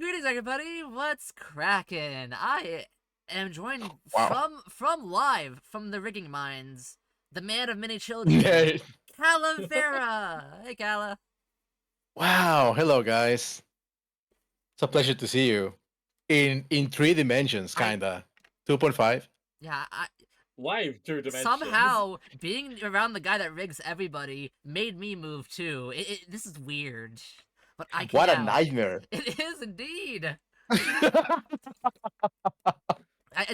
Greetings, everybody. What's crackin'? I am joined Wow. from live from the rigging mines, the man of many children, Yeah. Calavera. Hey, Cala. Wow. Hello, guys. It's a pleasure to see you in three dimensions, I kinda. 2.5. yeah. Live 2 dimensions. Somehow being around the guy that rigs everybody made me move too. This is weird, but I can What a now. nightmare. It is indeed. It's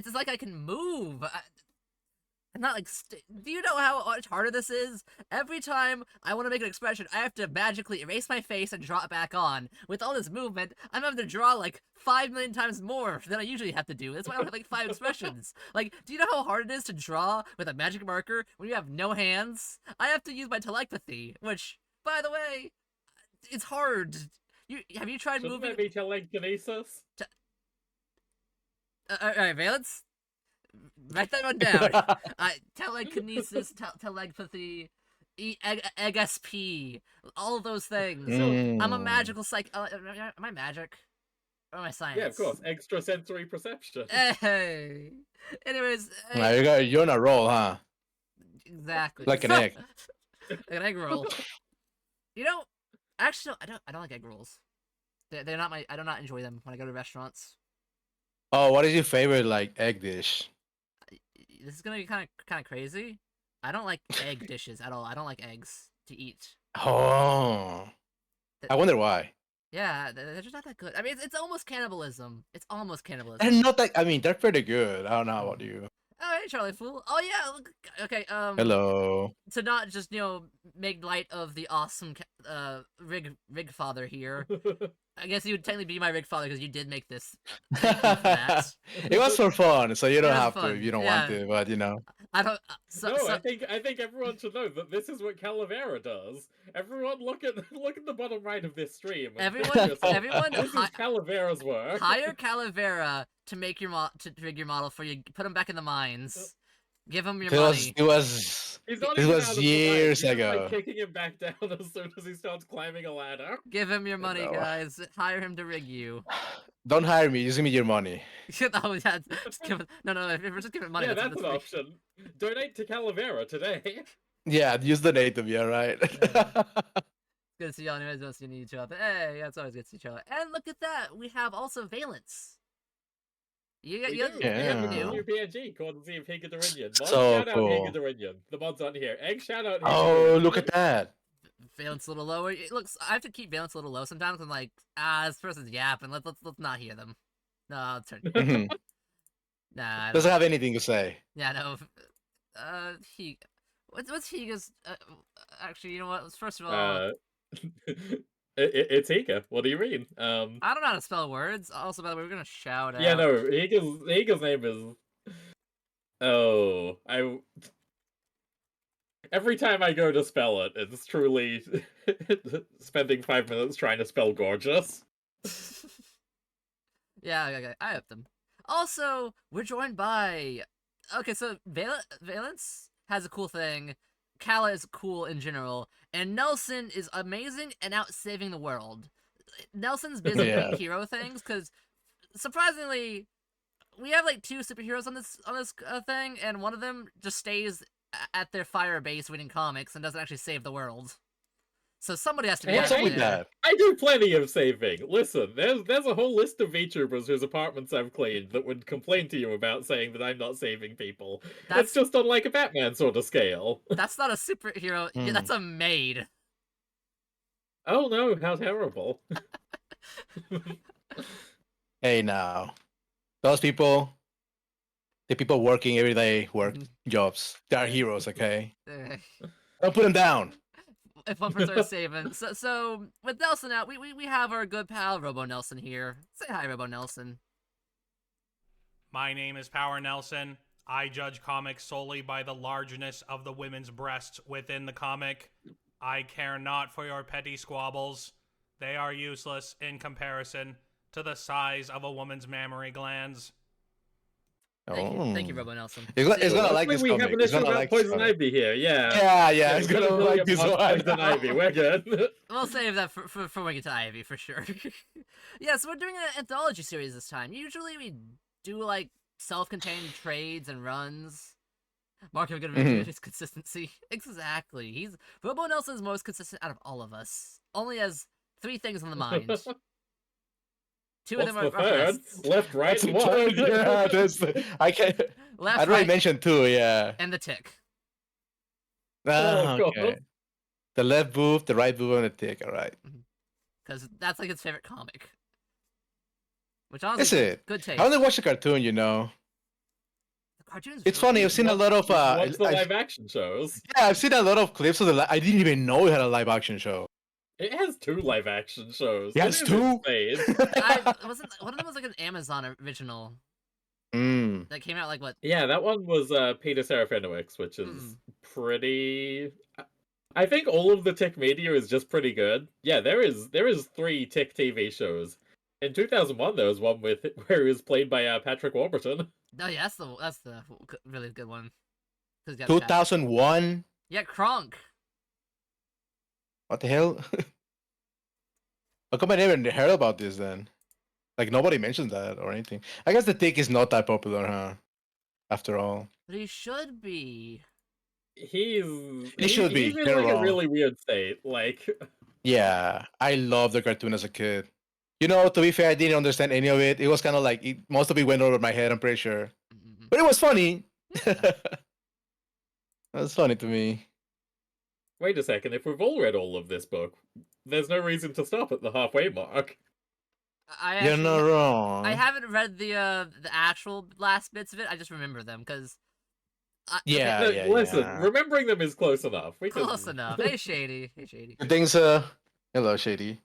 just like I can move. Not like, do you know how much harder this is? Every time I want to make an expression, I have to magically erase my face and draw it back on. With all this movement, I'm having to draw like 5 million times more than I usually have to do. That's why I don't have like 5 expressions. Like, do you know how hard it is to draw with a magic marker when you have no hands? I have to use my telepathy, which, by the way, it's hard. Have you tried Shouldn't moving? that be telekinesis? Alright, Valence? Write that one down. Telekinesis, telepathy, EGSP, all of those things. I'm a magical am I magic? Or am I science? Yeah, of course. Extrasensory perception. Hey. Anyways, Now you're on a roll, huh? exactly. Like an egg. Like an egg roll. You know, actually, no, I don't like egg rolls. They're not I do not enjoy them when I go to restaurants. Oh, what is your favorite like egg dish? This is gonna be kind of crazy. I don't like egg dishes at all. I don't like eggs to eat. Oh, I wonder why. Yeah, they're just not that good. I mean, it's almost cannibalism. It's almost They're cannibalism. not that. I mean, they're pretty good. I don't know about you. Oh, hey, Charlie Fool. Oh yeah, look. Okay. Hello. To not just make light of the awesome rig father here. I guess you would technically be my rig father because you did make this. Thank you for that. It was for fun, so you don't It was have to fun. if you don't Yeah. want to. But you know. I don't. No, I think everyone should know that this is what Calavera does. Everyone look at the bottom right of this stream. And think to yourself, everyone. This is Calavera's work. Hire Calavera to make your to rig your model for you. Put him back in the mines. Give him your money. It was He's not even out of the years mine. ago. You're just, like, kicking him back down as soon as he starts climbing a ladder. Give him your money, No. guys. Hire him to rig you. Don't hire me. Just give me your money. Oh, yeah, just give it, no. If we're just giving money, Yeah, that's an option. Donate to Calavera today. Yeah, use the name to me, alright? Good to see y'all. Anyways, don't see each other. Hey, yeah, it's always good to see each other. And look at that. We have also Valence. We have a new PNG called the Higadorinian. Mod, So shout out cool. Higadorinian. The mod's on here. Egg shout out Oh, look at that. Valence a little lower. It looks. I have to keep Valence a little low sometimes. I'm like, this person's yapping. Let's not hear them. No, I'll turn. Nah. Doesn't have anything to say. Yeah, no. What's Higa's? Actually, you know what? First of all, it's Higa. What do you mean? I don't know how to spell words. Also, by the way, we're gonna shout out. Yeah, no. Higa's name is. Oh, Every time I go to spell it, it's truly spending 5 minutes trying to spell gorgeous. Yeah, okay, I upped them. Also, we're joined by. Okay, so Valence has a cool thing. Kala is cool in general, and Nelson is amazing and out saving the world. Nelson's busy doing hero things because, surprisingly, we have like 2 superheroes on this thing, and one of them just stays at their fire base reading comics and doesn't actually save the world. So somebody has to be What's up with that? I do plenty of saving. Listen, there's a whole list of VTubers whose apartments I've cleaned that would complain to you about saying that I'm not saving people. That's just on like a Batman sort of scale. That's not a superhero. Yeah, that's a maid. Oh no, how terrible. Hey now. Those people, the people working everyday jobs, they are heroes, okay? Don't put them down. If one person is saving. So with Nelson out, we have our good pal Robo Nelson here. Say hi, Robo Nelson. My name is Power Nelson. I judge comics solely by the largeness of the women's breasts within the comic. I care not for your petty squabbles. They are useless in comparison to the size of a woman's mammary glands. Thank you, Oh. Robo Nelson. It's gonna like Luckily this we have comic. an It's issue gonna about like this Poison comic. Ivy here, yeah. Yeah, it's gonna really like this about one. Poison Ivy, we're good. We'll save that for when we get to Ivy, for sure. Yeah, so we're doing an anthology series this time. Usually we do, like, self-contained trades and runs. Mark of good his consistency. Exactly. Robo Nelson's most consistent out of all of us. Only has 3 things on the mind. 2 of What's them are the third? quests. Left, right, That's and the one. third, yeah, that's I can't. Left, I'd already right, mentioned 2, yeah. and the tick. Ah, of course. okay. The left boob, the right boob, and the tick. All right. Because that's like his favorite comic. Which Is honestly, it? good taste. I only watched the cartoon, you know. The cartoon's It's really funny. I've seen a lot of. Watch the I've- live action shows. yeah, I've seen a lot of clips of the. I didn't even know it had a live action show. It has 2 live action shows. It has 2. Insane. wasn't one of them was like an Amazon original Mm. that came out like what? Yeah, that one was Peter Serafinowicz, which is pretty. I think all of the Tick media is just pretty good. Yeah, there is 3 Tick TV shows. In 2001, there was one where he was played by Patrick Warburton. Oh yeah, that's the really good one. 'Cause you got 2001. Yeah, Kronk. What the hell? How come I never heard about this then? Like nobody mentions that or anything. I guess the tick is not that popular, huh? After all. But he should be. He should be, He's in you're like a wrong. really weird state. Like, Yeah, I loved the cartoon as a kid. You know, to be fair, I didn't understand any of it. It was kind of like most of it went over my head. I'm pretty sure, but it was funny. It was funny to me. wait a second. If we've all read all of this book, there's no reason to stop at the halfway mark. You're not wrong. I haven't read the actual last bits of it. I just remember them because. Yeah, Look, yeah, listen, yeah. remembering them is close enough. Close enough. Hey, Shady. Hey, Shady. Things. Hello, Shady.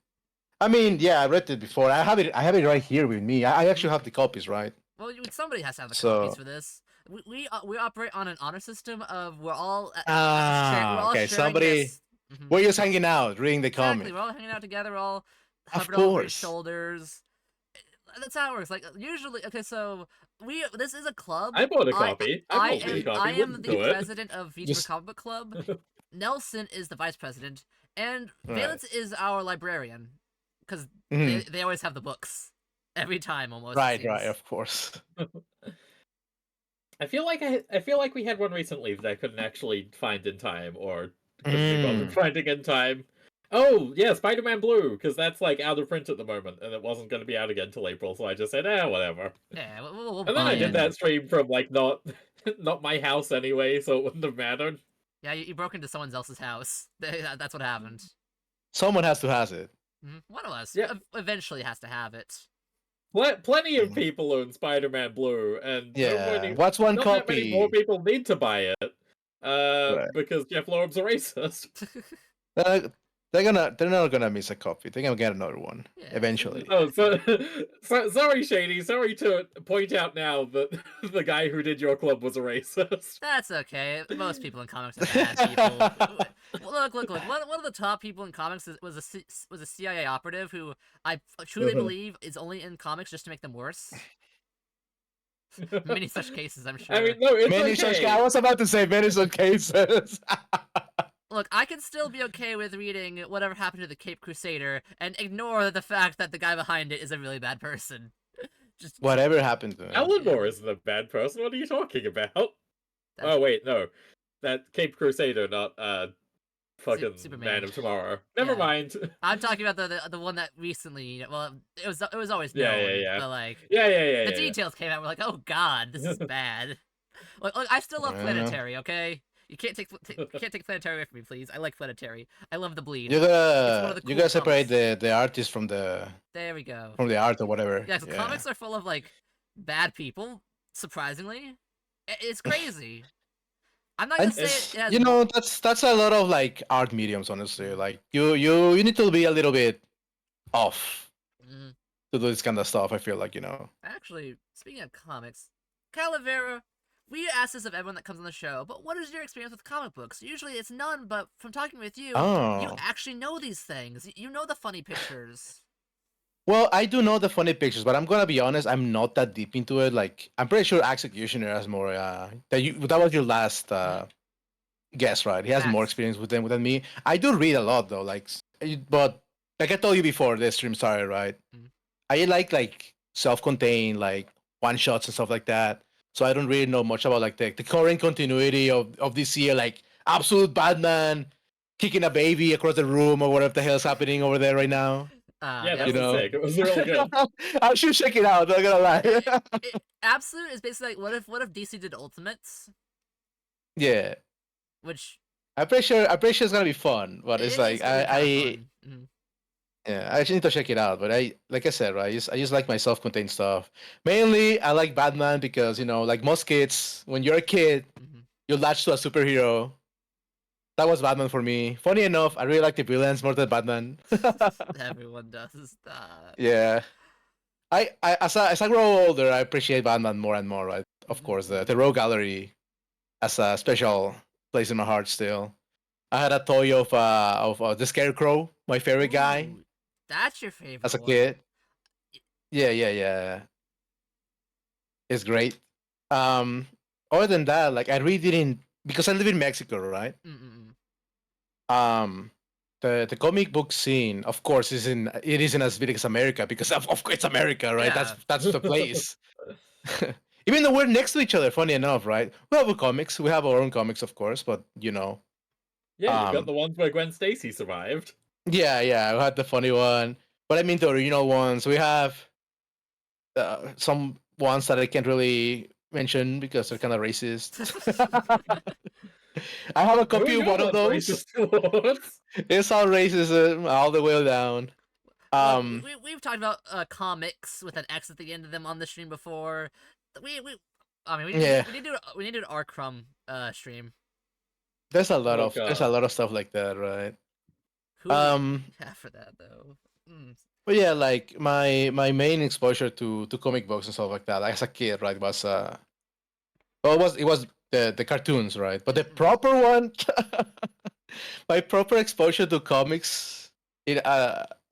I mean, yeah, I read it before. I have it right here with me. I actually have the copies, right? Well, somebody has to have the So- copies for this. We operate on an honor system of we're all Okay. sharing Somebody. this. Mhm. We're just hanging out, reading the Exactly, comic. we're all hanging out together. We're all Of hovering over each course. shoulders. That's how it works. Like usually, okay, so this is a club. I bought a copy. I bought a copy. I am Wouldn't the do it. president of Vtuber Just- Comic Book Club. Nelson is the vice president, and Right. Valence is our librarian, because Mhm. they always have the books every time almost. it Right, seems. of course. I feel like we had one recently that I couldn't actually find in time, or couldn't be bothered finding in time. Oh yeah, Spider-Man Blue, because that's like out of print at the moment, and it wasn't going to be out again till April, so I just said, whatever. Yeah, we'll And then buy I it. did that stream from like not my house anyway, so it wouldn't have mattered. Yeah, you broke into someone else's house. That's what happened. Someone has to have it. One of us Yeah. eventually has to have it. Plenty of people own Spider-Man Blue, and Yeah. What's one not that many copy? more people need to buy it. Right. Because Jeff Loeb's a racist. They're not gonna miss a copy. They're gonna get another one Yeah. eventually. Oh, so sorry, Shady. Sorry to point out now that the guy who did your club was a racist. That's okay. Most people in comics are bad people. Look. One of the top people in comics was a CIA operative who I truly believe is only in comics just to make them worse. Many such cases, I'm sure. I mean, no, it's Many okay. such I was about to say many such cases. Look, I can still be okay with reading Whatever Happened to the Cape Crusader and ignore the fact that the guy behind it is a really bad person. Just Whatever happened to him? Alan Moore isn't a bad person. What are you talking about? Oh wait, no, that Cape Crusader, not fucking Superman. Man of Tomorrow. Never Yeah. mind. I'm talking about the one that recently. Well, it was always known. Yeah. But like Yeah. the details came out. We're like, oh god, this is bad. Look, I still love Yeah. Planetary. Okay, you can't take Planetary away from me, please. I like Planetary. I love the bleed. You one gotta of the you cool gotta separate comics. the artist from the There we go. art or whatever. Yeah, 'cause comics are full of like bad people. Surprisingly, it's crazy. I'm not gonna say it has You know, that's a lot of like art mediums, honestly. Like you need to be a little bit off Mhm. to do this kind of stuff. I feel like, you know. Actually, speaking of comics, Calavera, we ask this of everyone that comes on the show, but what is your experience with comic books? Usually it's none, but from talking with you, you Oh. actually know these things. You know the funny pictures. Well, I do know the funny pictures, but I'm gonna be honest. I'm not that deep into it. Like, I'm pretty sure Executioner has more. That was your last guess, right? He has more Facts. experience with them than me. I do read a lot though. But like I told you before this stream started, right? Mhm. I like self-contained, like one shots and stuff like that. So I don't really know much about like the current continuity of this year, like absolute Batman kicking a baby across the room or whatever the hell's happening over there right now. Yeah, that You Yes. was know, sick. It was really good. I should check it out. Not gonna lie. Absolute is basically like what if DC did Ultimates, Yeah, which I'm pretty sure. I'm pretty sure it's gonna be fun. But it's it's like gonna be kind of I fun. Mhm. yeah, I just need to check it out. But like I said, right? I just like my self-contained stuff. Mainly, I like Batman because like most kids, when you're a kid, Mhm. you latch to a superhero. That was Batman for me. Funny enough, I really like the villains more than Batman. Everyone does that. Yeah, as I grow older, I appreciate Batman more and more. Right? Of Mhm. course, the Rogue Gallery has a special place in my heart still. I had a toy of the Scarecrow, my favorite guy, Ooh, that's your as favorite a one. kid. Yeah, yeah, yeah. It's great. Um, Other than that, like I really didn't because I live in Mexico, right? Mm-mm. Um, the comic book scene, of course, it isn't as big as America because of course it's America, right? That's Yeah. that's the place. Even though we're next to each other, funny enough, right? We have our comics, we have our own comics, of course, but Yeah, you've got um, the ones where Gwen Stacy survived. yeah, yeah, we had the funny one, but I mean the original ones. We have some ones that I can't really mention because they're kind of racist. I have a copy Moving of one of on, those. racist lords. It's all racism all the way down. Look, Um, we've talked about comics with an X at the end of them on the stream before. We I mean yeah, we need to do an R Crumb stream. Oh there's a god. lot of stuff like that, right? Who do we Um, have for that though? Mm. but yeah, like my main exposure to comic books and stuff like that, like as a kid, right, was well, it was the cartoons, right? But the Mm-mm. proper one, my proper exposure to comics in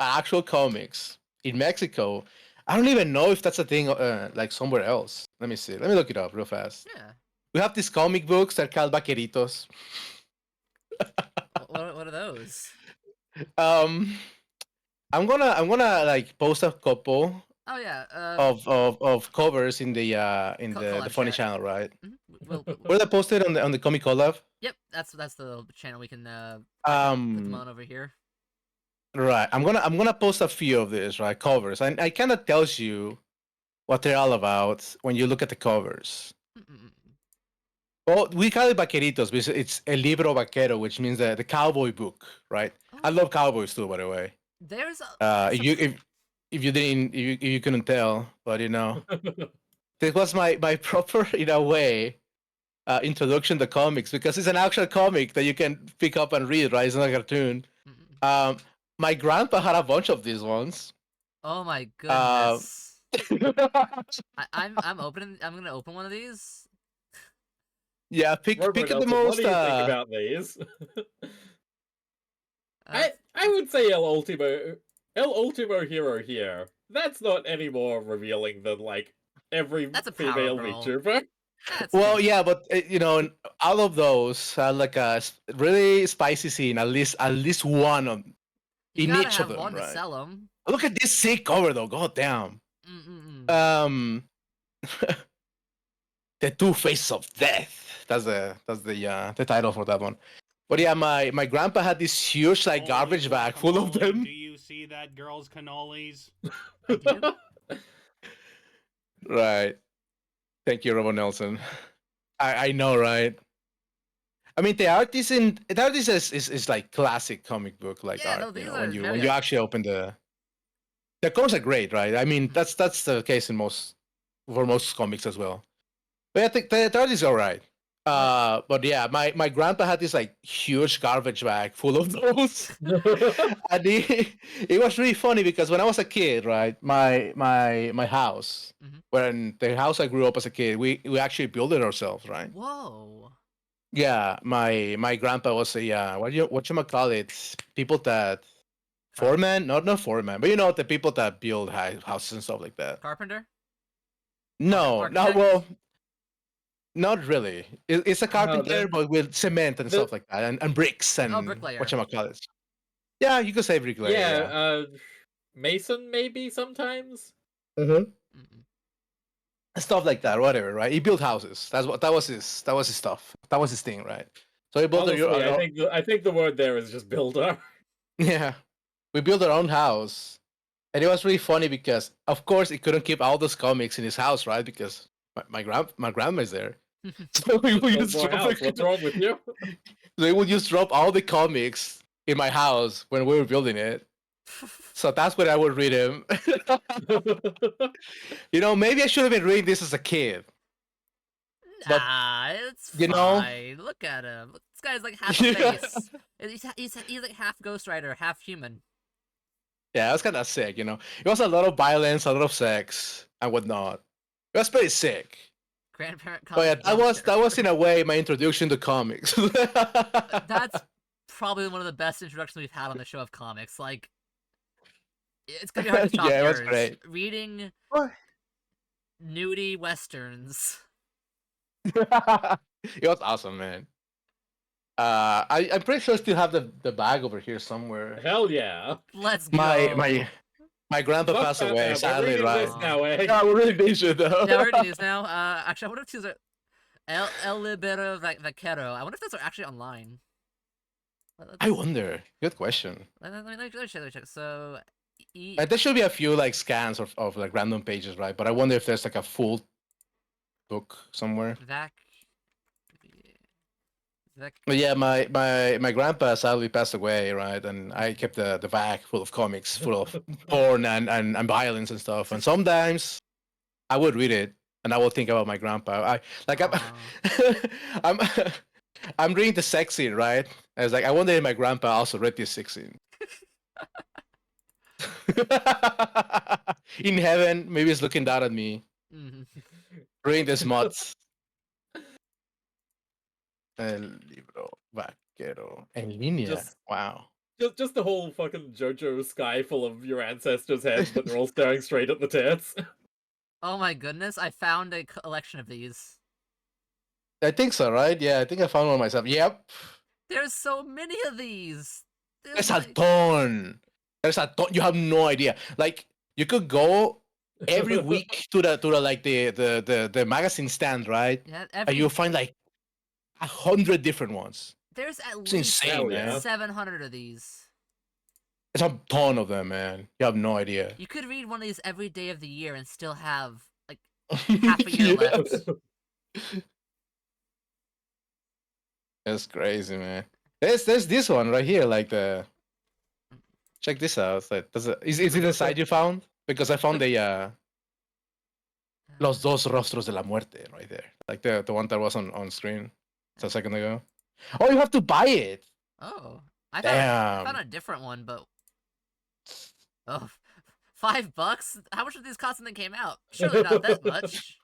actual comics in Mexico. I don't even know if that's a thing like somewhere else. Let me see. Let me look it up real fast. Yeah. We have these comic books that are called vaqueritos. What are those? Um, I'm gonna like post a couple Oh yeah. of covers in the Collab funny chat. channel, right? Mhm. We'll, Where they posted on the comic collab. yep. That's the channel we can I can put them Um, on over here. right. I'm gonna post a few of these right covers, and I kind of tells you what they're all about when you look at the covers. Mm-mm. Well, we call it vaqueritos because it's el libro vaquero, which means the cowboy book, right? I Oh, love cowboys too, by the way. there's If some. you if you didn't if you couldn't tell, but this was my proper in a way introduction to comics because it's an actual comic that you can pick up and read, right? It's not a cartoon. Mm-mm. Um, my grandpa had a bunch of these ones. Oh my Uh, goodness. I'm opening. I'm gonna open one of these. yeah, Robo pick the Nelson, what most. do you think about these? Uh, I would say El Ultimo Hero here. That's not any more revealing than like every that's a power female brawl. VTuber. That's Well, pretty. yeah, but all of those had like a really spicy scene. At least one You in gotta each of have them, one to right? sell them. Look at this sick cover though. God damn. Mm-mm-mm. Um, the two faces of death. That's the title for that one. But yeah, my grandpa had this huge like Holy garbage bag full of guacamole, them. do you see that girl's cannolis? I do. Right. Thank you, Robo Nelson. I know, right? I mean, the art is like classic comic book like Yeah, art. no, these When are you very when you actually open the covers are great, right? I mean, that's the case in most comics as well. But I think the art is all right. like. But yeah, my grandpa had this like huge garbage bag full of those, and it was really funny because when I was a kid, right, my house, Mhm. when the house I grew up as a kid, we actually built it ourselves, right? Whoa. Yeah, my grandpa was a what you call it? People that Foreman, not foreman, but you know the people that build houses and stuff like that. Carpenter? No, Architect? well, not really. It's a Oh, carpenter, but with cement and the- stuff like that, and bricks and bricklayer. whatchamacallit. Yeah, you could say bricklayer. yeah, Mason maybe sometimes. Mm-hmm. Mm-mm. Stuff like that, whatever, right? He built houses. That was his stuff. That was his thing, right? So he built Honestly, I think the word there is just builder. yeah. We built our own house. And it was really funny because of course he couldn't keep all those comics in his house, right? Because my grandma's there. So we would Build just more drop house. What's wrong with you? they would just drop all the comics in my house when we were building it. So that's when I would read him. You know, maybe I should have been reading this as a kid. But, Nah, it's you know- fine. Look at him. Look, this guy's like half a face. He's like half Ghost Rider, half human. Yeah, it was kind of sick, you know. It was a lot of violence, a lot of sex, and whatnot. It was pretty sick. Grandparent But yeah, comic that was in a way my introduction to comics. That's probably one of the best introductions we've had on the show of comics. Like, it's gonna be hard to top Yeah, it was yours. great. Reading What? nudie westerns. It was awesome, man. I'm pretty sure I still have the bag over here somewhere. Hell yeah. Let's go. My grandpa Fuck passed that away, now, we're sadly, reading right? this now, eh? Yeah, we're really big shit though. Yeah, we're reading these now. Actually, I wonder if these are El Libero Vaquero. I wonder if those are actually online. I wonder. Good question. Let me check. So, There should be a few like scans of like random pages, right? But I wonder if there's like a full book somewhere. But yeah, my grandpa sadly passed away, right? And I kept the bag full of comics, full of porn and violence and stuff. And sometimes I would read it and I would think about my grandpa. I'm I'm reading the sex scene, right? I was like, I wonder if my grandpa also read this sex scene. In heaven, maybe he's looking down at me, reading the smuts. El libro vaquero en línea. Wow. Just the whole fucking JoJo sky full of your ancestors' heads, but they're all staring straight at the tits. Oh my goodness! I found a collection of these. I think so, right? Yeah, I think I found one myself. Yep. There's so many of these. There's a ton. There's a ton. You have no idea. Like you could go every week to the like the magazine stand, right? Yeah, And you'll find like 100 different ones. There's at It's least insane, man. 700 of these. There's a ton of them, man. You have no idea. You could read one of these every day of the year and still have like half a year Yeah. left. That's crazy, man. There's this one right here, like the. Check this out. Like, is it the side you found? Because I found the Los dos rostros de la muerte right there, like the one that was on screen a second ago. Oh, you have to buy it. Oh, I Damn. found a different one, but oh, $5? How much did these cost when they came out? Surely not that much.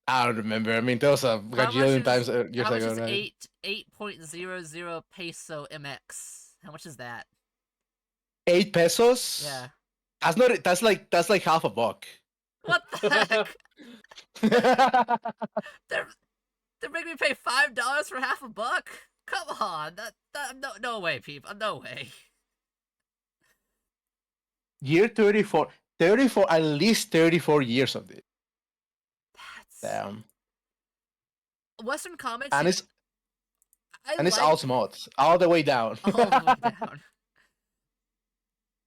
I don't remember. I mean, there was a gajillion times years how much ago. is Right? 8.00 peso MX? How much is that? 8 pesos. Yeah. That's not. That's like half a buck. What the heck? They're making me pay $5 for half a buck? Come on, no way, people, no way. Year 34, at least 34 years of this. That's Damn. Western comics, And it's I all smuts, all the way down. all the way down.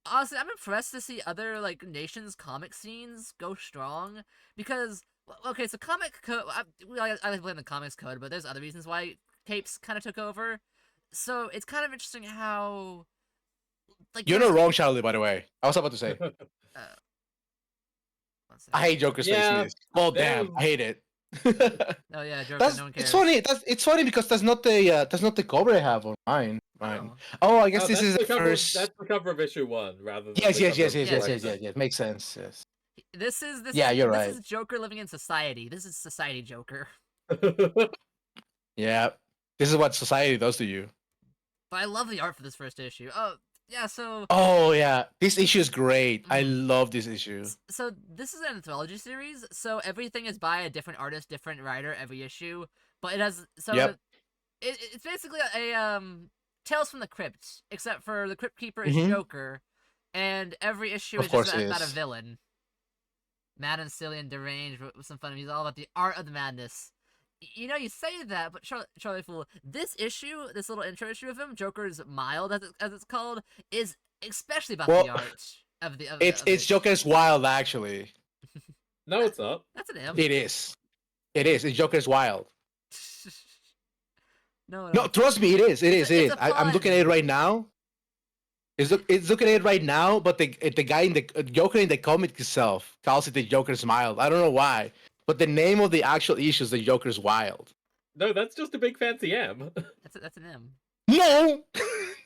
Honestly, I'm impressed to see other like nations' comic scenes go strong because okay, so comic code. I like to blame the comics code, but there's other reasons why capes kind of took over. So it's kind of interesting how like You're not wrong, Charlie. By the way, I was about to say I hate Joker's face in this. Oh damn, I hate it. Oh yeah, Joker. No one cares. It's funny. It's funny because that's not the cover I have on mine. Oh. Oh, I guess Oh, this that's is the cover, first. That's the cover of issue 1, rather than Yes, the yes, cover yes, of yes, the yes, collection. yes, yes. Makes sense. Yes. This Yeah, is, you're this right. is Joker living in society. This is society Joker. Yeah. This is what society does to you. But I love the art for this first issue. Oh, yeah, so Oh yeah, this issue is great. I Mhm. love this issue. so this is an anthology series, so everything is by a different artist, different writer every issue, but it has Yep. it's basically a Tales from the Crypt, except for the Crypt Keeper is Hmm. Joker, and every issue Of is just course it about a is. villain. Mad and silly and deranged with some fun. He's all about the art of the madness. You know, you say that, but Charlie Fool, this issue, this little intro issue of him, Joker's Mild, as it's called, is especially about the Well, art of the it's Joker's Wild actually. No, it's not. That's an M. It is. It is. It's Joker's Wild. No, No, no, trust me, it is. It is. It it's is. a I'm looking at it pun. right now. It's looking at it right now, but the guy in the Joker in the comic itself calls it the Joker's Mild. I don't know why, but the name of the actual issue is the Joker's Wild. No, that's just a big fancy M. That's an M. No,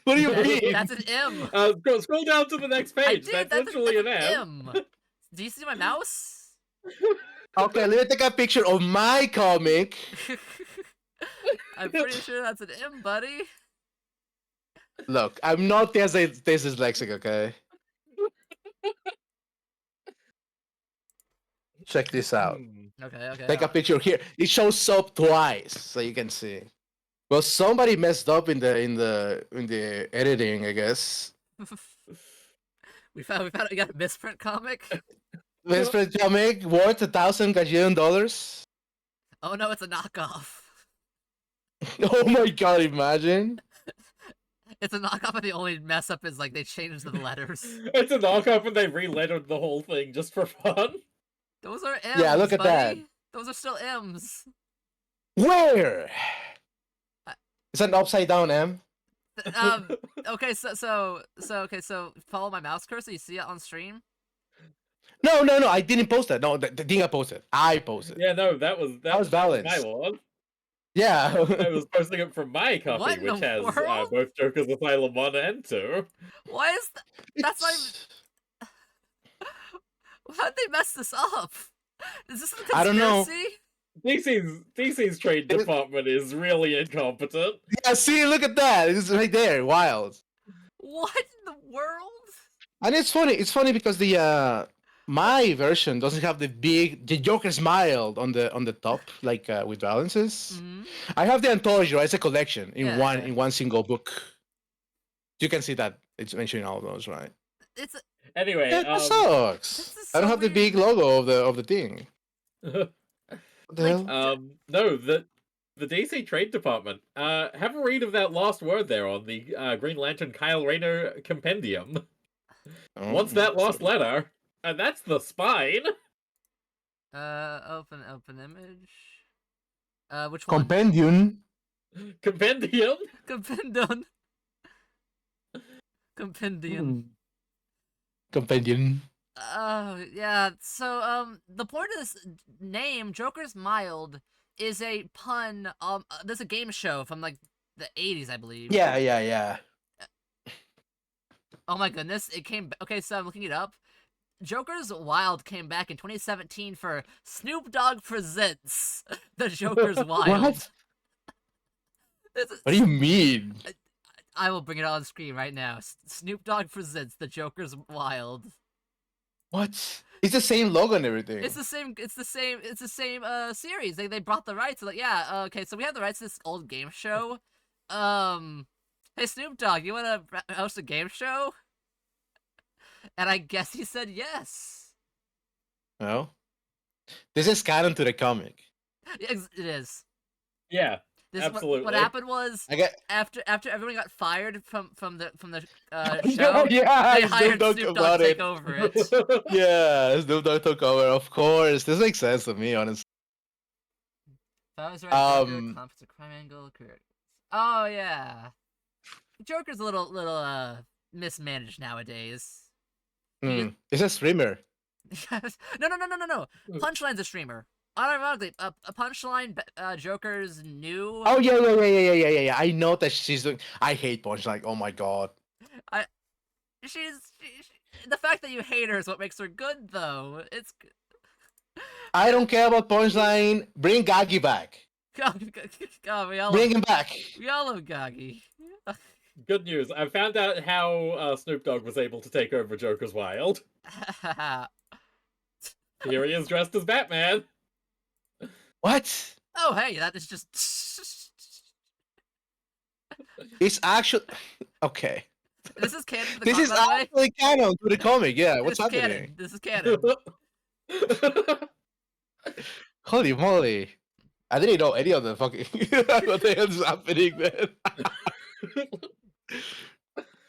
what do you That's mean? an M. Scroll down to the next I page. did. That's That's literally an an M. M. Do you see my mouse? Okay, let me take a picture of my comic. I'm pretty sure that's an M, buddy. Look, I'm not dyslexic, okay? Check this out. Okay, okay. Take a picture here. It shows up twice, so you can see. Well, somebody messed up in the editing, I guess. we got a misprint comic. This comic worth $1,000 gajillion. Oh no, it's a knockoff. Oh my god! Imagine. It's a knockoff, and the only mess up is like they changed the letters. It's a knockoff and they relettered the whole thing just for fun. Those are M's. Yeah, look at buddy. that. Those are still M's. Where? I- It's an upside down M. Okay, so follow my mouse cursor. You see it on stream. No. I didn't post that. No, the thing I posted. I posted. Yeah, no, that was was my balanced. one. Yeah. I was posting it from my copy, What in which the has world? both Joker's Asylum 1 and 2. Why is that's not even... How'd they mess this up? Is this a conspiracy? I don't know. DC's trade department is really incompetent. Yeah. See, look at that. It's right there. Wild. What in the world? And it's funny. It's funny because the my version doesn't have the Joker's Mild on the top, like with balances. Mhm. I have the anthology, right? It's a collection in Yeah, one yeah. in one single book. You can see that it's mentioning all of those, right? It's Anyway, Yeah, that sucks. this is I don't so have the weird. big logo of the thing. What the Like, hell? no, the DC trade department. Have a read of that last word there on the Green Lantern Kyle Rayner compendium. Oh, What's that last so- letter? And that's the spine. open image. Which one? Compendium. Compendium. Compendium. Compendium. Compendium. Oh yeah. So the point of this name, Joker's Mild, is a pun. There's a game show from like the 80s, I believe. Yeah. Oh my goodness, it came. Okay, so I'm looking it up. Joker's Wild came back in 2017 for Snoop Dogg Presents The Joker's Wild. What? This is- What do you mean? I will bring it on screen right now. Snoop Dogg Presents The Joker's Wild. What? It's the same logo and everything. It's the same. It's the same series. They brought the rights. Like, yeah. Okay, so we have the rights to this old game show. Hey Snoop Dogg, you wanna host a game show? And I guess he said yes. No. This is canon to the comic. It is. Yeah, This absolutely. what happened was I get. after everyone got fired from the Yeah, show, yeah, they Snoop hired Dogg Snoop Dogg about to take it. over it. Yeah, Snoop Dogg took over. Of course, this makes sense to me, honestly. That was right. Joker, Um, conflict of crime angle. Career. Oh yeah, Joker's a little mismanaged nowadays. It's a streamer. No. Punchline's a streamer. Unironically, a Punchline, Joker's new. Oh yeah. I know that she's doing. I hate Punchline. Oh my god. She, the fact that you hate her is what makes her good, though. It's. I don't care about Punchline. Bring Gagi back. God, we all Bring him back. we all love Gagi. Good news. I found out how Snoop Dogg was able to take over Joker's Wild. Here he is dressed as Batman. What? Oh, hey, that is just. It's actually okay. This is canon to the This comic, is by the way. actually canon to the comic. Yeah, what's This is happening? canon. This is canon. Holy moly! I didn't know any of the fucking what the hell is happening, man.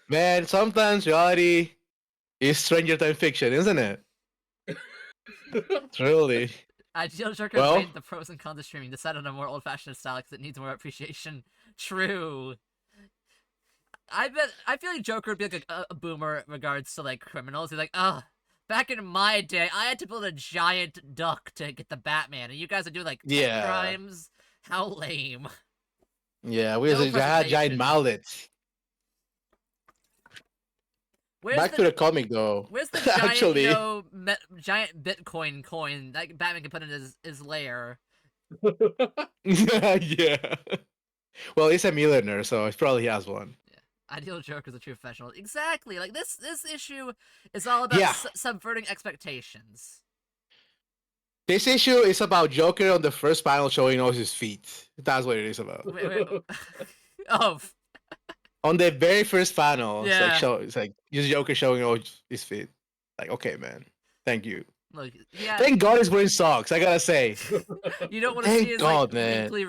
Man, sometimes reality is stranger than fiction, isn't it? Truly. Ideal Joker Well- weighed the pros and cons of streaming, decided on a more old-fashioned style because it needs more appreciation. True. I feel like Joker would be like a boomer in regards to like criminals. He's like, oh, back in my day, I had to build a giant duck to get the Batman, and you guys are doing like 10 Yeah. crimes. How lame. Yeah, we No had giant presentation. mallets. Where's Back the to the comic though. Where's the giant, Actually. giant Bitcoin coin that Batman can put in his lair? Yeah. Well, he's a millionaire, so he probably has one. Ideal Joker's a true professional. Exactly. Like this issue is all about Yeah. subverting expectations. This issue is about Joker on the first panel showing all his feet. That's what it is about. Wait. Oh, On the very first panel, Yeah. it's like just Joker showing all his feet. Like, okay, man, thank you. look, yeah. Thank God he's wearing socks. I gotta say, You don't want to Thank see his God, like man. wrinkly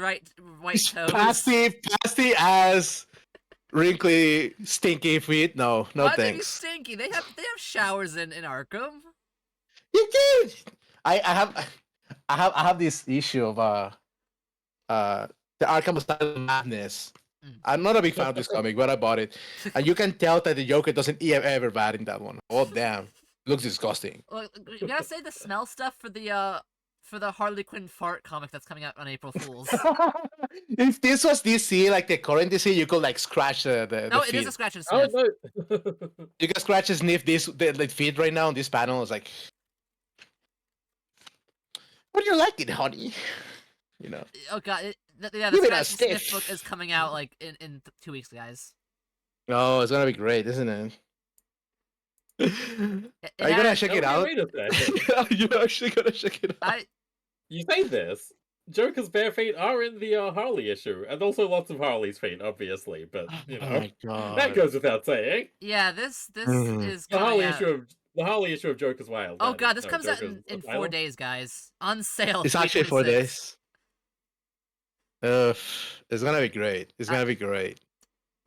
white his toes. pasty ass, wrinkly, stinky feet. No, no Why are they thanks. stinky? They have showers in Arkham. You did. I have this issue of the Arkham Asylum Madness. Mm. I'm not a big fan of this comic, but I bought it, and you can tell that the Joker doesn't ever bad in that one. Oh damn, looks disgusting. Look, you gotta say the smell stuff for the Harley Quinn fart comic that's coming out on April Fools. If this was DC, like the current DC, you could like scratch the No, feet. it is a scratch and Oh sniff. no. You can scratch and sniff the feet right now on this panel. It's like, what do you like it, honey? You know. Oh god, the Give it a scratch and sniff sniff. book is coming out like in 2 weeks, guys. Oh, it's gonna be great, isn't it? It Are you gonna has- check Oh, it yeah, out? wait a second. Are you actually gonna check it out? You say this. Joker's bare feet are in the Harley issue, and also lots of Harley's feet, obviously. But you Oh know, my god. that goes without saying. Yeah, this Mhm. is The coming Harley out. issue of Joker's Wild. Oh that god, is. this No, comes out Joker's in 4 Asylum. days, guys. On sale. It's actually 4 3/26. days. It's gonna be great. It's gonna be great.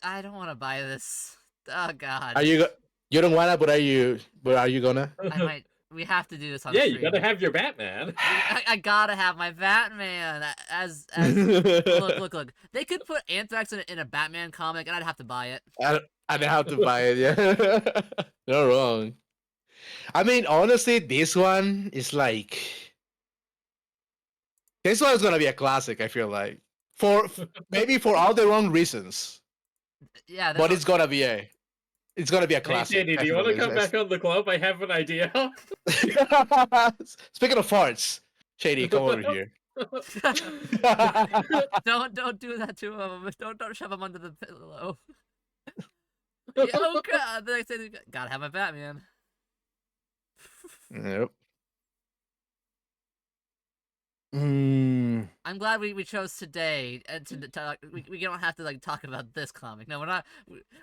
I don't want to buy this. Oh god. Are you? You don't wanna, but are you? But are you gonna? I might. We have to do this on Yeah, stream. you gotta have your Batman. I gotta have my Batman. As look. They could put Anthrax in a Batman comic, and I'd have to buy it. I don't have to buy it. Yeah, you're wrong. I mean, honestly, this one is like. This one's gonna be a classic. I feel like maybe for all the wrong reasons, Yeah, but it's gonna be a. It's gonna be a Hey, classic. Shady, do you want to come definitely. back on the club? I have an idea. Speaking of farts, Shady, come over here. don't do that to him. Don't shove him under the pillow. Yeah, oh god! Then I said, gotta have my Batman. Yep. Mm, I'm glad we chose today and to talk. We don't have to like talk about this comic. No, we're not.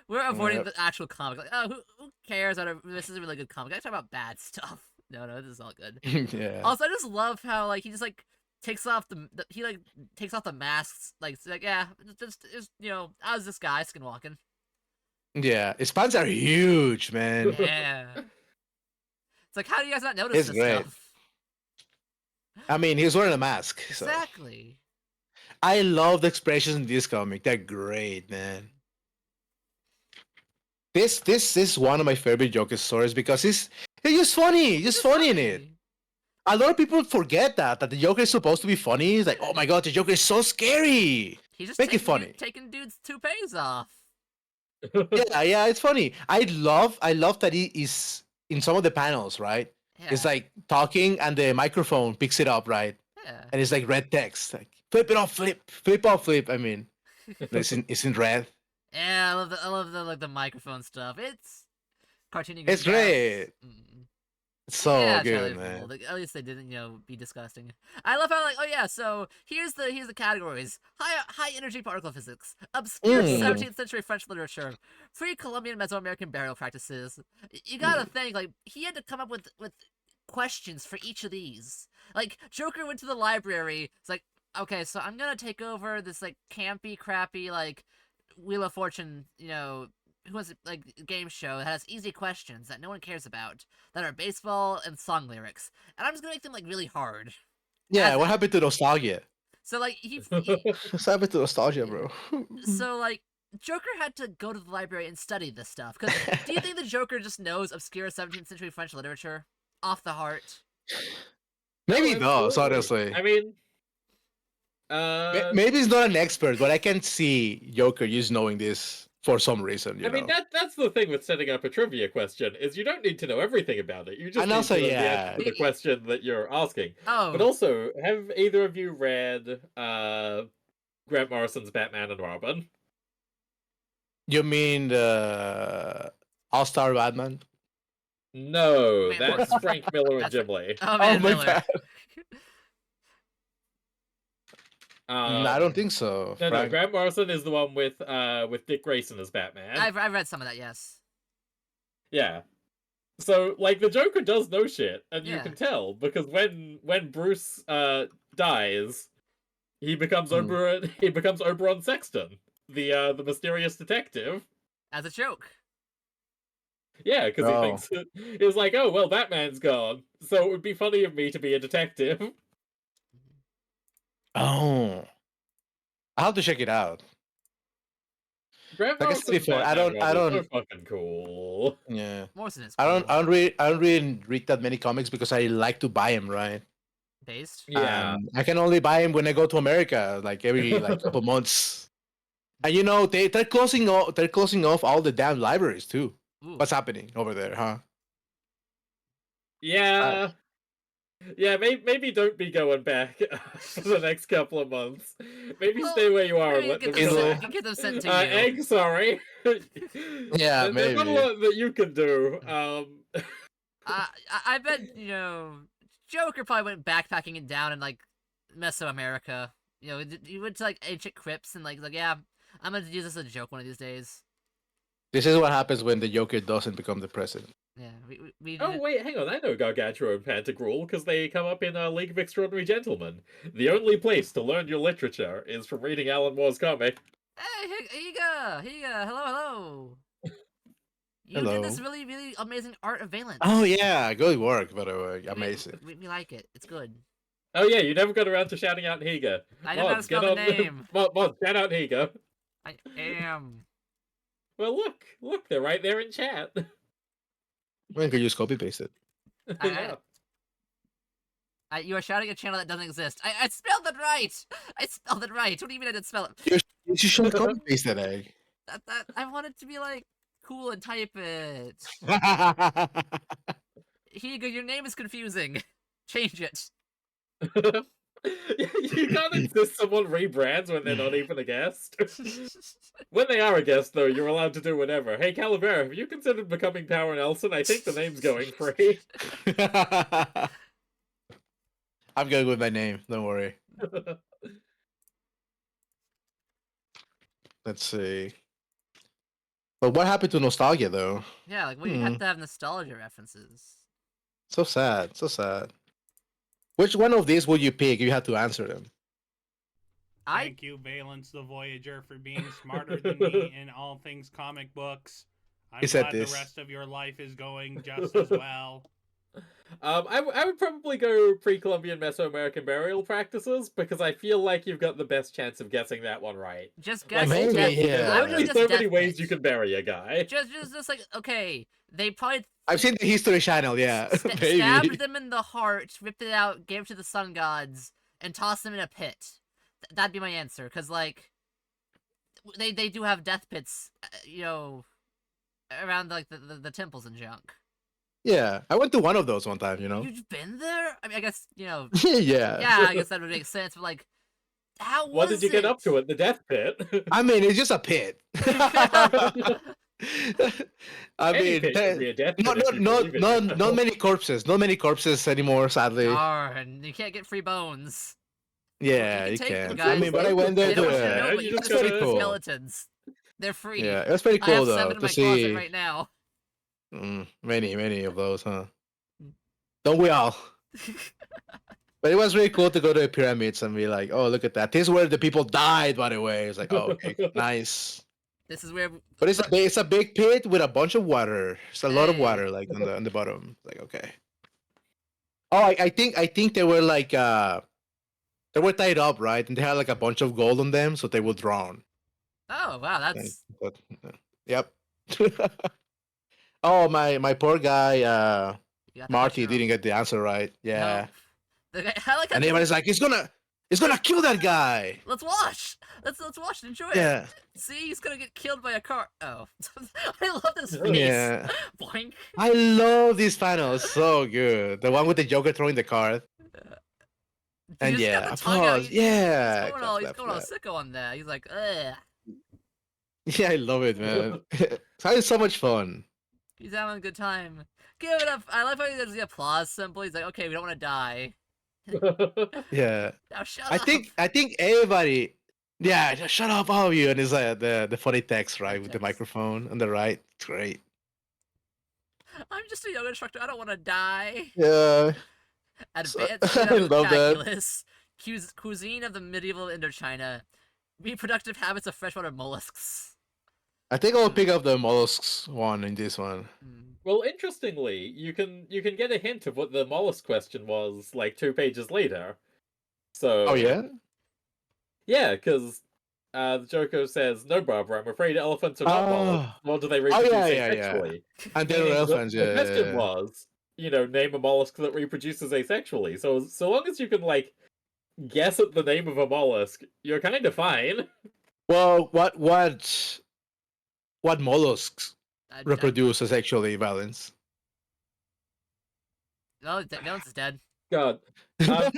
We're avoiding Yep. the actual comic. Like, oh, who cares? This is a really good comic. I talk about bad stuff. No, this is all good. yeah. Also, I just love how like he just like takes off he like takes off the masks. Like it's like yeah, just you know, I was this guy skinwalking. Yeah. His pants are huge, man. Yeah. It's like how do you guys not notice It's this great. stuff? I mean, he's wearing a mask. So. Exactly. I love the expressions in this comic. They're great, man. This is one of my favorite Joker stories because he's just funny. He's just funny in it. A lot of people forget that the Joker is supposed to be funny. It's like, oh my god, the Joker is so scary. He's just Make it taking funny. taking dudes' toupees off. Yeah, it's funny. I love that he is in some of the panels, right? Yeah. It's like talking and the microphone picks it up, right? yeah. And it's like red text, like flip it off, flip off, flip. I mean, it's in red. Yeah, I love the like the microphone stuff. It's cartoony. It's goofy great. vibes. Mm. So Yeah, good, Charlie man. Fool. Like, at least they didn't, be disgusting. I love how like, oh yeah, so here's the categories: high energy particle physics, obscure Mm. 17th century French literature, pre-Columbian Mesoamerican burial practices. You gotta think like he had to come up with questions for each of these. Like Joker went to the library. It's like, okay, so I'm gonna take over this like campy, crappy like Wheel of Fortune, who wants like game show that has easy questions that no one cares about that are baseball and song lyrics, and I'm just gonna make them like really hard. Yeah, As- what happened to nostalgia? So like What's happened to nostalgia, bro? so like Joker had to go to the library and study this stuff. Because do you think the Joker just knows obscure 17th century French literature off the heart? Maybe he Oh, does, absolutely. honestly. I mean, Maybe he's not an expert, but I can see Joker just knowing this for some reason, I mean that's the thing with setting up a trivia question is you don't need to know everything about it. You just And need also, to know the yeah. answer to the question that you're asking. But Oh, also, have either of you read Grant Morrison's Batman and Robin? You mean the All-Star Batman? No, Grant that's Morrison. Frank Miller and That's Jim Lee. oh Oh man, my Miller. bad. No, I don't Um, think so. no, Frank. Grant Morrison is the one with Dick Grayson as Batman. I've read some of that. Yes. Yeah. So like the Joker does know shit, and you Yeah. can tell because when Bruce dies, he becomes Hmm. Oberon Sexton, the mysterious detective. As a joke. Yeah, because he Oh. thinks it was like, oh well, Batman's gone, so it would be funny of me to be a detective. Oh. I'll have to check it out. Grant Like I said Morrison's before, I Batman don't Robin is so fucking cool. yeah. Morrison is I cool. don't really read that many comics because I like to buy them, right? Based. Yeah. I can only buy them when I go to America, like every like couple months. And you know, they're closing off all the damn libraries too. Ooh. What's happening over there, huh? Yeah. Yeah, maybe don't be going back for the next couple of months. Maybe Well, stay where you are and maybe let them Kindle. go. you can get them sent to you. Egg, sorry. Yeah, There's not a maybe. lot that you can do. I bet Joker probably went backpacking it down in like Mesoamerica. He went to like ancient crypts and like yeah, I'm gonna use this as a joke one of these days. This is what happens when the Joker doesn't become the president. Yeah, we Oh wait, hang on. I know Gargantua and Pantagruel because they come up in League of Extraordinary Gentlemen. The only place to learn your literature is from reading Alan Moore's comic. Hey, Higa, hello. You Hello. did this really, really amazing art of Valence. Oh yeah, good work, by the way. Amazing. We like it. It's good. Oh yeah, you never got around to shouting out Higa. I know how to Mods, spell get the on name. Mods, shout out Higa. I am. Well, look, they're right there in chat. We can just copy paste it. Yeah. You are shouting a channel that doesn't exist. I spelled it right. I spelled it right. What do you mean I didn't spell it? You should copy paste that egg. That I wanted to be like cool and type it. Higa, your name is confusing. Change it. You can't insist someone rebrands when they're not even a guest. When they are a guest, though, you're allowed to do whatever. Hey, Calavera, have you considered becoming Power Nelson? I think the name's going free. I'm good with my name. Don't worry. Let's see. But what happened to nostalgia, though? Yeah, like we have to have nostalgia references. So sad. So sad. Which one of these would you pick? You have to answer them. Thank you, Valence the Voyager, for being smarter than me in all things comic books. I'm He said glad this. the rest of your life is going just as well. I would probably go pre-Columbian Mesoamerican burial practices because I feel like you've got the best chance of guessing that one right. Just Like, guess maybe, death. yeah. I There's would only just so guess many death ways pit. you can bury a guy. Just like okay, they probably I've seen the History Channel, yeah. Maybe. stabbed them in the heart, ripped it out, gave it to the sun gods, and tossed them in a pit. That'd be my answer, because like they do have death pits, around like the temples and junk. Yeah, I went to one of those one time, you know? You've been there? I mean, I guess yeah. Yeah, I guess that would make sense. But like, How was What did you get up to it? at the death pit? I mean, it's just a pit. I Any mean, pit should be a death not pit if you believe in not yourself. many corpses. Not many corpses anymore, sadly. Darn, you can't get free bones. Yeah, can you take them, can. guys. I mean, but I went there They don't want you to to. know, Yeah, but you you just can pretty see cool. skeletons. They're free. Yeah, it was pretty I cool have though 7 in to my closet see right now. many of those, huh? Don't we all? But it was really cool to go to the pyramids and be like, oh, look at that. This is where the people died, by the way. It's like, oh, okay, nice. This is where. But it's a big pit with a bunch of water. It's a lot of Hey. water, like on the bottom. Like, okay. Oh, I think they were like they were tied up, right? And they had like a bunch of gold on them, so they would drown. Oh wow, And- that's. but, yep. Oh, my poor guy, You got the Marty question didn't wrong. get the answer right. Yeah. No. The guy, I like how And everybody's like, he's gonna kill that guy. let's watch. Let's watch and enjoy it. Yeah. See, he's gonna get killed by a car. Oh, I love this face. Yeah. Boink. I love this panel. It's so good. The one with the Joker throwing the card. He And just got yeah, the tongue out. applause. Yeah. He's going all sicko on there. He's like, ugh. Yeah, I love it, man. It's so much fun. He's having a good time. Give it up. I love how he does the applause symbol. He's like, okay, we don't want to die. Yeah. Now shut I up. think everybody. Yeah, just shut up, all of you. And it's the funny text, right, with the Text. microphone on the right. It's great. I'm just a yoga instructor. I don't want to die. Yeah. Advanced I love that. calculus. Cuisine of the medieval Indochina. Reproductive habits of freshwater mollusks. I think I'll pick up the mollusks one in this one. Hmm. Well, interestingly, you can get a hint of what the mollusk question was like 2 pages later. So Oh yeah? yeah, because the Joker says, "No, Barbara, I'm afraid elephants are not mollusks. Oh. Nor do they Oh, reproduce yeah, yeah, yeah. asexually." And they're Meaning elephants, the yeah. question was, name a mollusk that reproduces asexually. So long as you can like guess at the name of a mollusk, you're kind of fine. Well, what mollusks I- reproduce sexually, Valence? No, Valence is dead. God. No.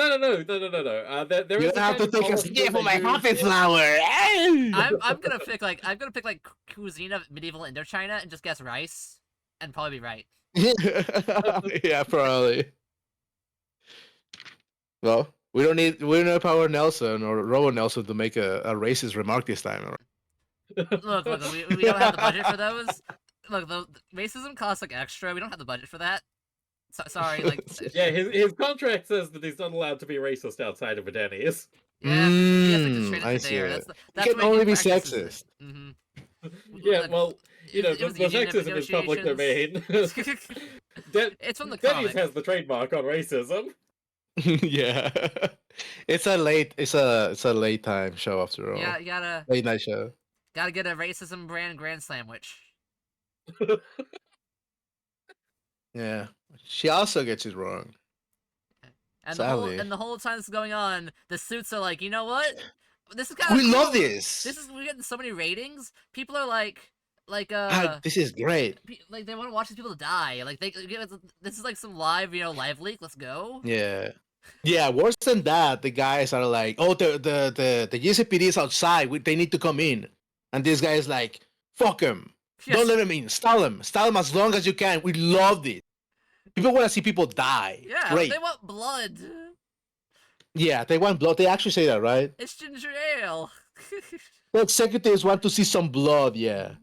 There You is a have kind to of take a mollusk sniff that of my they happy use in- flower. I'm gonna pick like cuisine of medieval Indochina and just guess rice and probably be right. Yeah, probably. Well, we don't need Power Nelson or Rowan Nelson to make a racist remark this time. Look, we don't have the budget for those. Look, the racism costs like extra. We don't have the budget for that. Sorry, like Yeah, his contract says that he's not allowed to be racist outside of a Denny's. yeah, he has to just train I it see there. it. That's can where he only be practices sexist. it. Mhm. Yeah, Look, well, it the was union sexism is public domain. negotiations. It's from the Denny's comic. has the trademark on racism. Yeah, it's a late time show after all. Yeah, you Late night show. gotta get a racism brand grand sandwich. Yeah, she also gets it wrong. And Sadly. the whole time this is going on, the suits are like, you know what? This is kind of We love this. We're getting so many ratings. People are like This is great. like they want to watch these people die. Like this is like some live leak. Let's go. Yeah. Yeah, worse than that, the guys are like, "Oh, the GCPD is outside. They need to come in," and this guy is like, "Fuck him! Yes. Don't let him in. Stall him as long as you can. We love it. People want to see people die. It's Yeah, great. they want blood. Yeah, they want blood. They actually say that, right? It's ginger ale. The executives want to see some blood. Yeah,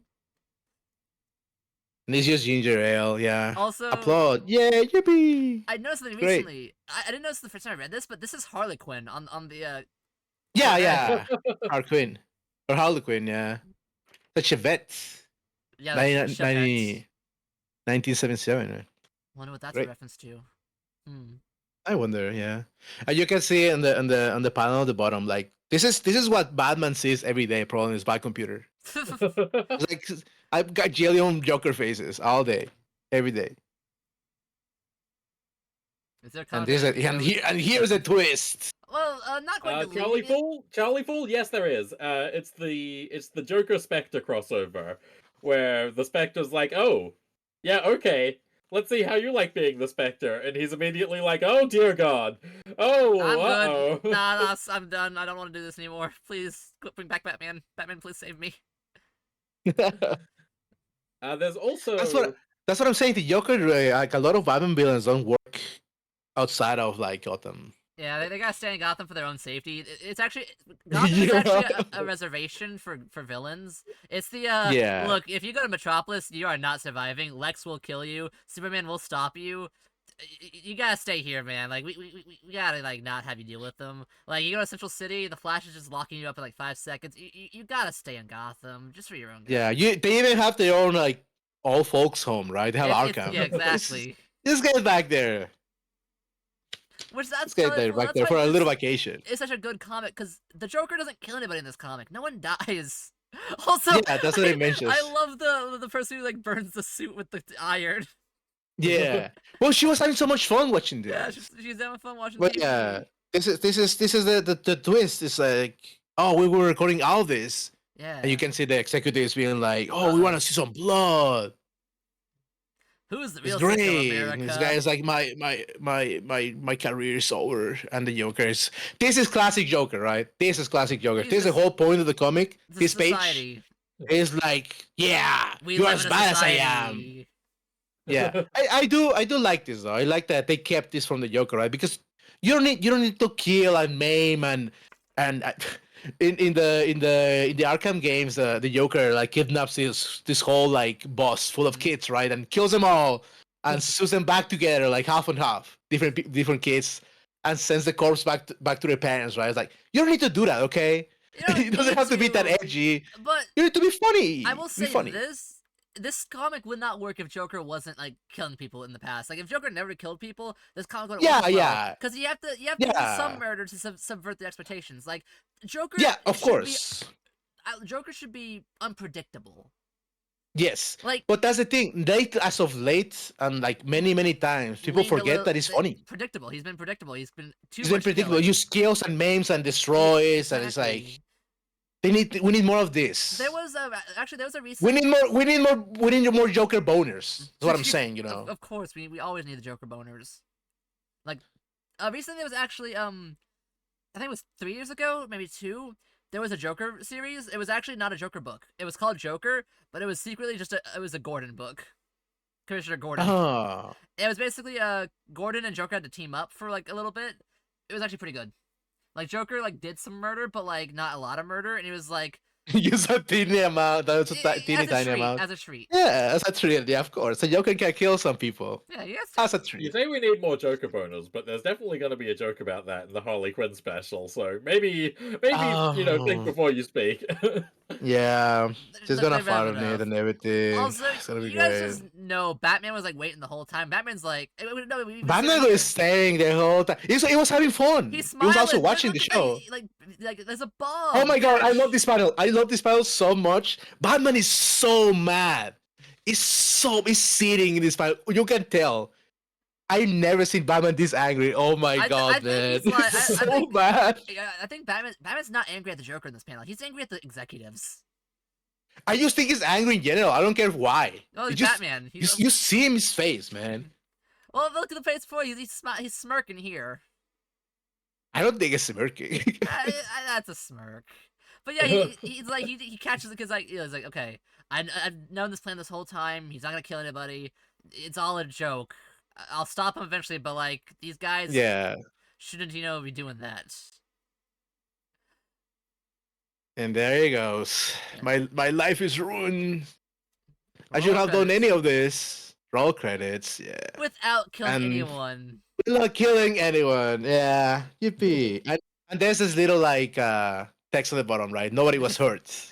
and it's just ginger ale. Yeah, Also, applaud. Yeah, yippee. I noticed something Great. recently. I didn't notice the first time I read this, but this is Harley Quinn on the Yeah, Okay. yeah. Harlequin or Harlequin. Yeah, the Chevette. yeah. 90, Chevette. 1977. Right? Wonder what that's Great. a reference to. Hmm. I wonder, yeah. And you can see on the panel at the bottom, like this is what Batman sees every day, probably on his bad computer. It's like I've got jillion Joker faces all day, every day. Is there And content? here's a twist. Well, not quite. Charlie Fool? Yes, there is. It's the Joker Spectre crossover, where the Spectre's like, "Oh, yeah, okay. let's see how you like being the Spectre. And he's immediately like, oh dear God. Oh, I'm uh-oh. good. Nah, I'm done. I don't want to do this anymore. Please, bring back Batman. Batman, please save me. There's also... That's what I'm saying. The Joker, like a lot of Batman villains don't work outside of like Gotham. Yeah, they gotta stay in Gotham for their own safety. It's actually Gotham is actually a reservation for villains. It's the Yeah. look, if you go to Metropolis, you are not surviving. Lex will kill you. Superman will stop you. You gotta stay here, man. Like we gotta like not have you deal with them. Like you go to Central City, the Flash is just locking you up in like 5 seconds. You gotta stay in Gotham just for your own good. Yeah, they even have their own like all folks home, right? They have Arkham. Yeah, exactly. Just get back there. Which that's Let's get there, back there for a little vacation. It's such a good comic because the Joker doesn't kill anybody in this comic. No one dies. Also, yeah, that's what it mentions. I love the person who like burns the suit with the iron. Yeah. Well, she was having so much fun watching this. Yeah, she's having fun watching. But TV. yeah, this is the twist. It's like, oh, we were recording all this. Yeah. And you can see the executives being like, oh, we want to see some blood. Who's the real It's great. America? And this guy is like, my career is over. And the Joker is, this is classic Joker, right? This is classic Joker. This is the whole point of the comic. This page is like, yeah, you're as bad as I am. Yeah, I do like this though. I like that they kept this from the Joker, right? Because you don't need to kill and maim and in the Arkham games, the Joker like kidnaps this whole like boss full of kids, right, and kills them all and sews them back together like half and half, different kids, and sends the corpse back to their parents, right? It's like you don't need to do that, okay? It doesn't have to be that edgy. But you need to be funny. I will say this comic would not work if Joker wasn't like killing people in the past. Like if Joker never killed people, this comic would work well. Because you have to do some murder to subvert the expectations. Like Joker. Yeah, of course. Joker should be unpredictable. Yes, like, but that's the thing. As of late, and like many times, people forget that he's funny. Predictable. He's been predictable. He's been predictable. Use kills and maims and destroys, and it's like. We need more of this. There was a recent. We need more Joker boners. That's what I'm saying. You know. Of course, we always need the Joker boners. Like, recently there was actually I think it was 3 years ago, maybe 2. There was a Joker series. It was actually not a Joker book. It was called Joker, but it was secretly just a Gordon book. Commissioner Gordon. Oh. It was basically Gordon and Joker had to team up for like a little bit. It was actually pretty good. Like, Joker, like, did some murder, but, like, not a lot of murder, and he was, like... Use a teeny amount, that's a teeny tiny amount. As a treat. Yeah, as a treat, yeah, of course. So Joker can kill some people. Yeah, yes. As a treat. You say we need more Joker boners, but there's definitely going to be a joke about that in the Harley Quinn special, so maybe think before you speak. Yeah, she's gonna fart on it and everything. Also, it's gonna be you guys great. just know Batman was like waiting the whole time. Batman's like, no, Batman was staying the whole time. He was having fun. He's he was also watching the show. Like there's a bomb. Oh my god, I love this panel. I love this panel so much. Batman is so mad. He's sitting in this panel. You can tell. I never seen Batman this angry. Oh my god, man. He's so mad. I think Batman's not angry at the Joker in this panel. He's angry at the executives. I just think he's angry in general. I don't care why. Oh, he's Batman. You see him his face, man. Well, look at the face before. He's smirking here. I don't think it's smirking. That's a smirk. But yeah, he's like he catches it because he's like, okay, I've known this plan this whole time. He's not gonna kill anybody. It's all a joke. I'll stop him eventually, but like these guys, shouldn't be doing that? And there he goes. My life is ruined. I should have done any of this. Roll credits, yeah. Without killing anyone. Without killing anyone, yeah. Yippee. And there's this little like text on the bottom, right? Nobody was hurt.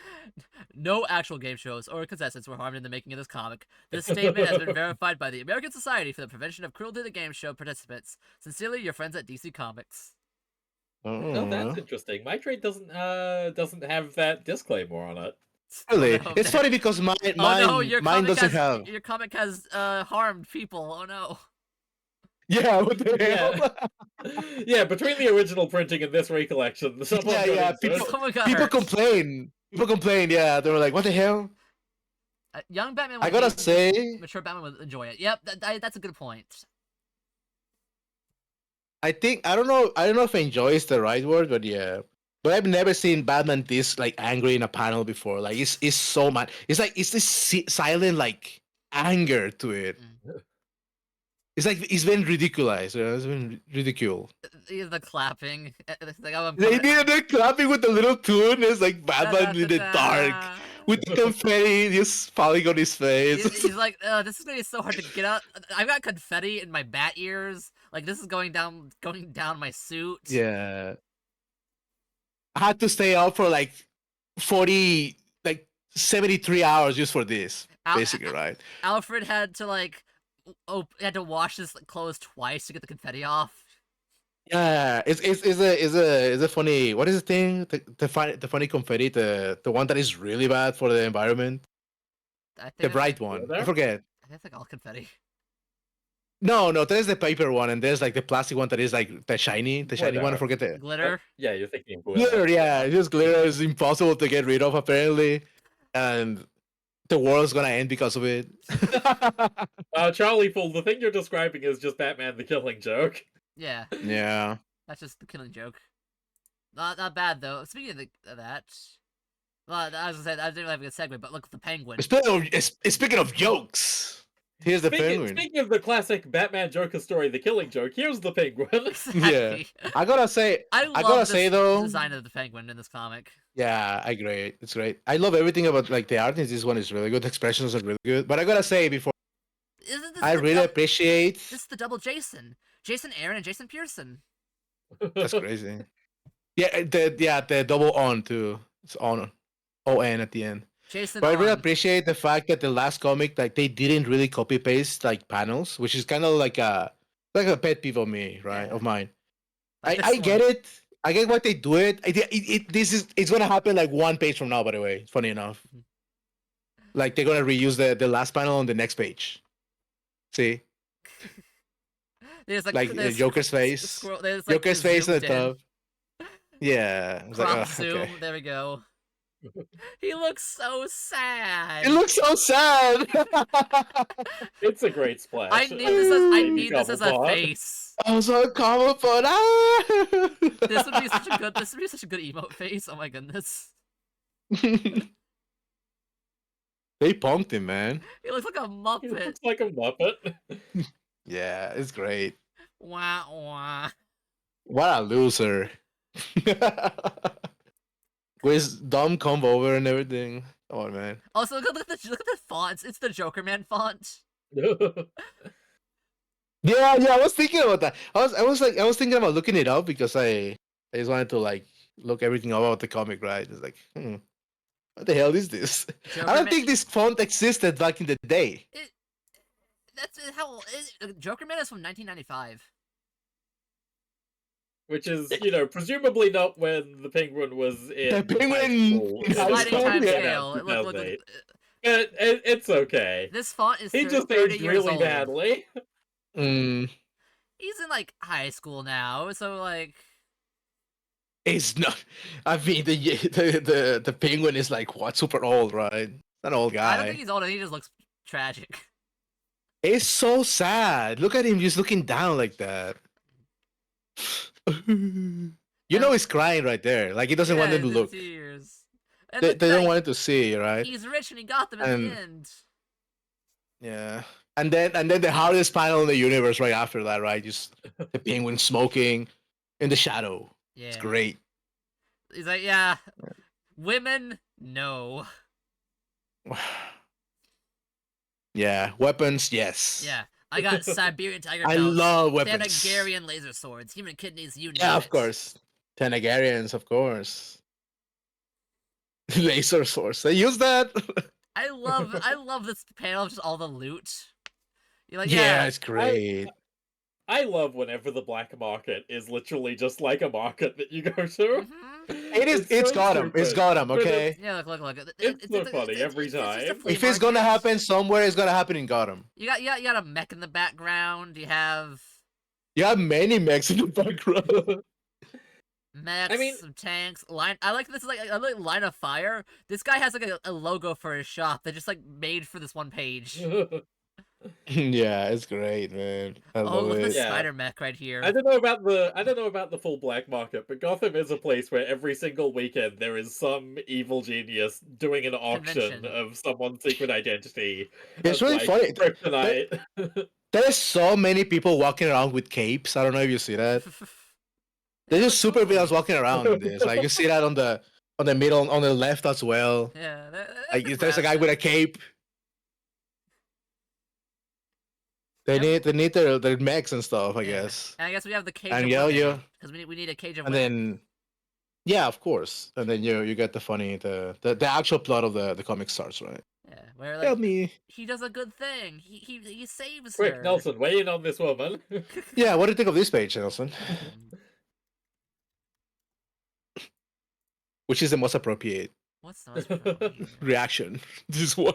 No actual game shows or contestants were harmed in the making of this comic. This statement has been verified by the American Society for the Prevention of Cruelty to Game Show participants. Sincerely, your friends at DC Comics. Oh, that's interesting. My trade doesn't have that disclaimer on it. Really? Oh, no, it's funny because mine doesn't have. Your comic has harmed people. Oh no. Yeah, what the hell? Yeah, between the original printing and this recollection, people complain. People complain. Yeah, they were like, "What the hell?" Young Batman. I Would gotta hate this, say, mature Batman would enjoy it. Yep, that's a good point. I think I don't know if enjoy is the right word, but yeah. But I've never seen Batman this like angry in a panel before. Like it's so mad. It's like it's this silent like anger to it. Mm. It's like it's been ridiculized. It's been ridiculed. The clapping. It's like, oh, I'm They coming. did the clapping with the little tune. It's like Batman in the dark Da-da-da-da. with the confetti just falling on his face. He's like, this is gonna be so hard to get out. I've got confetti in my bat ears. Like this is going down my suit. Yeah. I had to stay up for like 40, like 73 hours just for this, basically, right? Alfred had to like, had to wash his clothes twice to get the confetti off. Yeah, it's a funny. What is the thing? The funny confetti, the one that is really bad for the environment, I think the it's bright like, one. There? I forget. I think it's like all confetti. No, there's the paper one, and there's like the plastic one that is like the shiny one. I Glitter. forget the Glitter. Yeah, you're thinking glitter. Yeah, it's just glitter is impossible to get rid of apparently, and the world's gonna end because of it. Charlie Fool, the thing you're describing is just Batman the Killing Joke. Yeah, Yeah. that's just the killing joke. Not bad though. Speaking of that, well, I was gonna say I didn't have a good segue, but look at the Penguin. Speaking of jokes, here's the penguin. Speaking of the classic Batman Joker story, The Killing Joke, here's the Penguin. Exactly. I gotta say, I gotta love say this though, design of the Penguin in this comic. yeah, I agree. It's great. I love everything about like the art in this one is really good. The expressions are really good. But I gotta say before, Isn't this I the really appreciate. This is the double Jason, Jason Aaron and Jason Pearson. That's crazy. Yeah, the double on too. It's on, on at the end. Jason. But I really on. appreciate the fact that the last comic, like they didn't really copy paste like panels, which is kind of like a pet peeve of me, right? Yeah. Of mine. Like this I get one. it. I get why they do it. It's gonna happen like one page from now. By the way, funny enough, like they're gonna reuse the last panel on the next page. See, There's like there's Joker's face, Squirrel, there's, like, Joker's face in the zoomed in. tub. Yeah, it's like, Crop oh, zoom. okay. There we go. He looks so sad. It looks so sad. It's a great splash. I need this as a Cobblepot. face. I was so Cobblepot. This would be such a good emote face. Oh my goodness. They punked him, man. He looks like a He Muppet. looks like a Muppet. Yeah, it's great. Wah wah. What a loser. With his dumb comb over and everything. Come on, man. Also, look at the fonts. It's the Joker Man font. Yeah, I was thinking about that. I was thinking about looking it up because I just wanted to like look everything up about the comic, right? It's like, what the hell is this? Joker I don't Man- think this font existed back in the day. That's how Joker Man is from 1995. Which is, presumably not when the Penguin was in The Penguin- high school. High Sliding school, time yeah. scale. Look, 2008. It's okay. this font is He just 30 aged years really old. badly. Mm, He's in like high school now, so like it's not. I mean, the penguin is like what, super old, right? An old guy. I don't think he's old. He just looks tragic. It's so sad. Look at him just looking down like that. You know he's crying right there. Like he doesn't want them to the look. tears. And They look, don't like, want it to see, right? He's rich and he got them at And- the end. Yeah. And then the hardest panel in the universe right after that, right? Just the penguin smoking in the shadow. Yeah. It's great. He's like, yeah, women, no. Yeah. Weapons, yes. Yeah, I got Siberian tiger I belts, love weapons. Thanagarian laser swords, human kidneys, you Yeah, name of it. course. Tenagarians, of course. Laser source. They use that. I love this panel of just all the loot. You're like, Yeah, yeah, it's great. I love whenever the black market is literally just like a market that you go to. mhm. It is. It's so got him. It's stupid. got him. But Okay. Yeah, look. It's so funny every it's just a time. flea If it's gonna market. happen somewhere, it's gonna happen in Gotham. You got a mech in the background. You have You have many mechs in the background. Mechs, I mean, some tanks, line. I like this. Is like I like line of fire. This guy has like a logo for his shop that just like made for this one page. Yeah, it's great, man. I Oh, love look at this it. Yeah. spider mech right here. I don't know about the full black market, but Gotham is a place where every single weekend there is some evil genius doing an auction Convention. of someone's secret identity. It's Of, really like, funny. kryptonite. There's so many people walking around with capes. I don't know if you see that. They There's look just super cool. villains walking around in this. Like you see that on the middle, on the left as well. Yeah, Like there's a guy with a cape. They Yep. need their mechs and stuff, I Yeah. guess. And I guess we have the cage And of yeah, women. yeah. Because we need a cage of And women. then yeah, of course. And then you get the funny the actual plot of the comic starts, right? Yeah, where Help like me. he does a good thing. He saves Quick, her. Nelson, weigh in on this woman. Yeah, what do you think of this page, Nelson? Which is the most appropriate What's the most appropriate here? reaction? This one.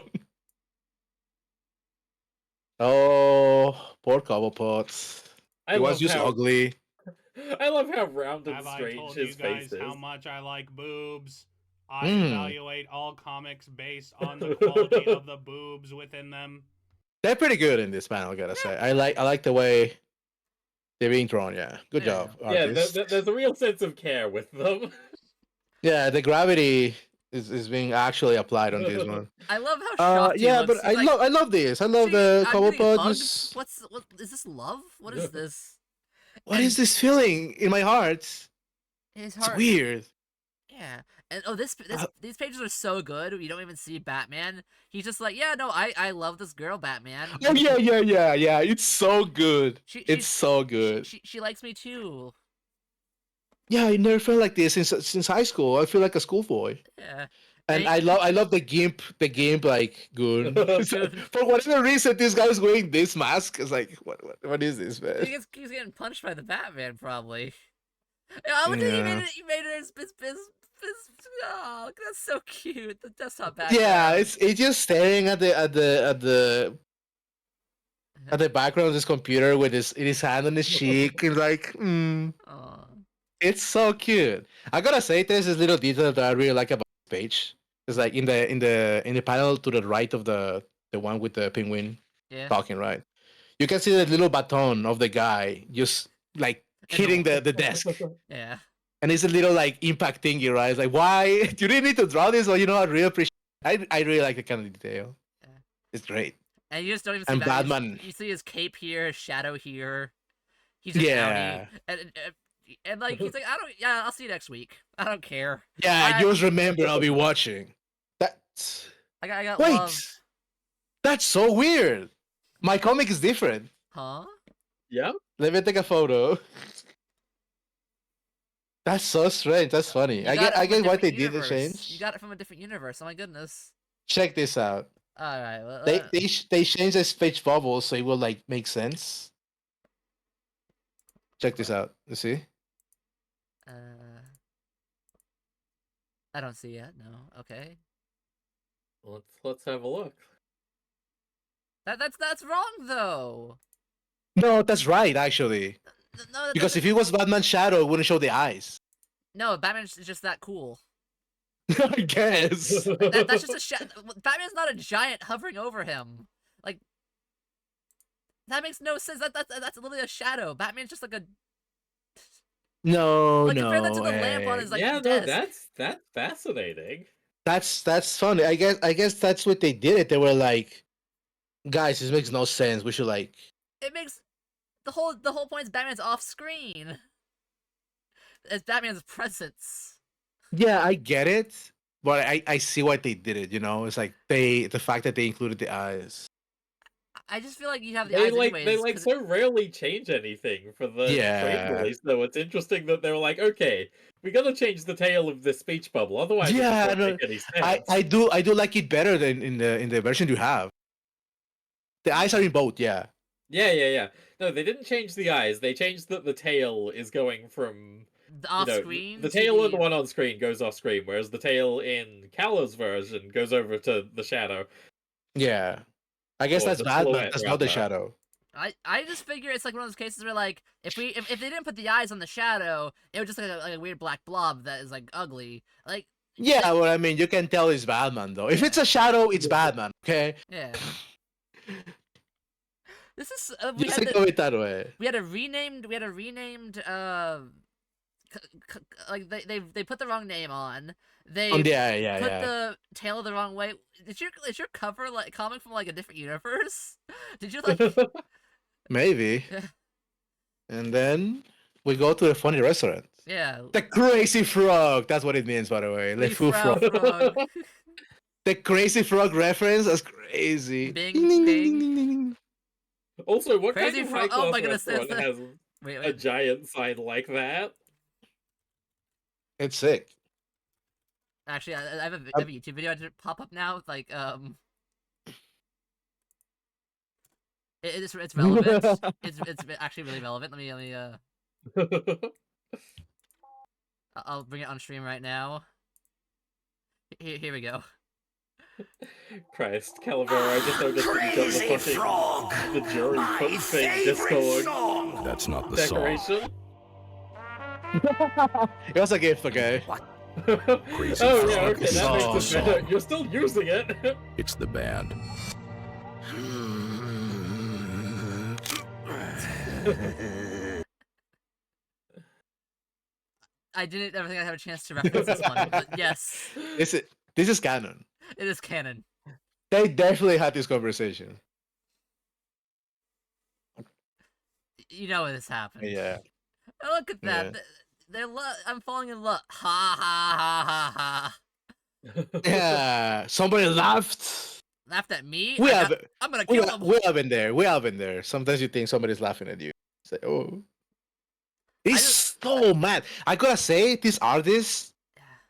Oh, poor Cobblepot. He was just ugly. I love how round and Have I strange told you his face guys is. how much I like boobs? I Mm. evaluate all comics based on the quality of the boobs within them. They're pretty good in this panel, I gotta say. I like the way they're being drawn. Yeah, good Yeah. job, Yeah, artist. there's a real sense of care with them. Yeah, the gravity is being actually applied on this one. I love how shocked he Yeah, looks. but He's like, I love this. I love "See, the I'm getting Cobblepot. hugged? Just What is this love? What is this? what And is this feeling in my heart? His It's heart. weird. Yeah. And oh, Uh, these pages are so good. You don't even see Batman. He's just like, yeah, no, I love this girl, Batman. Oh yeah. It's so good. It's so She, good. she likes me too. Yeah, I never felt like this since high school. I feel like a schoolboy. Yeah. And he- I love the gimp like goon. Goon. For whatever reason, this guy's wearing this mask. It's like what is this, man? he's getting punched by the Batman, probably. Yeah, I would think Yeah. he made it oh, that's so cute. The desktop background. Yeah, it's just staring at the background of this computer with his hand on his cheek and like, Aw. it's so cute. I gotta say, there's this little detail that I really like about this page. It's like in the panel to the right of the one with the penguin Yeah. talking, right? You can see the little baton of the guy just like hitting the desk. Yeah. And it's a little like impact thingy, right? It's like, why? You didn't need to draw this, or I really appreciate. I really like the kind of detail. Yeah. It's great. And you just don't even see And Batman. Batman. You see his cape here, his shadow here. He's just Yeah. downy. And like he's like, I'll see you next week. I don't care. Yeah, I- just remember I'll be watching. That's I got wait. love. That's so weird. My comic is different. Huh? Yeah. Let me take a photo. That's so strange. That's funny. You I got it get from a why they different did the universe. change. You got it from a different universe. Oh my goodness. Check this out. All right. Well, They changed the speech bubble so it will like make sense. Check this out. You see? uh, I don't see it. No. Okay. Let's have a look. That's wrong though. No, that's right actually. No, Because if it was Batman's shadow, it wouldn't show the eyes. no, Batman's just that cool. I guess. That's just a Batman's not a giant hovering over him. Like that makes no sense. That's literally a shadow. Batman's just like a No, like no. compare that to the lamp on his like yeah, no, desk. that's fascinating. That's funny. I guess that's what they did. It. They were like, guys, this makes no sense. We should like. It makes the whole point is Batman's off screen. It's Batman's presence. Yeah, I get it, but I see why they did it. You know, it's like the fact that they included the eyes. I just feel like you have the eyes anyways. They like 'cause so rarely change anything for the Yeah. trade release, though. It's interesting that they were like, okay, we gotta change the tail of this speech bubble, otherwise Yeah, it doesn't no, make any sense. I do like it better than in the version you have. The eyes are in both. Yeah. Yeah. No, they didn't change the eyes. They changed that the tail is going from the off you know, screen. The to tail of the one on screen goes off screen, whereas the tail in Callow's version goes over to the shadow. Yeah. I guess Or that's the Batman. silhouette, That's not the rather. shadow. I just figure it's like one of those cases where like if they didn't put the eyes on the shadow, it would just like a weird black blob that is like ugly. Like Yeah, well, I mean, you can tell it's Batman though. If it's a shadow, it's Batman. Okay. yeah. This is Just think of it that way. we had a renamed like they put the wrong name on. They Yeah. put the tail the wrong way. Is your cover like comic from like a different universe? Did you like Maybe. And then we go to a funny restaurant. yeah. The crazy frog. That's what it means, by the way. Le fou frog. The crazy frog reference. That's crazy. Bing, Ding, ding, bing. ding, ding, ding. Also, what Crazy kind of frog- high-class oh my goodness, restaurant that's has Wait, a giant sign like that? It's sick. Actually, I have a YouTube video to pop up now. With, like it's relevant. it's actually really relevant. Let me I'll bring it on stream right now. Here we go. Christ, Calavera, I just noticed that you got the fucking frog, the jury my put thing favorite Discord song. That's not the song. decoration. It was a gift, okay? Crazy Oh yeah, frog okay, is that not makes the it better. song. You're still using it. It's the band. I didn't ever think I'd have a chance to reference this one, but yes, This is canon. it is canon. They definitely had this conversation. You know this happened. Yeah. Oh, look at that. Yeah. I'm falling in love. Ha ha ha ha ha. Yeah. Somebody laughed. Laughed at me. We have I'm gonna kill them. we have been there. We have been there. Sometimes you think somebody's laughing at you. Say, oh. He's so mad. I gotta say, this artist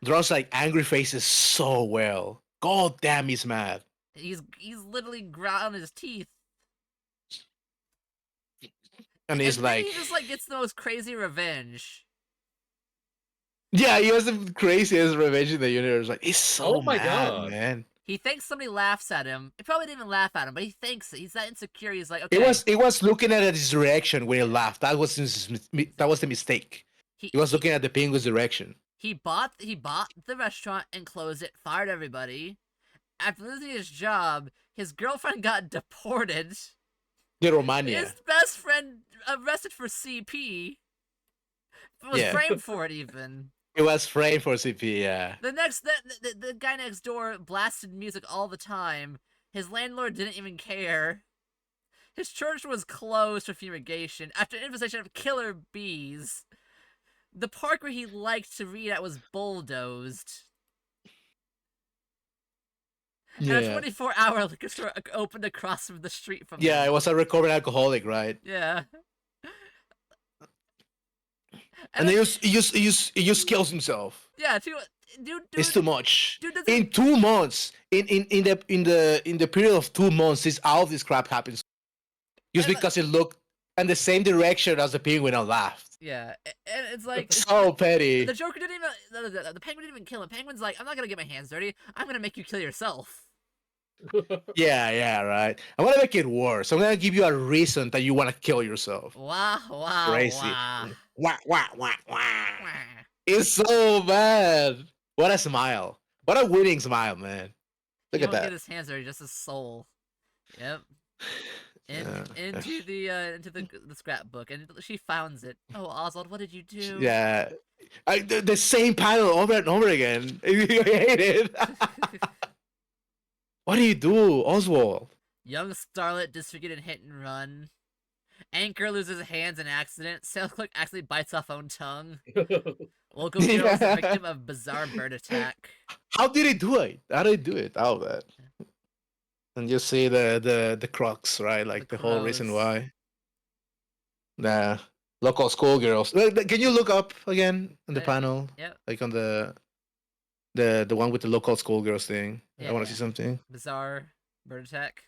draws like angry faces so well. God damn, he's mad. He's literally ground his teeth. And he's then like, he just like gets the most crazy revenge. yeah, he has the craziest revenge in the universe. Like, he's so Oh my mad, God. man. He thinks somebody laughs at him. He probably didn't even laugh at him, but he thinks it. He's that insecure. He's like, okay. It was looking at his direction when he laughed. That was the mistake. He was looking at the penguin's direction. He bought the restaurant and closed it. Fired everybody. After losing his job, his girlfriend got deported. The Romania. His best friend arrested for CP. Was Yeah. framed for it even. It was framed for CP, yeah. The guy next door blasted music all the time. His landlord didn't even care. His church was closed for fumigation after an infestation of killer bees. The park where he liked to read at was bulldozed. And a 24-hour liquor store opened across from the street from Yeah, him. it was a recovered alcoholic, right? Yeah. And he just kills himself. Yeah, dude. It's too much. Dude doesn't- In 2 months, in the period of 2 months, all this crap happens. Just And, because it looked in the same direction as the penguin and laughed. Yeah, and it's like So petty. the Joker didn't even the Penguin didn't even kill him. Penguin's like, I'm not gonna get my hands dirty. I'm gonna make you kill yourself. Yeah, right. I'm gonna make it worse. I'm gonna give you a reason that you wanna kill yourself. Wow. Crazy. Wow. Wah. It's so bad. What a smile. What a winning smile, man. Look He at won't get that. his hands dirty, just his soul. Yep. Yeah. Into the scrapbook, and she finds it. Oh, Oswald, what did you do? Yeah. The same panel over and over again. I hate it. What do you do, Oswald? Young starlet disfigured and hit and run. Anchor loses hands in accident. Sales clerk accidentally bites off own tongue. Local hero is the victim of bizarre bird attack. How did he do it? How did he do it? All of that. And you see the crux, right? Like the whole reason crows. why. The local schoolgirls. Can you look up again on the panel? Yep. Like on the one with the local schoolgirls thing. I want to Yeah. see something. Bizarre bird attack.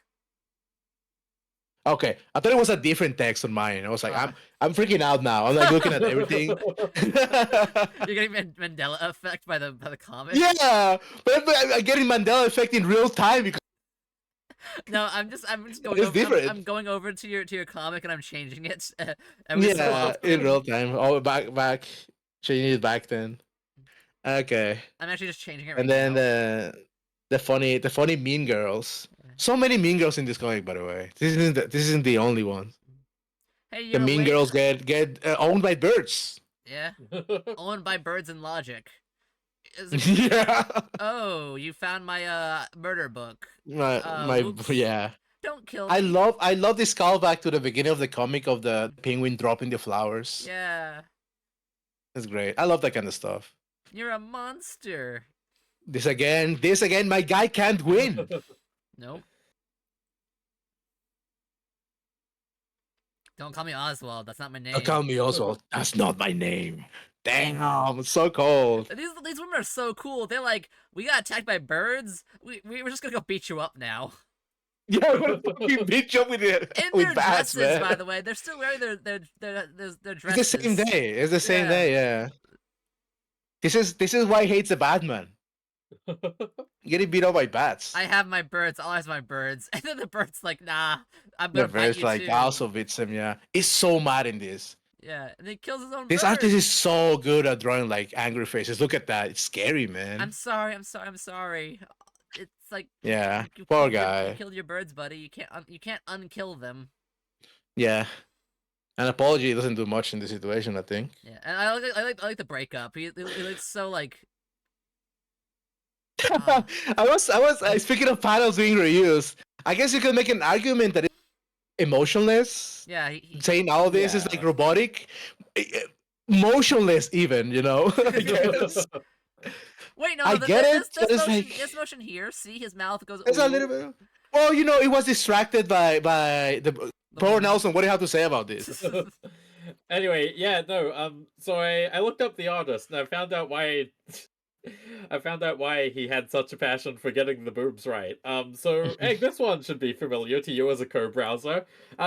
Okay, I thought it was a different text on mine. I was like, Uh. I'm freaking out now. I'm like looking at everything. You're getting Mandela effect by the comic. Yeah, but I'm getting Mandela effect in real time because No, I'm just going It's over. different. I'm going over to your comic and I'm changing it every so Yeah, often. in real time. Oh, back. Changing it back then. Okay. I'm actually just changing it right And then now. the funny Mean Girls. So many Mean Girls in this comic, by the way. This isn't the only one. Hey, The you're Mean awake? Girls get owned by birds. Yeah, owned by birds and logic. Yeah. Oh, you found my murder book. My Oops. yeah. Don't kill me. I love this callback to the beginning of the comic of the penguin dropping the flowers. Yeah, That's great. I love that kind of stuff. you're a monster. This again, my guy can't win. Nope. Don't call me Oswald. That's not my name. Don't call me Oswald. That's not my name. Damn, it's so cold. These women are so cool. They're like, we got attacked by birds. We're just gonna go beat you up now. Yeah, I'm gonna fucking beat you up with it In with their bats, dresses, man. by the way, they're still wearing their It's dresses. the same day. It's the same Yeah. day. Yeah. This is why he hates the Batman. Getting beat up by bats. I have my birds. I'll have my birds. And then the bird's like, nah, I'm The gonna bite verse you like too. also beats him. Yeah, he's so mad in this. Yeah, and he kills his own This bird. artist is so good at drawing like angry faces. Look at that. It's scary, man. I'm sorry. It's like Yeah, you poor killed your- guy. You killed your birds, buddy. You can't unkill them. Yeah. An apology doesn't do much in this situation, I think. Yeah, and I like the breakup. He looks so like. I was speaking of panels being reused. I guess you could make an argument that it's emotionless. Yeah, he Saying all this is like robotic, motionless even. You know. I guess. Wait, no, I get it, but it's motion, like- this motion here. See, his mouth goes. It's a ooh. little bit. Well, you know, it was distracted by the poor woman. Nelson. What do you have to say about this? Anyway, yeah, no. So I looked up the artist and I found out why. I found out why he had such a passion for getting the boobs right. So Egg, this one should be familiar to you as a co-browser.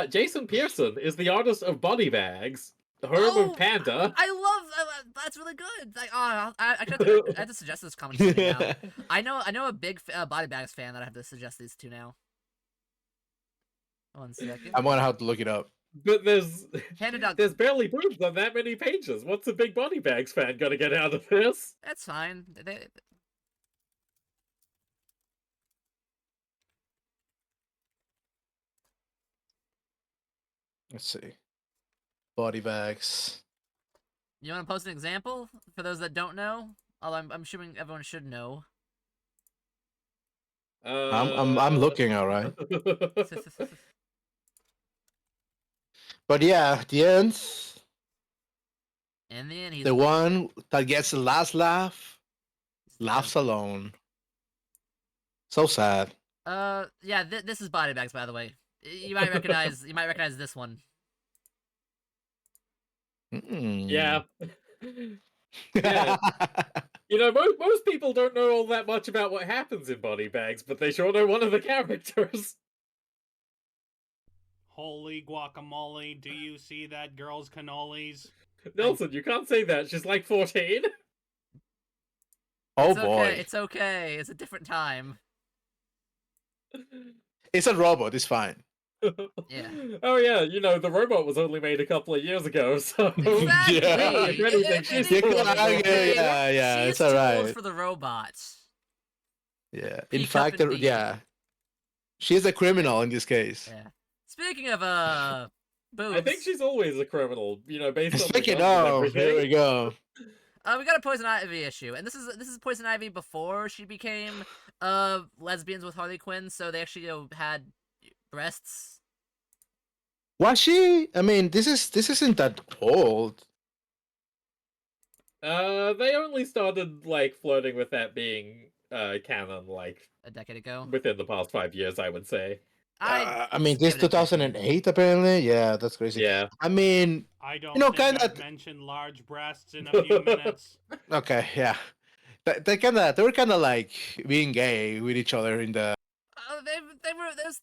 Jason Pearson is the artist of Body Bags, home Oh, of Panda. I love that's really good. Like, I have to suggest this comic to you now. I know a big Body Bags fan that I have to suggest these to now. 1 second. I'm gonna have to look it up. But there's Panda Dog. there's barely boobs on that many pages. What's a big Body Bags fan gonna get out of this? That's fine. Let's see. Body bags. You want to post an example for those that don't know? Although I'm assuming everyone should know. I'm looking, all right. But yeah, the end, And then he's the one that gets the last laugh, laughs alone. So sad. Yeah, this is Body Bags, by the way. You might recognize this one. Mm. Yeah. Yeah. You know, most people don't know all that much about what happens in Body Bags, but they sure know one of the characters. Holy guacamole, do you see that girl's cannolis? Nelson, you can't say that. She's like 14. Oh It's boy. okay, it's okay. It's a different time. It's a robot, it's fine. Yeah. Oh yeah, you know, the robot was only made a couple of years ago, so Exactly. Yeah. If anything, she's You still can a argue, robot. yeah, She's it's too old alright. for the robots. Yeah. In Peak up fact, indeed. yeah. She's a criminal in this case. Yeah. Speaking of boobs. I think she's always a criminal, you know, based on the Speaking guns and of, here we everything. go. We got a Poison Ivy issue, and this is Poison Ivy before she became lesbians with Harley Quinn, so they actually had breasts. Was she? I mean, this isn't that old. They only started like flirting with that being canon like A decade ago. within the past 5 years, I would say. I mean, give this it a 2008 apparently. Yeah, that's crazy. Yeah. I mean, I don't know, think kinda- I've mentioned large breasts in a few minutes. okay, yeah. They were kind of like being gay with each other in the They were there's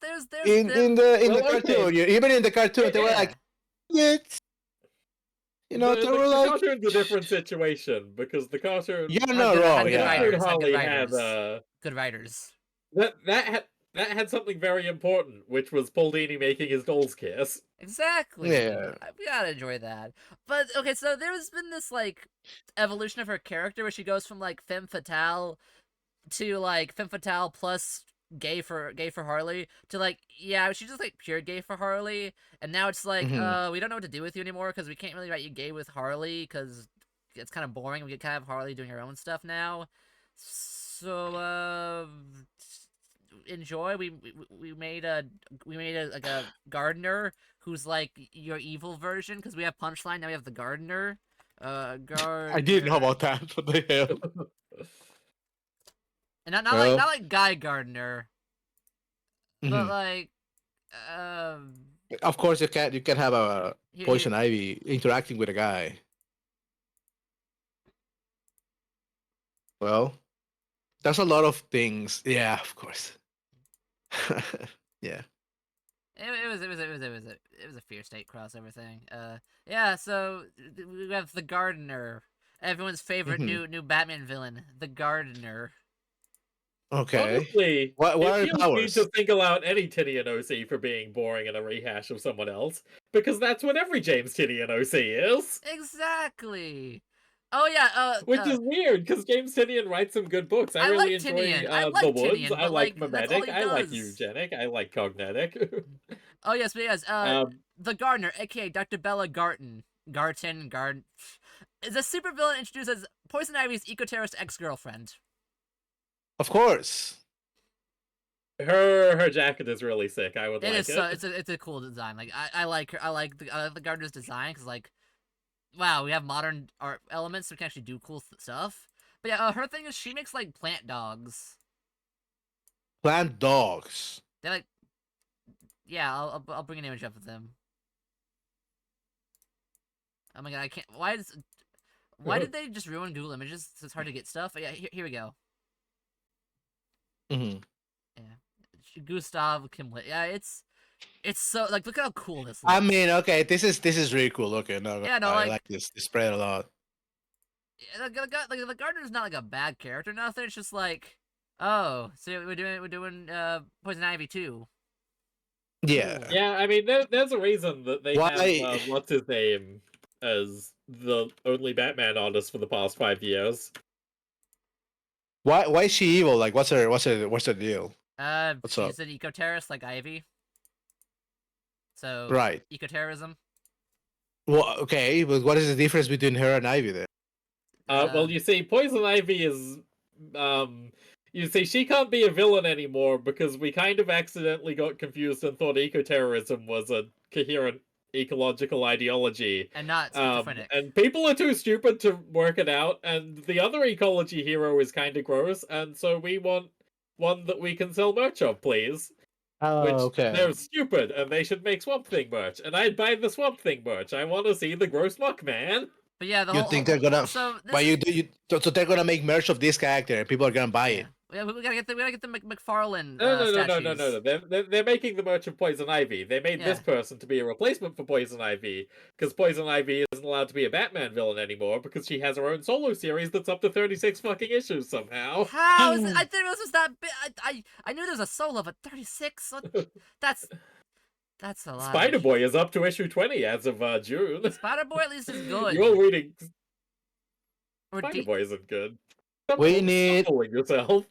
in them. the Well, okay. cartoon. Even in the cartoon, they were Yeah. like, yes. You know, the, they the, were the like, cartoon's a different situation because the cartoon you're Had not good- had wrong. good Yeah. writers. cartoon Had good Harley had writers. Good writers. that had that had something very important, which was Paul Dini making his doll's kiss. Exactly. Yeah. We gotta enjoy that. But okay, so there's been this like evolution of her character where she goes from like femme fatale to like femme fatale plus gay for Harley to like yeah she's just like pure gay for Harley, and now it's like Mhm. we don't know what to do with you anymore because we can't really write you gay with Harley because it's kind of boring. We kind of have Harley doing her own stuff now, so enjoy. We made a like a gardener who's like your evil version because we have Punchline, now we have the gardener. Gardener. I didn't know about that. What the hell? And Well, not like Guy Gardner, but mhm. like um Of course, you can have a here Poison Ivy interacting with a guy. Well, there's a lot of things. Yeah, of course. Yeah. it was a Fear State crossover thing. Yeah, so we have the Gardener, everyone's favorite Mhm. new Batman villain, the Gardener. Okay. Honestly, What it are the feels mean powers? to single out any Tinian OC for being boring and a rehash of someone else, because that's what every James Tinian OC is. Exactly. Oh yeah, Which is weird, because James Tinian writes some good books. I I really like enjoy Tinian. I The like Woods. Tinian, I but like like that's all Memetic. he I like does. Eugenic. I like Cognetic. Oh yes, but yes, um, the Gardener, aka Dr. Bella Garten, is a supervillain introduced as Poison Ivy's eco-terrorist ex-girlfriend. Of course. her jacket is really sick. I would It like is so it. it's a cool design. Like I like her. I like the Gardener's design because like wow, we have modern art elements so we can actually do cool stuff. But yeah, her thing is she makes like plant dogs. Plant dogs. They like yeah, I'll bring an image up of them. Oh my god, I can't. Why did they just ruin Google Images? So it's hard to get stuff. But yeah, here we go. Mhm. Yeah, Gustav Kimlet. Yeah, it's so like look at how cool this I looks. mean, okay, this is really cool. Okay, no, Yeah, no, I like like this spread a lot. the Gardener's not like a bad character, nothing. It's just like, oh, so we're doing Poison Ivy too. Yeah. Cool. Yeah, I mean, there's a reason that they have Why? what's his name as the only Batman artist for the past 5 years. Why is she evil? Like, what's her deal? What's up? She's an eco-terrorist like Ivy. So Right. eco-terrorism. Well, okay, but what is the difference between her and Ivy then? Well, you see, Poison Ivy is, you see, she can't be a villain anymore because we kind of accidentally got confused and thought eco-terrorism was a coherent ecological ideology. And not schizophrenic. And people are too stupid to work it out, and the other ecology hero is kind of gross, and so we want one that we can sell merch of, please. Which okay. they're stupid, and they should make Swamp Thing merch. And I'd buy the Swamp Thing merch. I want to see the gross muck man. But yeah, the You whole think they're gonna? so this But is, you do you? So they're gonna make merch of this character, and people are gonna buy it. yeah, we gotta get the McFarlane No. statues. They're making the merch of Poison Ivy. They made this Yeah. person to be a replacement for Poison Ivy because Poison Ivy isn't allowed to be a Batman villain anymore because she has her own solo series that's up to 36 fucking issues somehow. How is it? I didn't realize it was that big. I knew there was a solo, but 36. That's a lot. Spider Boy is up to issue 20 as of June. Spider Boy at least is good. You're reading. Or Spider D- Boy isn't good. We need. Stop fooling yourself.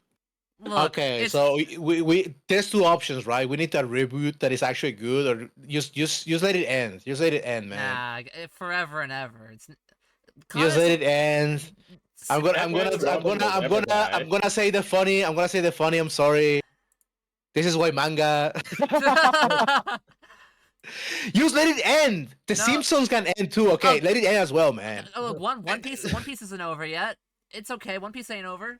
Look, Okay, it's, so we there's two options, right? We need a reboot that is actually good, or just let it end. Just let it end, man. forever and ever. It's Just let it end. I'm Batman's Robin will never die. I'm gonna say the funny. I'm sorry. This is why manga. Just let it end. The No. Simpsons can end too. Okay, Oh. let it end as well, man. Oh, look, One Piece isn't over yet. It's okay. One Piece ain't over.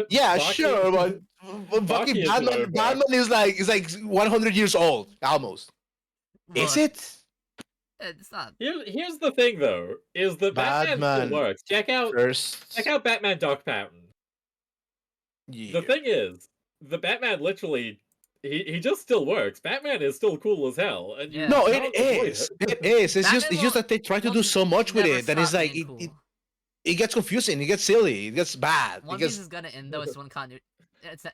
Yeah, Baki- sure, but Baki fucking isn't over. Batman is like 100 years old almost. Is Look, it? It's not. Here's the thing, though, is that Batman Batman still works. Check out First. Batman Doc Patton. Yeah. The thing is, the Batman literally he just still works. Batman is still cool as hell, and you Yeah. No, can't it avoid is. It is. It's Batman just that they try to will do so much with never it that it's stop like being cool. it gets confusing, it gets silly, it gets bad. One It gets Piece is gonna end though. It's one continuity. It's not,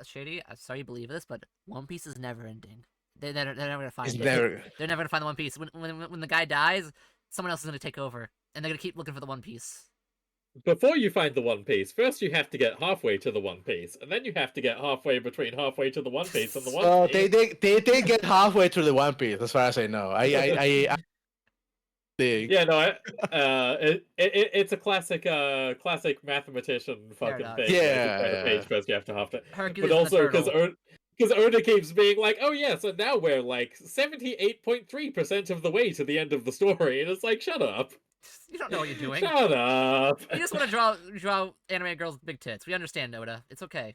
Shady, I'm sorry you believe this, but One Piece is never ending. They're never gonna find It's it. never. They're never gonna find the One Piece. When the guy dies, someone else is gonna take over, and they're gonna keep looking for the One Piece. Before you find the One Piece, first you have to get halfway to the One Piece, and then you have to get halfway to the One Piece and the One Oh, Piece. they get halfway through the One Piece. As far as I know, I think. Yeah, no, it's a classic mathematician fucking Paradox. thing. Where if you find a page Yeah. first, you have to half it. Hercules But and the also turtle. because Oda keeps being like, oh yeah, so now we're like 78.3% of the way to the end of the story, and it's like, shut up, You don't know what you're doing. shut up. You just want to draw anime girls with big tits. We understand, Oda. It's okay.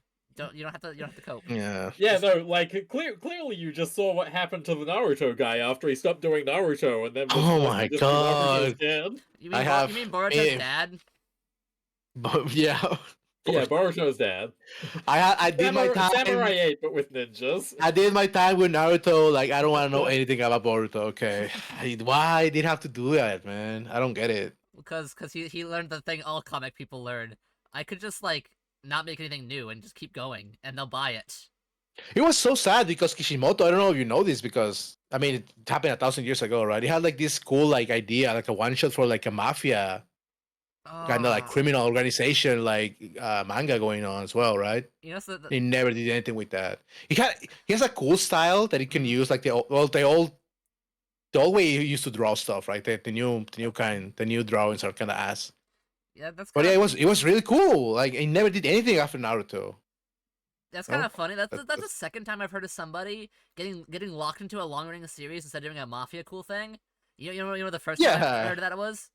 You don't have to cope. Yeah. Yeah, no, like clearly you just saw what happened to the Naruto guy after he stopped doing Naruto, and then was Oh forced my to just do Naruto's god. dad. You I mean have. you mean Boruto's eh, dad? Yeah. Yeah, Boruto's dad. I did my Samurai time. 8, but with ninjas. I did my time with Naruto. Like I don't want to know anything about Boruto. Okay. Why did he have to do that, man? I don't get it. Because he learned the thing all comic people learn. I could just like not make anything new and just keep going, and they'll buy it. It was so sad because Kishimoto. I don't know if you know this because I mean it happened 1,000 years ago, right? He had like this cool like idea, like a one shot for like a mafia kind of like Ah, criminal organization, like manga going on as well, right? you know, He never did anything with that. He has a cool style that he can Mhm. use, like the old way he used to draw stuff, right? The new drawings are kind of ass. yeah, that's But kind yeah, of it was really cool. Like he never did anything after Naruto. that's No, kind of funny. That's the that's second time I've heard of somebody getting locked into a long running series instead of doing a mafia cool thing. You know the first time I Yeah. heard of that was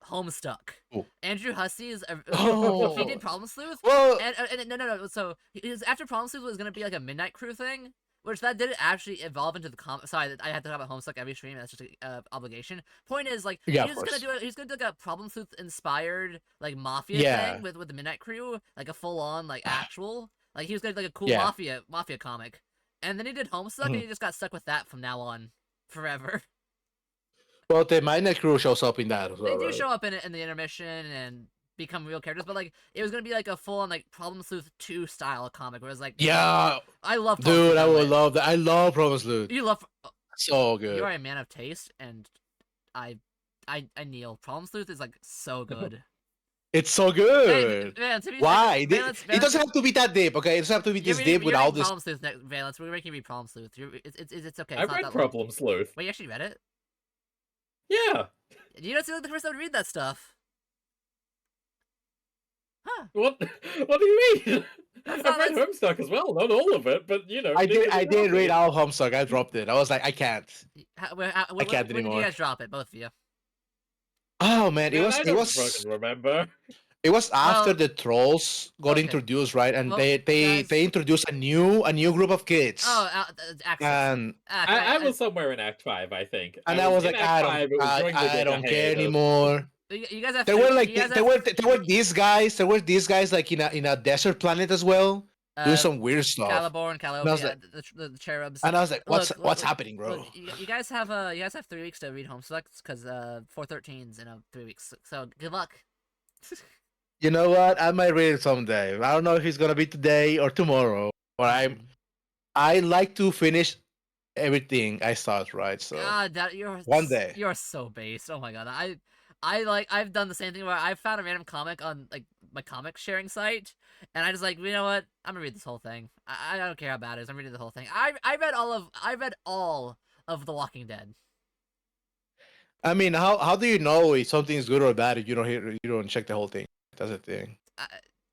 Homestuck. Ooh. Andrew Hussey's he did Oh. Problem Sleuth, Well, and no. So his after Problem Sleuth was gonna be like a Midnight Crew thing, which that didn't actually evolve into the comic. Sorry, I had to talk about Homestuck every stream. That's just a obligation. Point is, like, yeah, he's of gonna course. he's gonna do like a Problem Sleuth inspired like mafia Yeah. thing with the Midnight Crew, like a full on like actual like he was gonna do like a cool Yeah. mafia comic, and then he did Homestuck, and Mhm. he just got stuck with that from now on forever. Well, the Midnight Crew shows up in that as They well, do right? show up in it in the intermission and become real characters, but like it was gonna be like a full on like Problem Sleuth 2 style comic where it's like Yeah, I love Problem dude, Sleuth, I by the would way. love that. I love Promise Loot. You love So you good. are a man of taste, and I kneel. Problem Sleuth is like so good. It's so Hey, good. man, to be Why? Valence, It doesn't have to be that deep, okay? It doesn't have to be this deep you're with all reading this. Problem Sleuth next, Valence. We're making you read Problem Sleuth. It's okay. I It's not read that long. Problem Sleuth. Wait, you actually read it? Yeah. You don't seem like the first time to read that stuff. Huh? What? What do you mean? That's I've not- read Homestuck as well, not all of it, but you know. I did. neither I did did read Robbie. all Homestuck. I dropped it. I was like, I can't. When can't did you anymore. guys drop it, both of you? Oh man, Man, I it don't was fucking remember. it was after Well, the trolls got okay. introduced, right? And Well, they guys- introduced a new group of kids. Oh, Access. And I was somewhere in Act 5, I think. I was in like, Act 5, it was during the I don't care hiatus. anymore. You guys have. There were like you guys there were these guys. There were these guys like in a desert planet as well, doing some weird stuff. Calibor and And I was Calliope, like- the cherubs. And I was like, what's Look, happening, bro? Look, you guys have 3 weeks to read Homestuck because 413's in 3 weeks. So good luck. You know what? I might read it someday. I don't know if it's gonna be today or tomorrow. But I like to finish everything I start, right? So God, you're one day. you're so based. Oh my god, I've done the same thing where I found a random comic on like my comic sharing site, and I just like, you know what? I'm gonna read this whole thing. I don't care how bad it is. I'm reading the whole thing. I read all of The Walking Dead. I mean, how do you know if something is good or bad if you don't check the whole thing? That's the thing.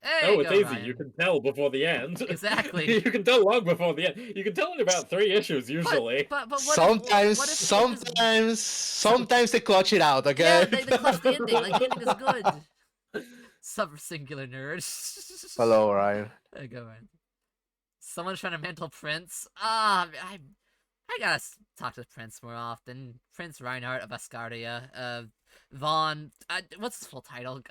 Hey, Oh, it's go, easy. Ryan. You can tell before the end. Exactly. You can tell long before the end. You can tell in about 3 issues usually. But what Sometimes, what if the end is- sometimes they clutch it out. Okay. Yeah, they clutch the ending. Like the ending is good. Some singular nerd. Hello, Ryan. There you go, Ryan. Someone's trying to mental Prince. I gotta talk to Prince more often. Prince Reinhardt of Asgardia. Vaughn. What's his full title?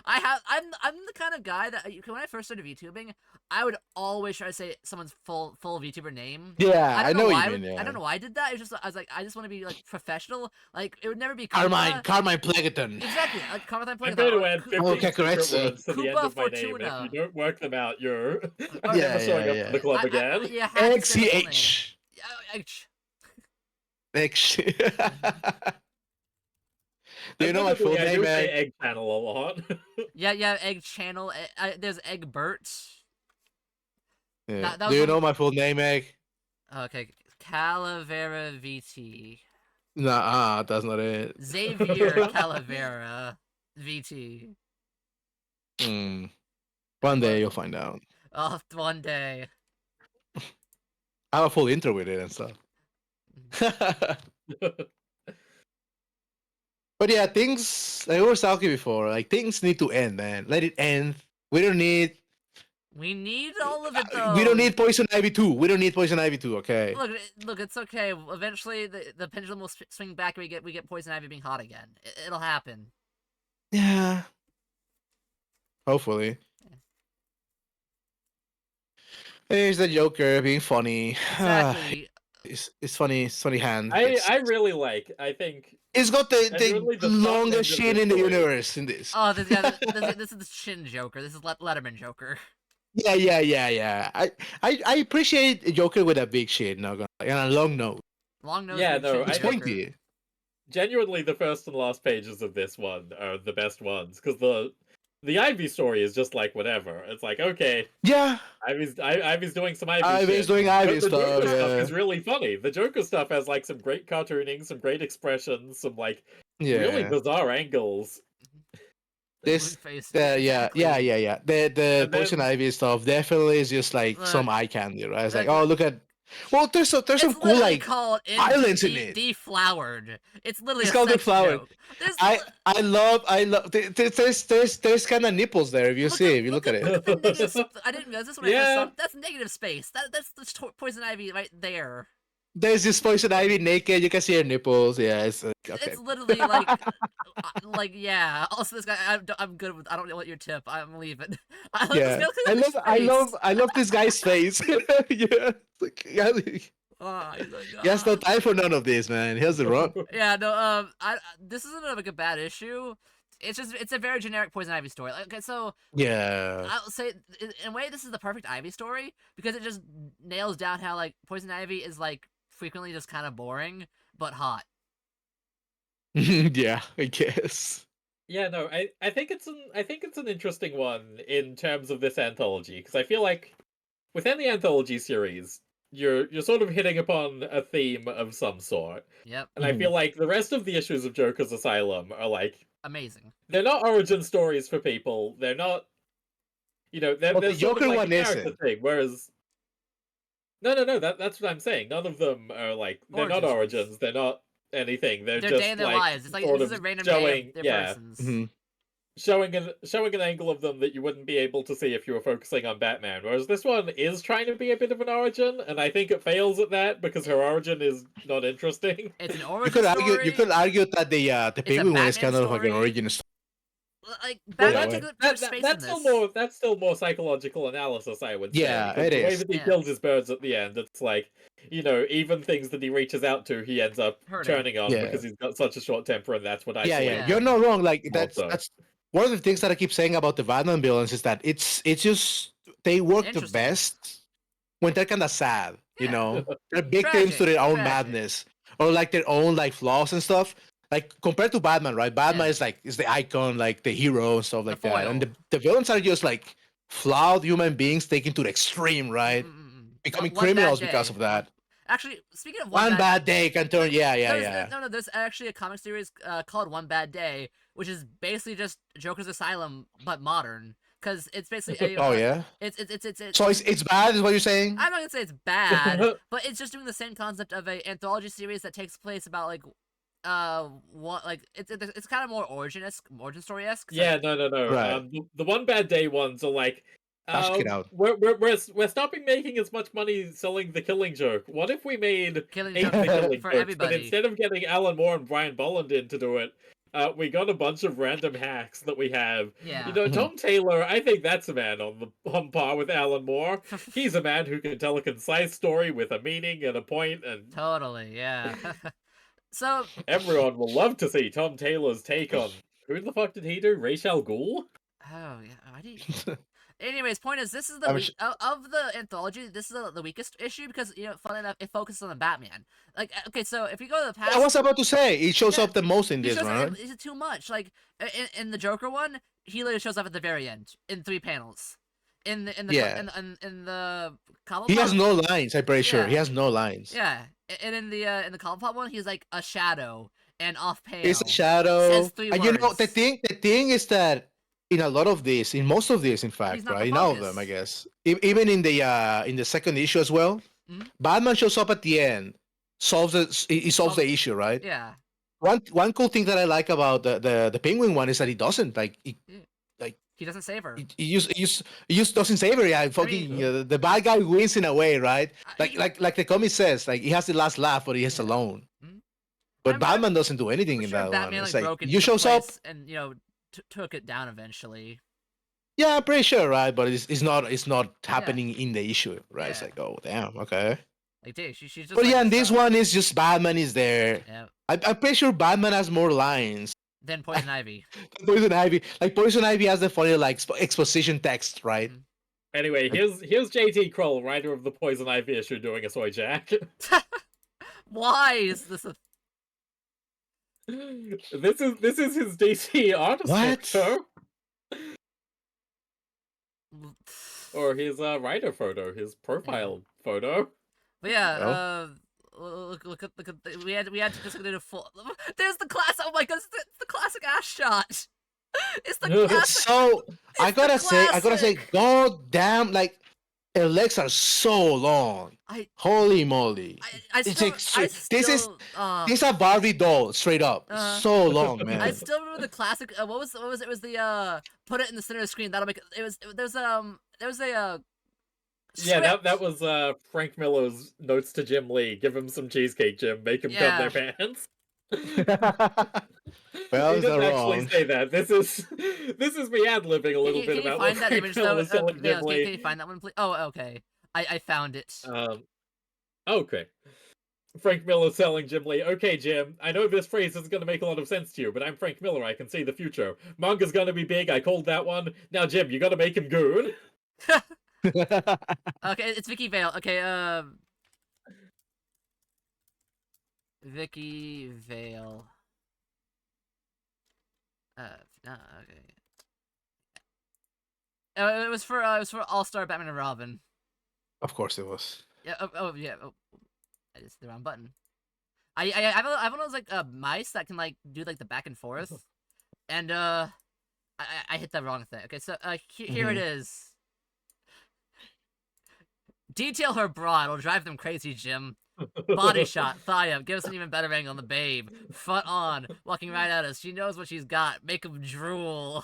I'm the kind of guy that when I first started VTubing, I would always try to say someone's full VTuber name. Yeah, I know what why you mean. I don't Yeah. know why I did that. It's just I was like I just want to be like professional. Like it would never be Carmine Koopa. Plegaton. Exactly, like Carmine I'm Plague. going to add 15 Okay, secret correct. words to the end Koopa of my name, and if Fortuna. you don't work them out, you're I'm Yeah, never showing up to the club again. Yeah, have to say the full name. XCH. Yeah, X. Do you know my Admittedly, full I name, do say Egg? egg channel a lot. yeah, Egg Channel. There's Egg Bert. Yeah. That Do was you one- know my full name, Egg? Okay, Calavera VT. Nah, that's not it. Xavier Calavera VT. One day you'll find out. Oh, one day. I have a full intro with it and stuff. But yeah, things like we were talking before, like things need to end, man. Let it end. We don't need all of it though. we don't need Poison Ivy 2. We don't need Poison Ivy 2, okay? Look, it's okay. Eventually, the pendulum will swing back, and we get Poison Ivy being hot again. It'll happen. Yeah. Hopefully. There's the Joker being funny. Exactly. It's funny. It's funny hand. I really like. I think It's got the Genuinely, the plot longest ends of chin this in the story. universe in this. Oh, this is the Shin Joker. This is Letterman Joker. Yeah. I appreciate Joker with a big chin, not gonna lie, and a long nose. Long nose. Yeah, big no, chin It's I Joker. think- pointy. genuinely the first and last pages of this one are the best ones because the Ivy story is just like whatever. It's like okay, Yeah. Ivy's doing some Ivy Ivy's shit. doing Ivy But the stuff, Joker stuff yeah. is really funny. The Joker stuff has like some great cartooning, some great expressions, some like Yeah. really bizarre angles. This- Face. Yeah. Exactly. The And Poison then- Ivy stuff definitely is just like Look. some eye candy, right? It's like, Look. oh, look at. Well, there's some It's cool literally like called islands in it. deflowered. It's literally It's a called sex deflowered. joke. There's I love. There's kind of nipples there if you see if you look at it. Look at the negative. I didn't realize this when I Yeah. first saw. That's negative space. That's the Poison Ivy right there. There's this Poison Ivy naked. You can see her nipples. Yeah, it's okay. It's literally like yeah. Also, this guy, I'm good with. I don't want your tip. I'm leaving. I love Yeah, this guy, look at I his love face. this guy's face. Yeah, it's like, Oh, he's like, he has no "Ah." time for none of this, man. He has the wrong. Yeah, no. This isn't like a bad issue. It's a very generic Poison Ivy story. Like, okay, so Yeah, I'll say in a way this is the perfect Ivy story because it just nails down how like Poison Ivy is like frequently just kind of boring but hot. yeah, I guess. Yeah, no, I think it's an interesting one in terms of this anthology because I feel like within the anthology series, you're sort of hitting upon a theme of some sort, Yep, and I feel like the rest of the issues of Joker's Asylum are like amazing. they're not origin stories for people. They're not, they're But the sort of Joker like one a character isn't. thing. Whereas, no, that's what I'm saying. None of them are like they're not Origins. origins. They're not anything. They're Their just day in their like lives. It's like sort this is of a random showing, day of their yeah, persons. Mhm. showing an angle of them that you wouldn't be able to see if you were focusing on Batman. Whereas this one is trying to be a bit of an origin, and I think it fails at that because her origin is not interesting. It's an You origin could argue. story. You could argue that the penguin one is Batman kind of like an story. origin story. Like Well, Batman that- takes up space in that's this. still more psychological analysis, I would say. Yeah, because it the way is. that he Yeah. kills his birds at the end, it's like even things that he reaches out to, he ends up Hurting. turning on Yeah. because he's got such a short temper, and that's what I Yeah, Yeah. You're not wrong. Like Also. that's one of the things that I keep saying about the Batman villains is that it's just they work the Interesting. best when they're kind of sad. You Yeah. know, they're victims to their own Tragic. madness or like their own like flaws and stuff. Like compared to Batman, right? Batman Yeah. is the icon, like the hero and stuff like that. And foil. the villains are just like flawed human beings taken to the extreme, right? Becoming One bad criminals because day. of that. Actually, speaking of One bad day can turn. Yeah. No, there's actually a comic series called One Bad Day, which is basically just Joker's Asylum but modern. Because it's basically Oh yeah. it's So it's bad, is what you're saying? I'm not gonna say it's bad, but it's just doing the same concept of a anthology series that takes place about like what like it's kind of more origin story esque. Yeah, no. Right. The One Bad Day ones are like, Check it out. we're stopping making as much money selling The Killing Joke. What if we made Killing eight Joke The Killing for Jokes, but everybody. instead of getting Alan Moore and Brian Bolland in to do it, we got a bunch of random hacks that we have. Yeah. You know, Tom Taylor, I think that's a man on par with Alan Moore. He's a man who can tell a concise story with a meaning and a point, and Totally, yeah. So everyone will love to see Tom Taylor's take on who the fuck did he do? Ra's al Ghul? oh yeah, why do you... Anyways, point is, this is the I'm weak of the anthology. This is the weakest issue because funny enough, it focuses on the Batman. Like, okay, so if you go to the past, I was about to say it shows Yeah, up the most in he this, shows right? it's too much. Like in the Joker one, he literally shows up at the very end in 3 panels. In the Yeah. in the He has Cobblepot, no lines. I'm pretty sure he Yeah. has no lines. yeah, and in the Cobblepot one, he's like a shadow and off pale. It's a shadow. Says 3 And you know words. the thing is that in a lot of this, in most of this, in He's fact, not the right, in all of them, focus. I guess, even in the second issue as well, Mhm. Batman shows up at the end, he solves the issue, right? Yeah, One cool thing that I like about the Penguin one is that he doesn't he doesn't save her. he just doesn't save her. Yeah, fucking the bad guy wins in a way, right? Like the comic says, like he has the last laugh, but he is Yeah. alone. Mhm. But I'm Batman doesn't do anything in sure that Batman one. It's like like broke into you the shows up. place and took it down eventually. Yeah, I'm pretty sure, right? But it's not happening in the issue, right? It's Yeah. like, oh damn, okay. Like, dude, she's just. But like, yeah, and this stuck. one is just Batman is there. Yeah. I'm pretty sure Batman has more lines. Then Poison Ivy. Poison Ivy has the funny like exposition text, right? Mhm. Anyway, here's JT Kroll, writer of the Poison Ivy issue, doing a soy jack. Why is this a... This is his DC artist What? photo. Or his writer photo, his profile photo. But yeah, look at we had to just do a full. There's the class. Oh my god, it's the classic ass shot. It's the It's classic. So I gotta say, classic. god damn, like her legs are so long. Holy moly. I It's still, like I this is still, this is a Barbie doll, straight up. So long, man. I still remember the classic. What was it? It was the put it in the center of the screen. That'll make it. It was there was a Yeah, script. that was Frank Miller's notes to Jim Lee. Give him some cheesecake, Jim. Make him Yeah. cut their pants. Well, he is didn't that actually wrong? say that. This is me ad-libbing a little Can bit you about find what that Frank image Miller though? was telling Jim Can Lee. you find that one, please? Oh, okay. I found it. Okay. Frank Miller telling Jim Lee, okay, Jim, I know this phrase isn't going to make a lot of sense to you, but I'm Frank Miller, I can see the future. Manga's going to be big, I called that one. Now, Jim, you got to make him good. Okay, it's Vicky Vale. Okay, Vicky Vale. No, okay. It was for All-Star Batman and Robin. Of course it was. Yeah. Yeah. Oh, it's the wrong button. I have one of those like mice that can like do like the back and forth, and I hit the wrong thing. Okay, so here it is. Detail her bra, it'll drive them crazy, Jim. Body shot, thigh up, give us an even better angle on the babe. Front on, walking right at us. She knows what she's got. Make him drool.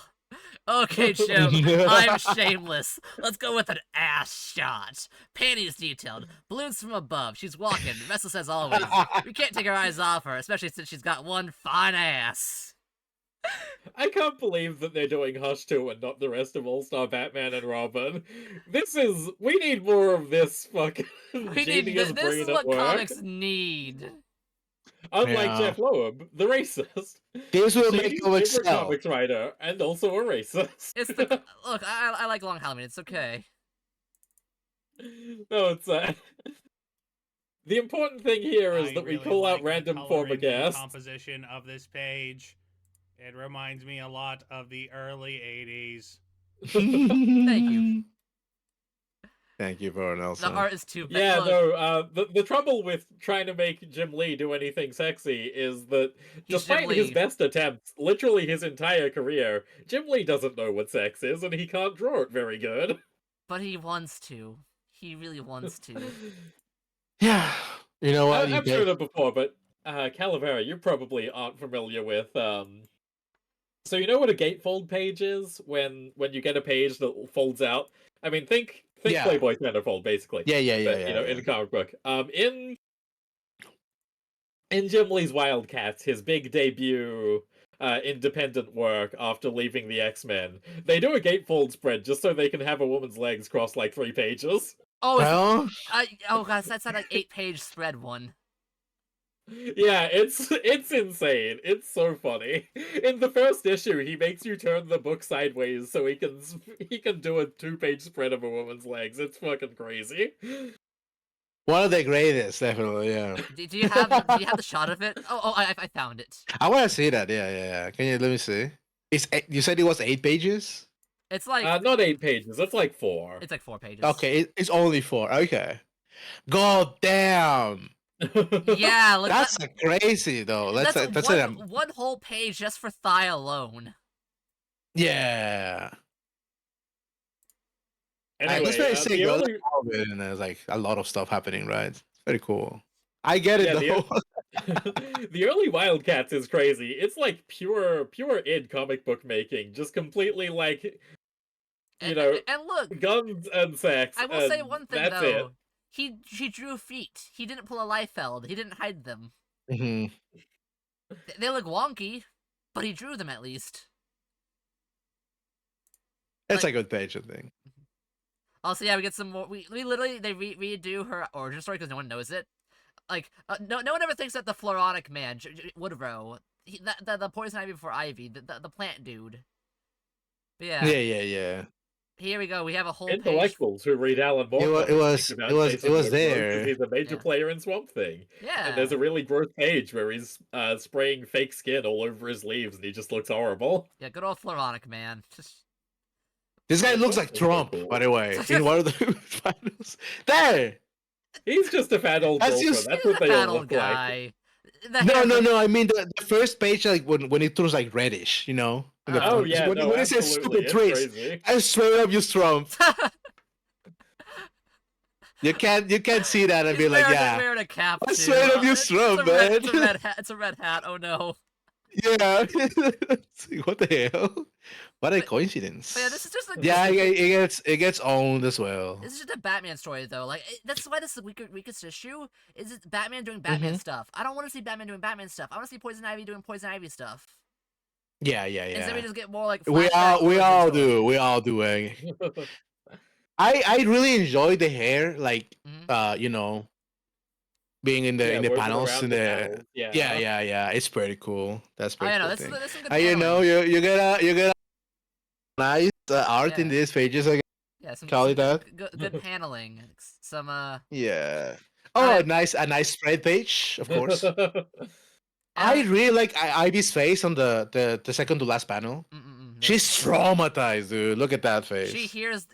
Okay, Jim, I'm shameless. Let's go with an ass shot. Panties detailed, balloons from above. She's walking, restless as always. We can't take our eyes off her, especially since she's got one fine ass. I can't believe that they're doing Hush 2 and not the rest of All-Star Batman and Robin. We need more of this fucking genius This brain is at what work. comics need. Unlike Yeah. Jeff Loeb, the racist. This will Shady's make comics favorite sell. comics writer, and also a racist. It's the look. I like Long Halloween. It's okay. No, it's the important thing here is I that we really call out like the random former coloring and guests. composition of this page. It reminds me a lot of the early 80s. Thank you. Thank you, Vern Nelson. The art is too bad. Yeah, Look, no, the trouble with trying to make Jim Lee do anything sexy is that He's despite Jim his Lee. best attempts, literally his entire career, Jim Lee doesn't know what sex is and he can't draw it very good. but he wants to. He really wants to. Yeah. You know what? I've shown it before, but Calavera, you probably aren't familiar with so you know what a gatefold page is when you get a page that folds out? I mean, think Yeah. Playboy centerfold, basically. Yeah. But, you know, in a comic book. In Jim Lee's Wildcats, his big debut independent work after leaving the X-Men. They do a gatefold spread just so they can have a woman's legs cross like 3 pages. Oh, Well, oh gosh, that's that like 8-page spread one. Yeah, it's insane. It's so funny. In the first issue, he makes you turn the book sideways so he can do a 2-page spread of a woman's legs. It's fucking crazy. one of the greatest, definitely. Yeah. Do you have the shot of it? Oh, I found it. I want to see that. Yeah. Can you let me see? You said it was 8 pages? It's like Not 8 pages. It's like 4. it's like 4 pages. Okay, it's only 4. Okay. God damn. Yeah, like That's crazy though. That's one whole page just for thigh alone. yeah. Anyway, That's very sick. the Though. only And there's like a lot of stuff happening, right? It's very cool. I get it Yeah, though. the early Wildcats is crazy. It's like pure id comic book making, just completely like And look, guns and sex. I will say and one thing that's though. He drew feet. He didn't pull a Liefeld. He didn't hide them. Mhm. They look wonky, but he drew them at least. That's Like- a good page, I think. Also, yeah, we get some more. We literally they redo her origin story because no one knows it. Like no one ever thinks that the Floronic man, Woodrow, the poison ivy before Ivy, the plant dude. But yeah, Yeah. here we go. We have a whole page. intellectuals who read Alan Moore. It was Jason Woodrow there. because he's a major Yeah. player in Swamp Thing. Yeah, And there's a really gross page where he's spraying fake skin all over his leaves, and he just looks horrible. yeah, good old Floronic man. This guy Yeah, looks like Trump is so Trump, cool. by the way. In one of the finals. There! He's just a fat old That's girlfriend. just- That's He's what a they fat all old look like. guy. The hair- No. I mean the first page, like when it turns like reddish, you know. Oh yeah, when, no, when it says absolutely. stupid It's trees, crazy. I swear up, you Trump. You can't see that and He's be like, wearing, yeah, wearing a cap I too. swear up, you It's a Trump, red- man. It's a red hat. It's a red hat. Oh no. Yeah. What the hell? What a coincidence. But yeah, this is just a Yeah, it gets owned as well. This is just a Batman story, though. Like that's why this is the weakest issue. Is it Batman doing Batman Mm-hmm. stuff? I don't want to see Batman doing Batman stuff. I want to see Poison Ivy doing Poison Ivy stuff. Yeah. Instead, we just get more like We flashback all origin do. stories. We all do. I really enjoy the hair, like Mhm. you know, being in the working panels around in the the panels, yeah. It's pretty cool. That's Oh pretty yeah, no, cool this thing. is some good And you know, paneling. you get nice art in Yeah. these pages. I Yeah, some call it good paneling. Some yeah. Oh, Alright. a nice spread page, of course. yeah. I really like Ivy's face on the second to last panel. She's traumatized, dude. Look at that face. She hears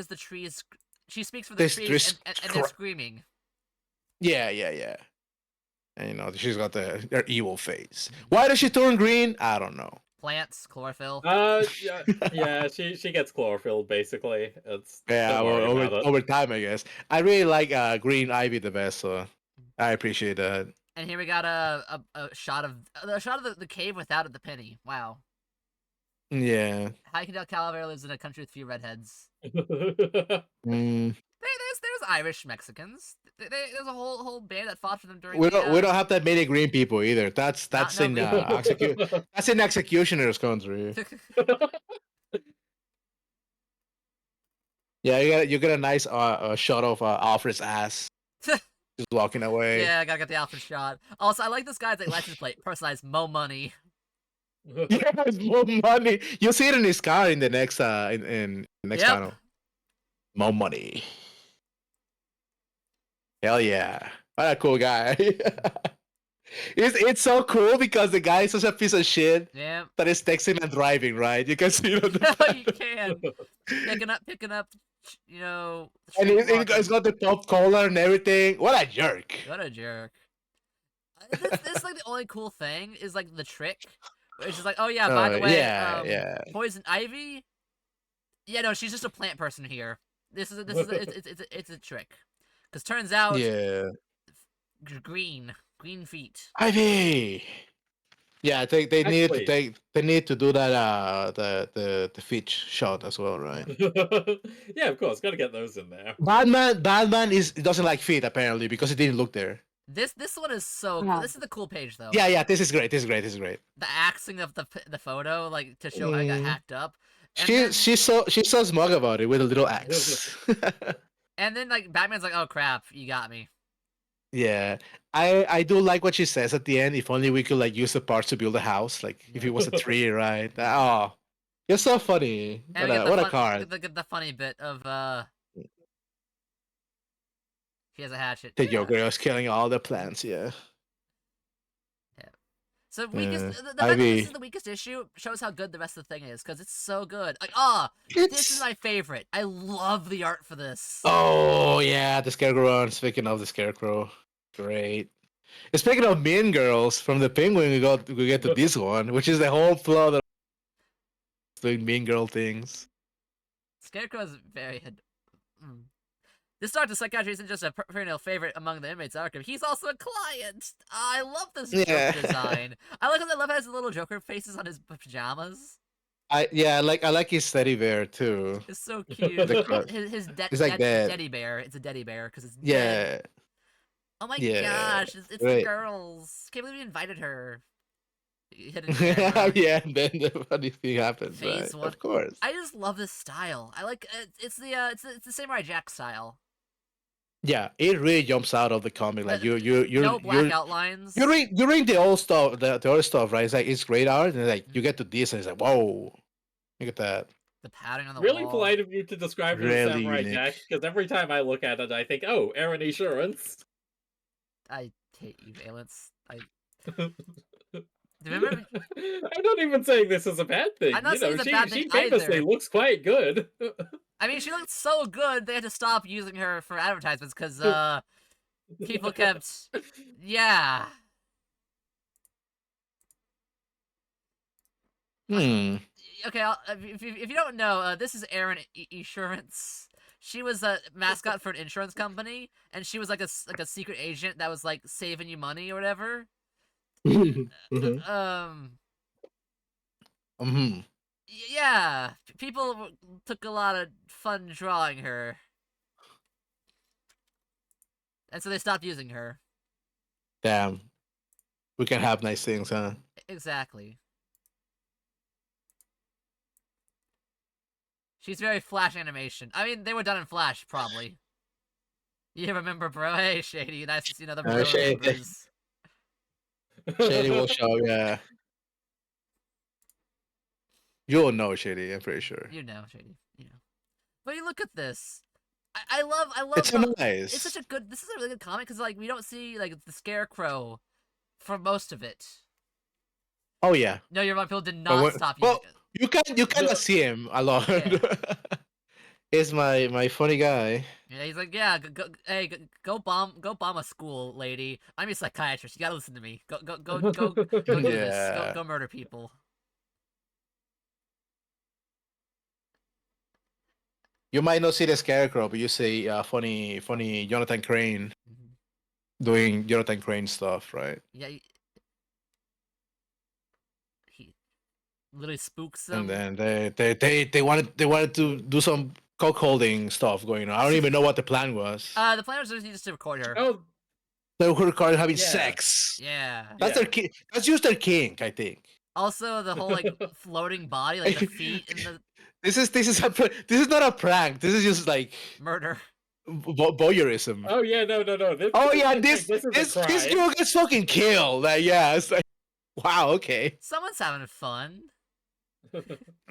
the trees. She speaks for the This trees, trees and they're screaming. Yeah. And you know, she's got her evil face. Why does she turn green? I don't know. Plants, chlorophyll. Yeah, she gets chlorophyll basically. It's Yeah, don't worry about it. over time, I guess. I really like Green Ivy the best, so I appreciate that. And here we got a shot of the cave without the penny. Wow. Yeah. How you can tell Calavera lives in a country with few redheads. Mm. There's Irish Mexicans. There's a whole band that fought for them during. We don't have that many green people either. That's Not- in no, that's in executioner's country. Yeah, you get a nice shot of Alfred's ass just walking away. Yeah, I gotta get the Alfred shot. Also, I like this guy's like license plate, personalized Mo Money. Yes, more money. You see it in his car in the next in the next Yep. panel. More money. Hell yeah. What a cool guy. It's so cool because the guy is such a piece of shit Yeah. that is texting and driving, right? You can see it on the You can. Picking up, you know. and street he's walking. got the top collar and everything. What a jerk. What a jerk. This is like the only cool thing is like the trick. It's just like, oh yeah, by the way, yeah. Poison Ivy. Yeah, no, she's just a plant person here. This is it's a trick. Because turns out, Yeah. green feet. Ivy. Yeah, they need to Actually- they need to do that the feet shot as well, right? Yeah, of course, gotta get those in there. Batman doesn't like feet apparently because he didn't look there. This one is so cool. This is the cool page though. Yeah, this is great. This is great. This is great. The axing of the photo, like to show how it got hacked up. And then, She's so smug about it with a little axe. and then like Batman's like, oh crap, you got me. Yeah, I do like what she says at the end. If only we could like use the parts to build a house. Like if it was a tree, right? Oh, you're so funny. And What a card. the funny bit of he has a hatchet. The Yeah. Joker is killing all the plants. Yeah. So weakest, Yeah, the fact that Ivy. this is the weakest issue shows how good the rest of the thing is, because it's so good. Like, this is my favorite. I love the art for this. Oh yeah, the Scarecrow. And speaking of the Scarecrow, great. And speaking of Mean Girls, from the Penguin, we get to this one, which is the whole plot of doing Mean Girl things. Scarecrow is very. This doctor psychiatry isn't just a perennial favorite among the inmates at Arkham. He's also a client. I love this Yeah. Joker design. I like how the left has the little Joker faces on his pajamas. I like his teddy bear too. It's so cute. his It's like that. teddy bear. It's a teddy bear because it's dead. Yeah. Oh my Yeah, gosh, it's the right. girls. Can't believe we invited her. Hidden camera. Yeah, and then the funny thing happens, Phase right? one. Of course. I just love this style. I like it's the Samurai Jack style. Yeah, it really jumps out of the comic. Like you're No black outlines. you read the old stuff, the other stuff, right? It's like it's great art, and like you get to this, and it's like, whoa, look at that. The pattern on the Really wall. polite of you to describe it as Really Samurai unique. Jack, because every time I look at it, I think, oh, Aaron Assurance. I hate you, Valence. Remember? I'm not even saying this is a bad thing. I'm not saying it's a she, bad she thing famously either. looks quite good. I mean, she looked so good they had to stop using her for advertisements because people kept, yeah. Okay, if you don't know, this is Erin Assurance. She was a mascot for an insurance company, and she was like a secret agent that was like saving you money or whatever. Yeah, people took a lot of fun drawing her, and so they stopped using her. Damn, we can have nice things, huh? Exactly. She's very Flash animation. I mean, they were done in Flash, probably. You remember, bro? Hey, Shady, nice to see another bro. Shady. Members. Shady will show, yeah. You'll know Shady, I'm pretty sure. You know, Shady. You know. But you look at this. I love. It's so nice. It's such a good. This is a really good comic because like we don't see like the Scarecrow for most of it. Oh yeah. No, you're right. People did not stop well, using it. you cannot see him a lot. Yeah. He's my funny guy. Yeah, he's like, yeah, go bomb a school, lady. I'm your psychiatrist. You gotta listen to me. Go do this. Yeah. Go murder people. You might not see the Scarecrow, but you see funny Jonathan Crane doing Jonathan Crane stuff, right? Yeah. He literally spooks them. And then they wanted to do some cuckolding stuff going on. I don't even know what the plan was. The plan was just to record her. Oh, They were recording having sex. Yeah. That's their that's just their kink, I think. Also, the whole like floating body, like the feet in the This is not a prank. This is just like murder. voyeurism. oh yeah, no. This girl gets fucking killed. Like, yeah, it's like, wow, okay. Someone's having fun.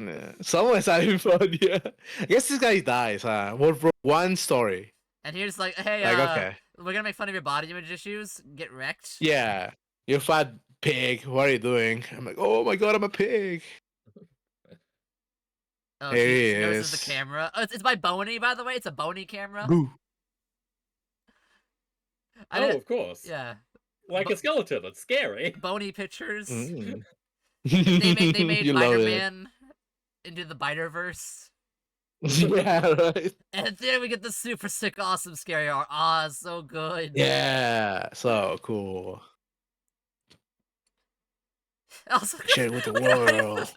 Yeah, someone's having fun. Yeah, I guess this guy dies. For one story. And here's like, hey, Like, okay. we're gonna make fun of your body image issues. Get wrecked. Yeah, you fat pig. What are you doing? I'm like, oh my god, I'm a pig. Oh, There she he notices is. the camera. Oh, it's by Boney, by the way. It's a Boney camera. Boo. of course. Yeah, Like a skeleton. It's scary. Boney pictures. Mm. They made You love it. Spider-Man into the Spider-Verse. Yeah, right. And then we get the super sick, awesome, scary art. Ah, so good. Yeah, so cool. Also, Share it with the look at how world.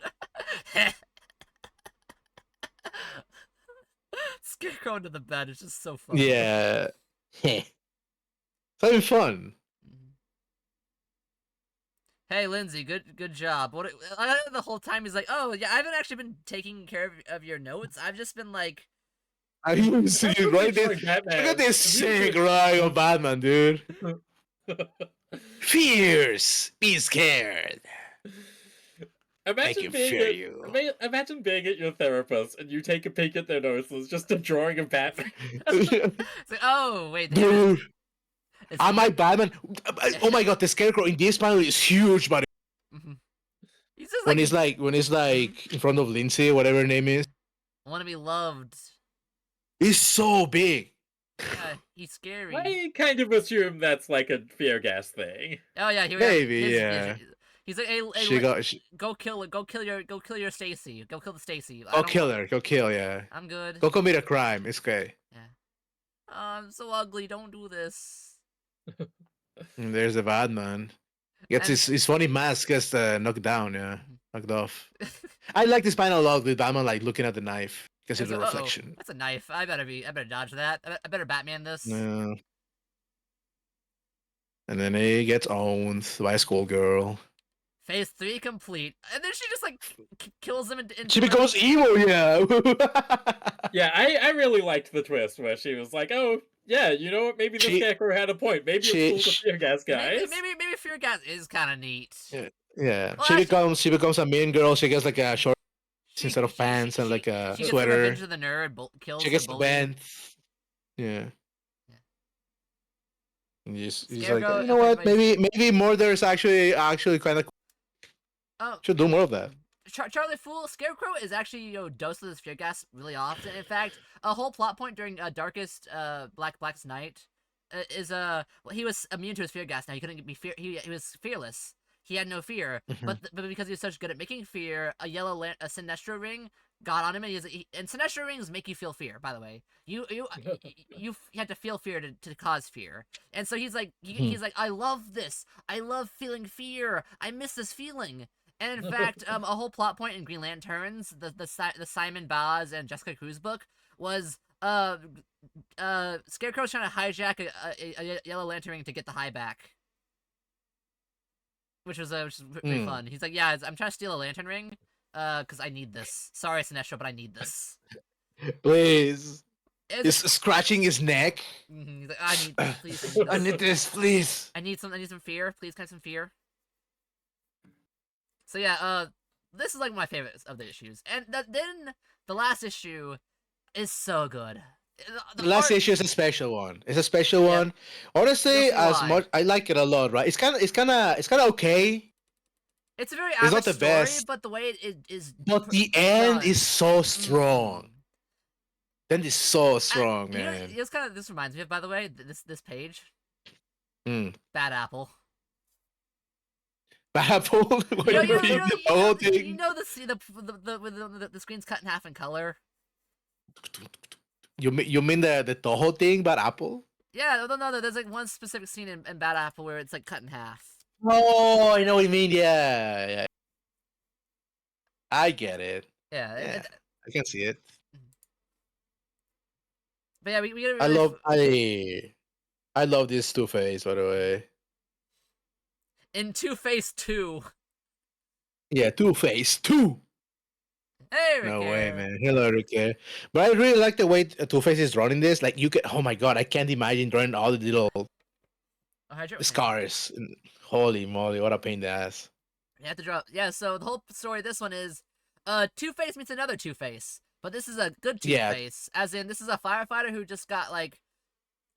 Scarecrow into the bed is just so funny. Yeah. It's having fun. Hey, Lindsay, good job. What the whole time he's like, oh yeah, I haven't actually been taking care of your notes. I've just been like, I used That's to what right makes this. like Batman. Look at this If you sick could- ride of Batman, dude. Fierce, be scared. I Imagine can being fear at you. imagine being at your therapist and you take a peek at their notes and it's just a drawing of Batman. it's like, oh wait, they have this- Dude, it's, am I Batman? Oh my god, the scarecrow in this panel is huge, but Mhm. He's just when like, he's like in front of Lindsay, whatever her name is, want to be loved. he's so big. Yeah, he's scary. I kind of assume that's like a fear gas thing. Oh yeah, here Maybe, we have yeah. He's like, hey, go kill your Stacy. Go kill the Stacy. I Go don't kill want- her. Go kill, yeah. I'm good. Go commit a crime. It's okay. Oh, I'm so ugly. Don't do this. And there's the Batman. Gets And- his funny mask gets knocked down, yeah. Mhm. Knocked off. I like this panel a lot with Batman like looking at the knife because of It's the like, uh-oh, reflection. that's a knife. I better dodge that. I better Batman this. Yeah. And then he gets owned by a schoolgirl. Phase 3 complete, and then she just like kills him. She becomes emo, yeah. Yeah, I really liked the twist where she was like, "Oh, yeah, you know what? Maybe the She- scarecrow had a point. Maybe she- it's cool to fear gas guys." Maybe fear gas is kind of neat. Yeah. Well, she actually- becomes a mean girl. She gets like a short She- instead of she- pants and she- like a she gets sweater. revenge of the nerd. Kills She gets the the bully. band. Yeah. Yeah. And he's like, Scarecrow, you know what? everybody's- Maybe murder is actually kind of Oh, should do more of that. Charlie Fool, Scarecrow is actually dosed with this fear gas really often. In fact, a whole plot point during Darkest Blackest Night is well, he was immune to his fear gas. Now he couldn't be he was fearless. He had no fear, Mhm. but because he was such good at making fear, a Sinestro ring got on him, and and Sinestro rings make you feel fear. By the way, you had to feel fear to cause fear, and so he's like he's like, I love this. I love feeling fear. I miss this feeling. And in fact, a whole plot point in Green Lanterns, the Simon Baz and Jessica Cruz book was Scarecrow's trying to hijack a Yellow Lantern ring to get the high back, which was pretty fun. He's like, yeah, I'm trying to steal a lantern ring, because I need this. Sorry, Sinestro, but I need this. Please. It's- He's scratching his neck. He's like, I need please. I need this, please. I need some fear. Please, can I have some fear? So yeah, this is like my favorites of the issues, and then the last issue is so good. The last issue is a special one. It's a special Yeah. one. Honestly, You'll see as why. much I like it a lot, right? It's kind of okay, It's a very It's not average the story, best. but the way it is. but the end done. is so strong. Mm. The end is so strong, You know, man. it's kind of this reminds me of, by the way, this page. Mm. Bad Apple. Apple. What do you mean? The whole thing. The screen's cut in half in color. You mean the Toho thing about Apple? Yeah, no. There's like one specific scene in Bad Apple where it's like cut in half. Oh, I know what you mean. Yeah. I get it. Yeah. Yeah. I can see it. But yeah, we get I really love this Two-Face, by the way. in Two-Face 2. Yeah, Two-Face 2. Hey, No Ricky. way, man. Hello, Ricky. But I really like the way Two-Face is drawing this. Like, you can, oh my god, I can't imagine drawing all the little scars. Holy moly, what a pain in the ass. You have to draw. Yeah, so the whole story of this one is Two-Face meets another Two-Face. But this is a good Yeah. Two-Face. As in, this is a firefighter who just got, like,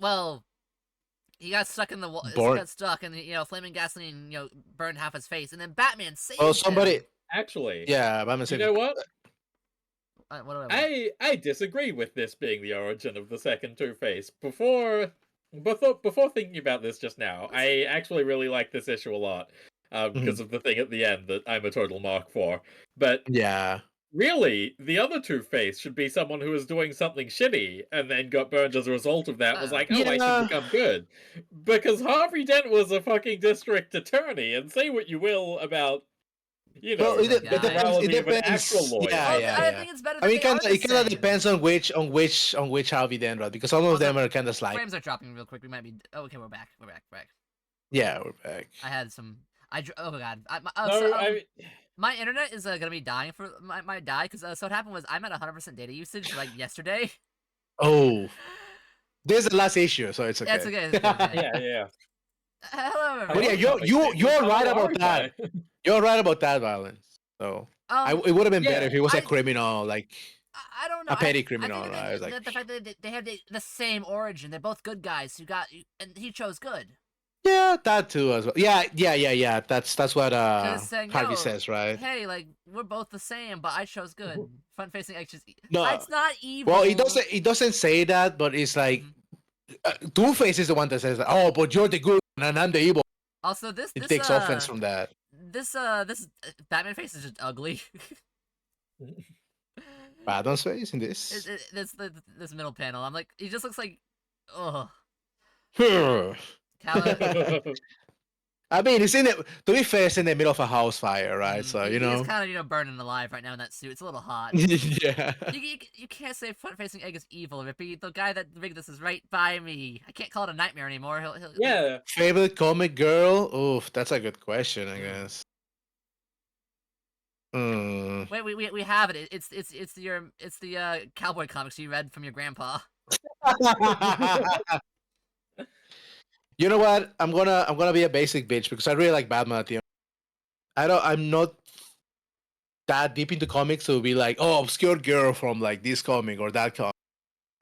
well, he got stuck in the wall. He Born- got stuck, and, flaming gasoline, burned half his face. And then Batman saved Oh, him. somebody. Actually, Yeah, Batman you said. know what? What do I want? I disagree with this being the origin of the second Two-Face. Before thinking about this just now, I actually really like this issue a lot because of the thing at the end that I'm a total mark for. But Yeah. really, the other Two-Face should be someone who was doing something shitty and then got burned as a result of that. Was like, oh, I Yeah. should become good. Because Harvey Dent was a fucking district attorney, and say what you will about, Well, it it morality of an depends. actual lawyer. Yeah, Well, yeah, I yeah. think it's better I than mean, they are it the kind of same. depends on which Harvey Dent, right? Because some of them are kind of like, Frames are dropping real quick. We might be. Oh, okay, we're back. We're back. yeah, we're back. I had some. Oh god. No, My internet is gonna be dying for my die because so what happened was I'm at 100% data usage like yesterday. Oh, this is the last issue, so it's That's okay. okay. It's good. Yeah. yeah. Hello, I But everyone. yeah, want comics you're with right power about that. Wi-Fi. You're right about that, Violence. So it would have been better Yeah, if he was a I- criminal, like I don't know. a petty I criminal, think right? Like, that the fact that they have the same origin, they're both good guys who got, and he chose good. yeah, that too as well. Yeah. That's what Cause saying, Harvey yo, says, right? hey, like we're both the same, but I chose good. Front facing anxious. No, It's not evil. well, it doesn't say that, but it's like Two-Face is the one that says that. Oh, but you're the good one and I'm the evil. Also, this It takes offense from that. this Batman face is just ugly. Batman's face in this. This middle panel, I'm like, he just looks like, ugh. Hmm. Cala- I mean, it's in it. To be fair, it's in the middle of a house fire, right? So He's know. kind of burning alive right now in that suit. It's a little hot. Yeah. You can't say front-facing egg is evil, Rippy. The guy that rigged this is right by me. I can't call it a nightmare anymore. He'll yeah. Favorite comic girl? Oof, that's a good question, I guess. Wait, we have it. It's the cowboy comics you read from your grandpa. You know what? I'm gonna be a basic bitch because I really like Batman at the end. I'm not that deep into comics to be like, oh, obscure girl from like this comic or that comic.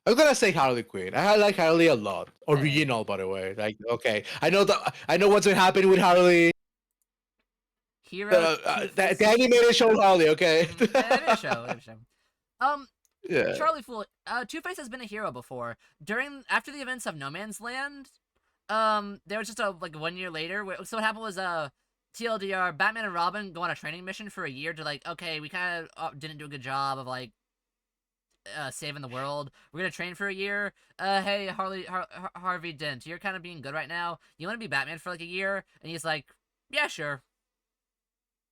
I'm gonna say Harley Quinn. I like Harley a lot. Original, by the way. Like, okay, I know what's been happening with Harley. Hero. The animated show Harley. Okay. Animated show. Yeah. Charlie Fool. Two-Face has been a hero before. After the events of No Man's Land, there was just a 1 year later. So what happened was TLDR, Batman and Robin go on a training mission for a year to okay, we kind of didn't do a good job of saving the world. We're gonna train for a year. Hey, Harvey Dent, you're kind of being good right now. You want to be Batman for a year? And he's like, yeah, sure.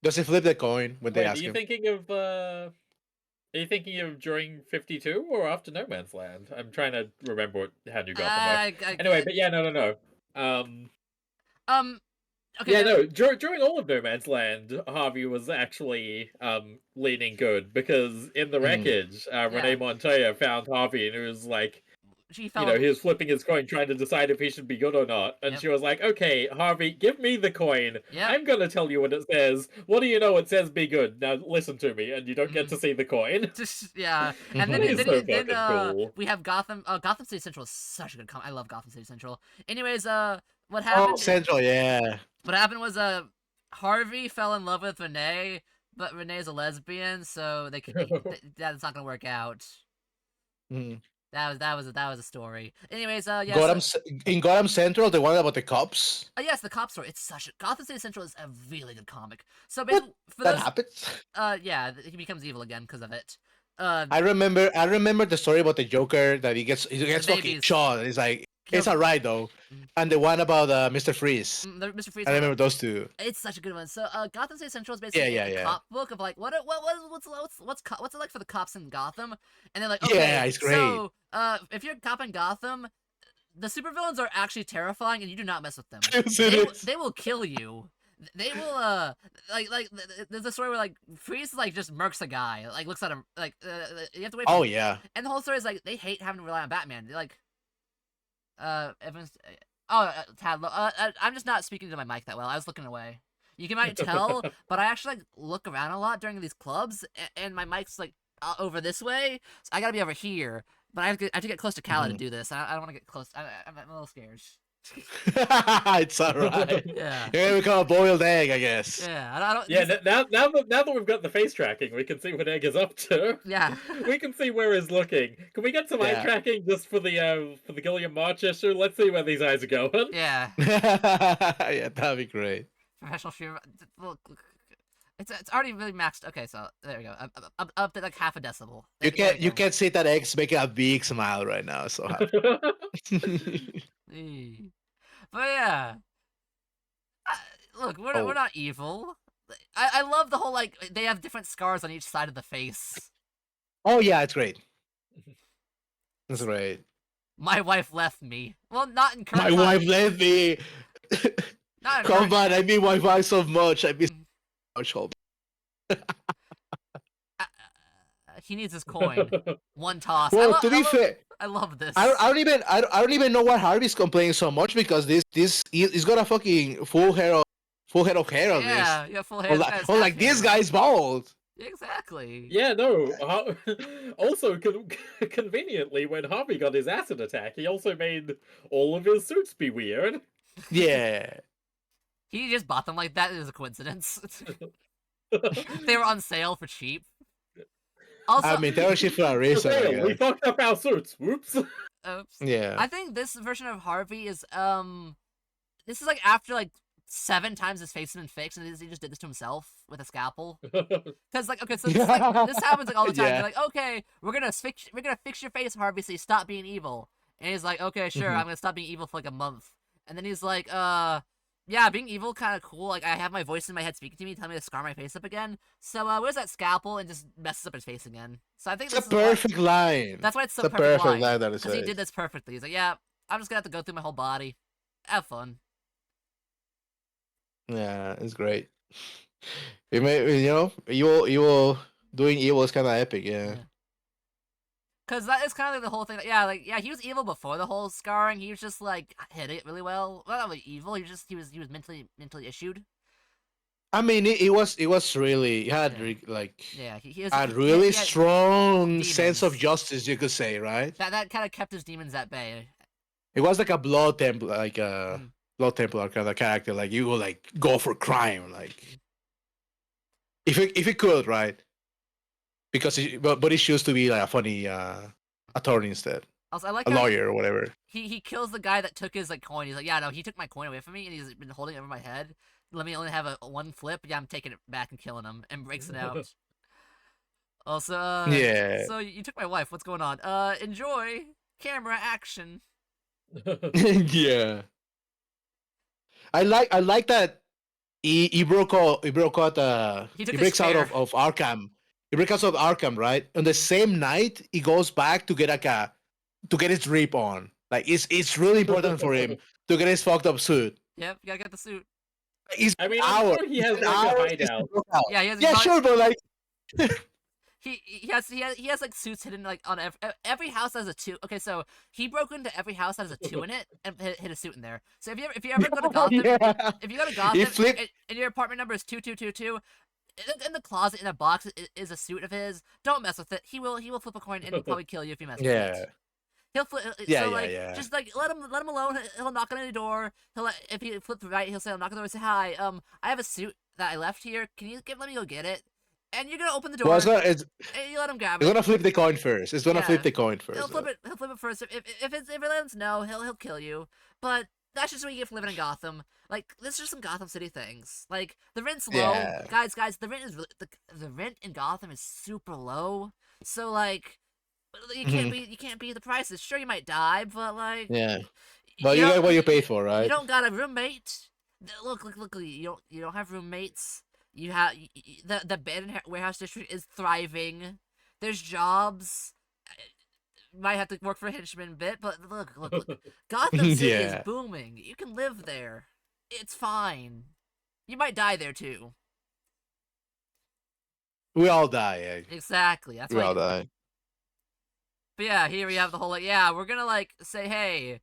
Does he flip the coin when they Wait, ask him? Are you thinking of during 52 or after No Man's Land? I'm trying to remember how New Gotham works. Anyway, but yeah, no. Okay. Yeah, no. During all of No Man's Land, Harvey was actually leaning good because in the wreckage, Renee Montoya found Harvey and it was like, he was flipping his coin trying to decide if he should be good or not. And she was like, okay, Harvey, give me the coin. Yep. I'm going to tell you what it says. What do you know? It says be good. Now listen to me. And you don't get to see the coin. Yeah. And then, That is so fucking cool. We have Gotham. Gotham City Central is such a good comic. I love Gotham City Central. Anyways, what happened? Oh, Central, yeah. What happened was Harvey fell in love with Renee, but Renee's a lesbian, so that's not gonna work out. That was a story. Anyways, yeah. In Gotham Central, the one about the cops. Yes, the cop story. It's Gotham City Central is a really good comic. So basically, Happens. Yeah, he becomes evil again because of it. I remember the story about the Joker that he gets fucking shot. It's like it's alright though. And the one about Mr. Freeze. Mr. Freeze. I remember those two. It's such a good one. So Gotham City Central is basically a cop book of what's it like for the cops in Gotham, and they're like, okay, yeah, it's great. So if you're a cop in Gotham, the supervillains are actually terrifying, and you do not mess with them. They will kill you. They will there's a story where Freeze just murks a guy, looks at him you have to wait for him. Yeah. And the whole story is they hate having to rely on Batman. They're like everyone's Tad, I'm just not speaking to my mic that well. I was looking away. You might tell, but I actually look around a lot during these clubs, and my mic's over this way, so I gotta be over here. But I have to get close to Calla to do this. I don't want to get close. I'm a little scared. It's alright. Yeah. Here we become a boiled egg, I guess. Yeah. I don't. Yeah. Now that we've got the face tracking, we can see what Egg is up to. Yeah. We can see where he's looking. Can we get some eye tracking just for the Gilliam March issue? Let's see where these eyes are going. Yeah. Yeah, that'd be great. Professional streamer. Look. It's already really maxed. Okay, so there we go. Up to half a decibel. You can't see that Egg's making a big smile right now. So happy. But yeah, look, we're not evil. I love the whole they have different scars on each side of the face. Oh yeah, it's great. That's great. My wife left me. Well, not in current. My wife left me. Not Come encourage- on, I mean Wi-Fi so much. I miss so much home. He needs his coin. One toss. Well, to be fair, I love this. I don't even know why Harvey's complaining so much because he's got a fucking full head of hair on Yeah, this. you got full hair. This guy's half Like this hair. guy's bald. Exactly. Yeah, no. Also, conveniently, when Harvey got his acid attack, he also made all of his suits be weird. Yeah. He just bought them like that. It was a coincidence. They were on sale for cheap. Also, I mean, they were shit for a reason. I Fail, we guess. fucked up our suits. Whoops. oops. Yeah. I think this version of Harvey is this is like after like 7 times his face has been fixed, and he just did this to himself with a scalpel. Cause like, okay, so this, this happens like all the time. Yeah. They're like, okay, we're gonna fix your face, Harvey, so you stop being evil. And he's like, okay, sure, I'm gonna stop being evil for like a month. And then he's like, yeah, being evil kind of cool. Like I have my voice in my head speaking to me, telling me to scar my face up again. So where's that scalpel? And just messes up his face again. So I think It's this a is why- perfect line. That's why it's so It's a perfect, perfect line that it because he says. did this perfectly. He's like, yeah, I'm just gonna have to go through my whole body. Have fun. Yeah, it's great. It may, evil doing evil is kind of epic. Yeah. Cause that is kind of like the whole thing. Yeah, he was evil before the whole scarring. He was just like hit it really well. Well, not really evil. He was mentally issued. I mean, it was really he had Yeah. like Yeah, he was a he- really he had- strong sense of demons. justice, you could say, right? that kind of kept his demons at bay. It was like a blood temple, like a Mm. blood templar kind of character. Like you will like go for crime, like if it could, right? Because but he chose to be like a funny attorney instead, Also, I like a how lawyer or whatever. he kills the guy that took his like coin. He's like, yeah, no, he took my coin away from me, and he's been holding it over my head. Let me only have a one flip. Yeah, I'm taking it back and killing him, and breaks it out. Also, Yeah. So you took my wife. What's going on? Enjoy camera action. Yeah. I like that he broke out He he took his breaks out chair. of Arkham. He breaks out of Arkham, right? On the same night he goes back to get to get his drip on. Like it's really important for him to get his fucked up suit. Yep, you gotta get the suit. He's I mean, hours. I'm sure he has It's like a hours he's hideout. broke out. Yeah, he has. Yeah, sure, but like He has like suits hidden like on every house has a 2. Okay, so he broke into every house that has a 2 in it and hit a suit in there. So if you ever go to Gotham, yeah. if you go to Gotham flipped- and your apartment number is 2222, in the closet in a box is a suit of his. Don't mess with it. He will flip a coin and he'll probably kill you if you mess with Yeah. it. He'll flip. Yeah, so yeah, like, yeah. just like let him alone. He'll knock on any door. If he flips right, he'll say, "I'll knock on the door and say hi. I have a suit that I left here. Can you let me go get it?" And you're gonna open the door. Well, it's and you let him grab It's it. gonna flip the coin first. It's gonna Yeah. flip the coin first. He'll flip it. He'll flip it first. If it lands no, he'll kill you. But that's just what you get for living in Gotham. Like, this is just some Gotham City things. Like, the rent's low, Yeah. guys. The rent is really, the rent in Gotham is super low. So like, you can't beat the prices. Sure, you might die, but like, Yeah. But you don't- get what you paid for, right? You don't got a roommate. Look. You don't have roommates. You have the bed and warehouse district is thriving. There's jobs. Might have to work for a henchman a bit, but look. Gotham City Yeah. is booming. You can live there. It's fine. You might die there too. We all die. Yeah. Exactly. That's We why. all die. But yeah, here we have the whole like, yeah, we're gonna like say, hey,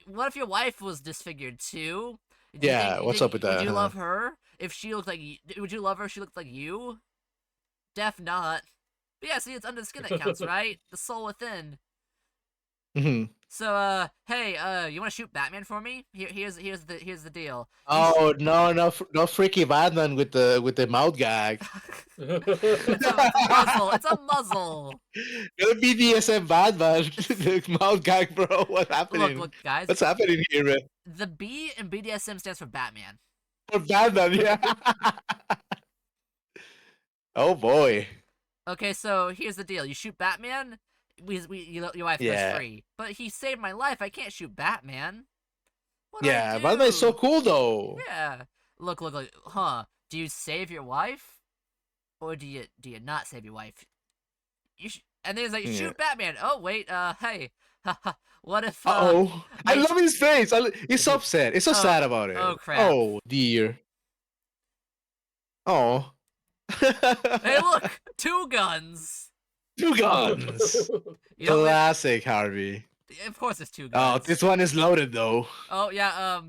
what if your wife was disfigured too? Do you Yeah, what's up with that, Would you huh? love her if she looked like? Would you love her if she looked like you? Def not. But yeah, see, it's under the skin that counts, right? The soul within. Mhm. So, hey, you want to shoot Batman for me? Here's the deal. Oh no, freaky Batman with the mouth gag. It's a muzzle. It's a muzzle. The BDSM Batman, the mouth gag, bro. What's happening? Look, guys. What's happening here, man? The B in BDSM stands for Batman. For Batman, yeah. Oh boy. Okay, so here's the deal. You shoot Batman, your wife Yeah. goes free. But he saved my life. I can't shoot Batman. What do I Yeah, do? Batman's so cool though. Yeah. Look. Huh? Do you save your wife, or do you not save your wife? And then he's like, Yeah. shoot Batman. Oh wait. Hey. What if Uh-oh. I my- love his face. He's so upset. He's so Oh, sad about it. oh, crap. Oh, dear. Oh. Hey, look, 2 guns. 2 guns. You know, Classic, Harvey. of course, it's 2 Oh, guns. this one is loaded, though. Oh yeah,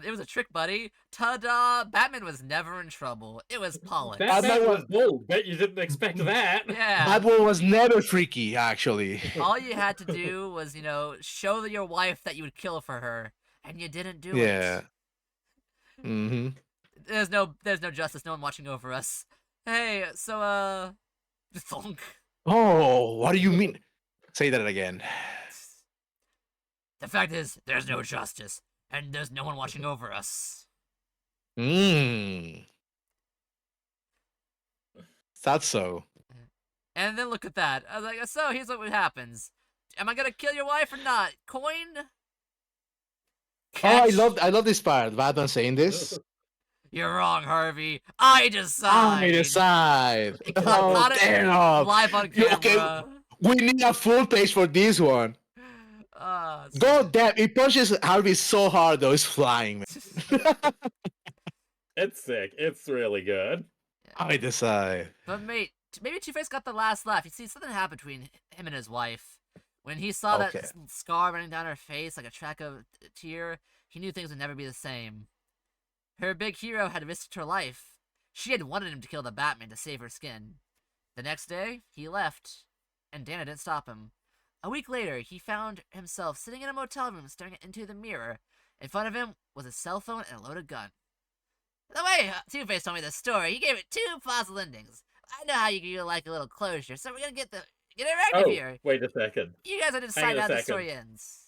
it was a trick, buddy. Ta-da! Batman was never in trouble. It was Pollock. Batman was bold. Bet you didn't expect that. Yeah. That one was never freaky, actually. All you had to do was, show your wife that you would kill for her, and you didn't do Yeah. it. Mm-hmm. There's no justice. No one watching over us. Hey, so thunk. Oh, what do you mean? Say that again. The fact is, there's no justice, and there's no one watching over us. Mmm. That's so. And then look at that. I was like, so here's what happens. Am I gonna kill your wife or not? Coin? Oh, Catch? I love this part. Batman saying this. You're wrong, Harvey. I decide. I decide. Caught it Damn. live on You camera. okay? We need a full page for this one. So- God damn, it punches Harvey so hard though, it's flying, man. It's sick. It's really good. I decide. But mate, maybe Two-Face got the last laugh. You see, something happened between him and his wife. When he saw Okay. that scar running down her face like a track of tear, he knew things would never be the same. Her big hero had risked her life. She had wanted him to kill the Batman to save her skin. The next day, he left, and Dana didn't stop him. A week later, he found himself sitting in a motel room staring into the mirror. In front of him was a cell phone and a loaded gun. The way Two-Face told me the story, he gave it 2 possible endings. I know how you like a little closure, so we're gonna get it right Oh, here. wait a second. You guys are to Hang decide on a how the second. story ends.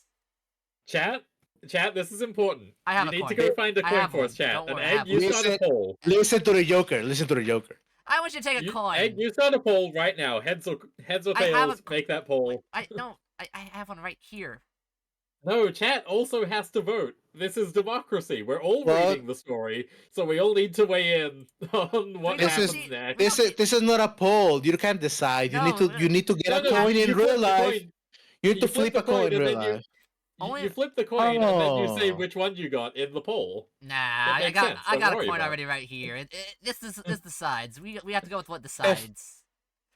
Chat, this is important. I have you a need coin. to go find a I coin have for one. us, chat. Don't And worry, I Egg, have you one. start a poll. Listen to the Joker. Listen to the Joker. I want you to take a coin. Egg, you start a poll right now. Heads or I have tails, a- make that poll. I have one right here. No, chat also has to vote. This is democracy. We're all What? reading the story, so we all need to weigh in on what This happens is- next. This is not a poll. You can't decide. You need No, to you need to get No, a no, coin you in flip real the life. coin. You need to You flip flip a the coin coin in and real then you- life. Only- You flip the coin and then you say Oh. which one you got in the poll. Nah, That I makes got sense. I Don't got a worry coin about it. already right here. This decides. We have to go with what decides.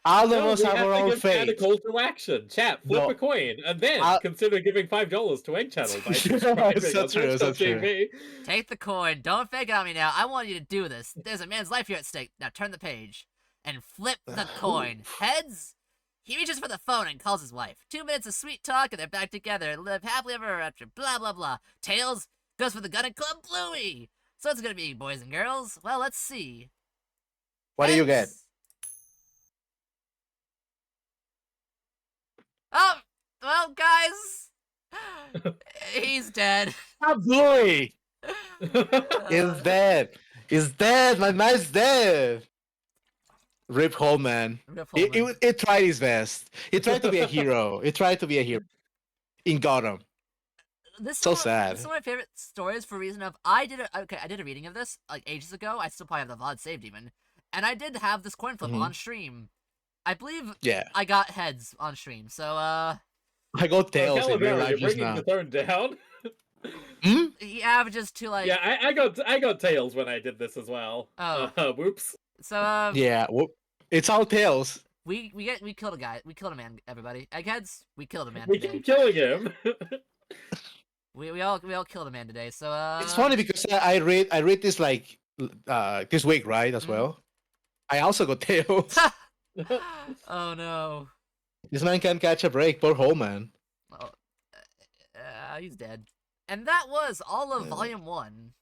All of No, us we have have our to own give chat a fate. call to action. Chat, flip No. a coin, and then I'll- consider giving $5 to Egg Channel by That's subscribing so on true, so true. Twitch.tv. Take the coin. Don't fake it on me now. I want you to do this. There's a man's life here at stake. Now turn the page and flip the coin. Heads. He reaches for the phone and calls his wife. 2 minutes of sweet talk and they're back together. Live happily ever after. Blah blah blah. Tails goes for the gun and Club Bluey. So it's gonna be boys and girls. Well, let's see. What do you get? Heads. Oh, well, guys, he's dead. Ah, Bluey is dead. He's dead. My man's dead. Rip Holman. Rip He Holman. tried his best. He tried to be a hero. He tried to be a hero in Gotham. This is So one of- sad. This is one of my favorite stories for reason of I did a reading of this like ages ago. I still probably have the VOD saved even, and I did have this coin flip Mhm. on stream. I believe Yeah. I got heads on stream. So I got tails in real Calavera, life you're just bringing now. the tone down. Hmm? he averages to like Yeah, I got tails when I did this as well. Oh. Whoops. so. Yeah. Whoop. It's all tails. We killed a guy. We killed a man. Everybody, eggheads. We killed a man We today. keep killing him. We all killed a man today. So It's funny because I read this like this week, right, as Mhm. well. I also got tails. oh no. This man can't catch a break. Poor Holman. Oh, he's dead. And that was all of Yeah. Volume 1.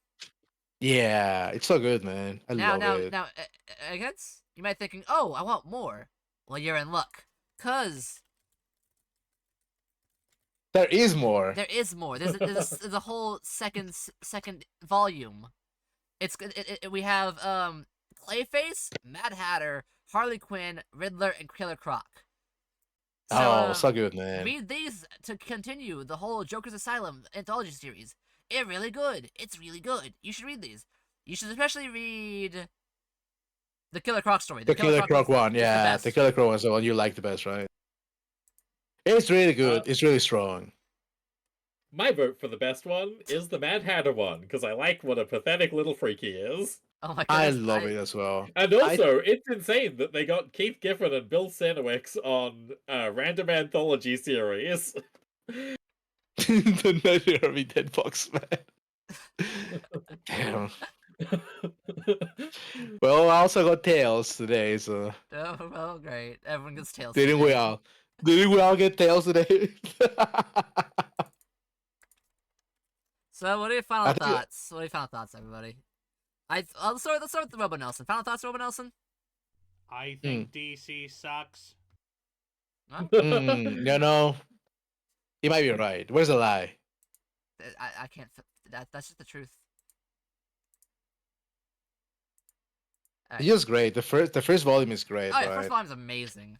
Yeah, it's so good, man. I love it. Now, eggheads, you might be thinking, oh, I want more. Well, you're in luck, cause There is more. there is more. There's a whole second volume. We have Clayface, Mad Hatter, Harley Quinn, Riddler, and Killer Croc. Oh, so good, man. Read these to continue the whole Joker's Asylum anthology series. It's really good. It's really good. You should read these. You should especially read the Killer Croc story. The Killer Croc is one, the yeah. best. The Killer Croc was the one you liked the best, right? It's really good. It's really strong. My vote for the best one is the Mad Hatter one, because I like what a pathetic little freak he is. Oh my I goodness. love it as well. And also, it's insane that they got Keith Giffen and Bill Sanowicz on a random anthology series. The Nightmare of a Dead Fox Man. Damn. Well, I also got Tails today, so Oh, well, great. Everyone gets tails. didn't we today. all? Didn't we all get Tails today? So, what are your final I think- thoughts? What are your final thoughts, everybody? Let's start with Robo Nelson. Final thoughts, Robo Nelson? I think DC sucks. Huh? You know, he might be right. Where's the lie? I can't. That's just the truth. It's just great. The first volume is great, Oh yeah, right? first volume's amazing.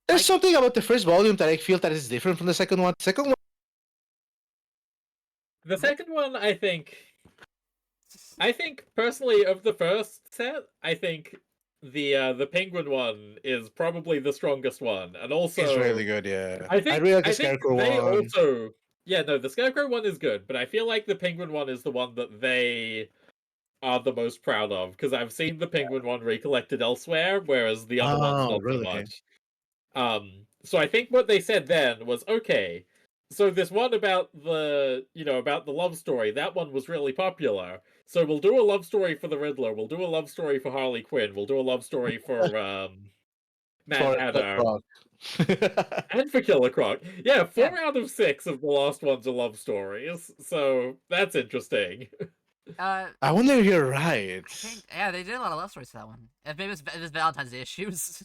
There's like- something about the first volume that I feel that is different from the second one. Second one, The second one, I think personally of the first set, I think the Penguin one is probably the strongest one, and also is really good. Yeah, I think really like the I think Scarecrow they one. also the Scarecrow one is good, but I feel like the Penguin one is the one that they are the most proud of, because I've seen the Penguin one recollected elsewhere, whereas the other one's Oh, not really? so much. So I think what they said then was, okay, so this one about the love story, that one was really popular. So we'll do a love story for the Riddler, we'll do a love story for Harley Quinn, we'll do a love story for Mad Hatter, and for Killer Croc. Yeah, 4 out of 6 of the last ones are love stories, so that's interesting. I I wonder if you're right. think yeah, they did a lot of love stories for that one. If maybe it was Valentine's Day issues.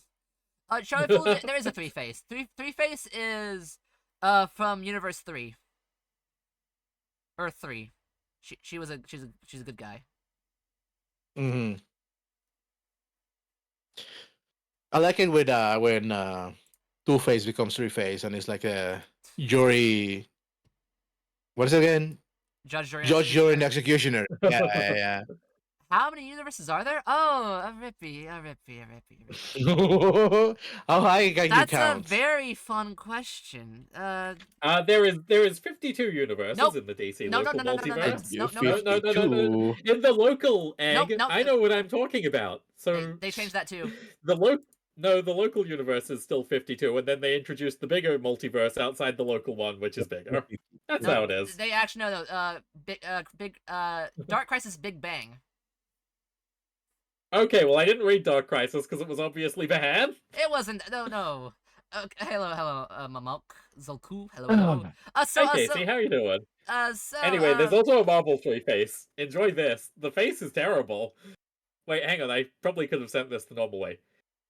There is a Three Face. Three Face is from Universe 3. Earth 3. She's a good guy. Hmm. I like it when Two-Face becomes Three-Face and it's like a jury. What is it again? Judge, Jury, and executioner. Yeah. How many universes are there? Oh, a Rippy. How high can you That's count? a very fun question. There is 52 universes Nope. in the DC No, local no. multiverse. No. No. In the local egg, Nope. I know what I'm talking about. So They changed that too. the local universe is still 52, and then they introduced the bigger multiverse outside the local one, which is bigger. That's how it is. They actually no. Big Dark Crisis Big Bang. Okay, well, I didn't read Dark Crisis because it was obviously bad. It wasn't. No. Hello, Mamok, Zolku. Hello. Okay, see how you doing. Anyway, there's uh, also a Marvel face. Enjoy this. The face is terrible. Wait, hang on. I probably could have sent this the normal way.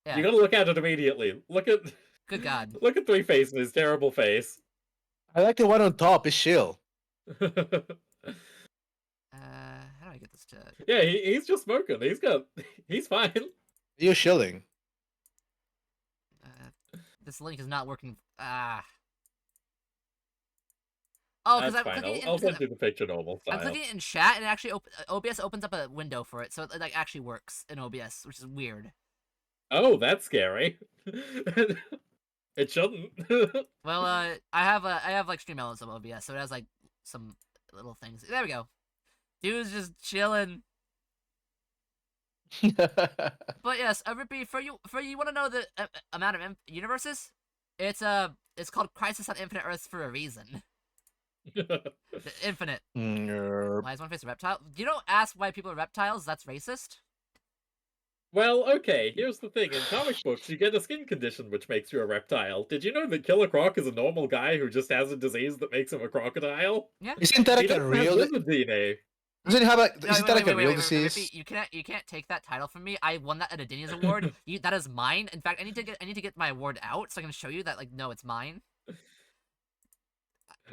yeah. You gotta look at it immediately. Look at Good God. look at Three-Face and his terrible face. I like the one on top. It's chill. How do I get this to? Yeah, he's just smoking. He's fine. You're chilling. This link is not working. Oh, because That's I'm fine. clicking. I'll send you the picture normal I'm style. clicking it in chat, and it actually OBS opens up a window for it, so it like actually works in OBS, which is weird. Oh, that's scary. It shouldn't. Well, I have like stream elements of OBS, so it has like some little things. There we go. Dude's just chilling. But yes, Rippy, for you want to know the amount of universes? It's called Crisis on Infinite Earths for a reason. The infinite. Why is one face a reptile? You don't ask why people are reptiles. That's racist. Well, okay, here's the thing. In comic books, you get a skin condition which makes you a reptile. Did you know that Killer Croc is a normal guy who just has a disease that makes him a crocodile? Isn't that He like a doesn't have real? lizard DNA. Doesn't it have a? No, Isn't that like a real wait, disease? Rippy, you can't take that title from me. I won that at a Dini's award. That is mine. In fact, I need to get my award out so I can show you that no, it's mine.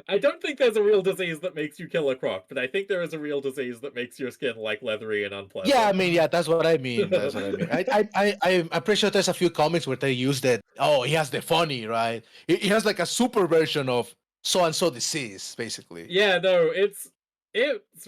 I don't think there's a real disease that makes you Killer Croc, but I think there is a real disease that makes your skin like leathery and unpleasant. Yeah, I mean, yeah, that's what I mean. That's what I mean. I'm pretty sure there's a few comics where they use that. Oh, he has the funny, right? He has like a super version of so and so disease, basically. Yeah, no, it's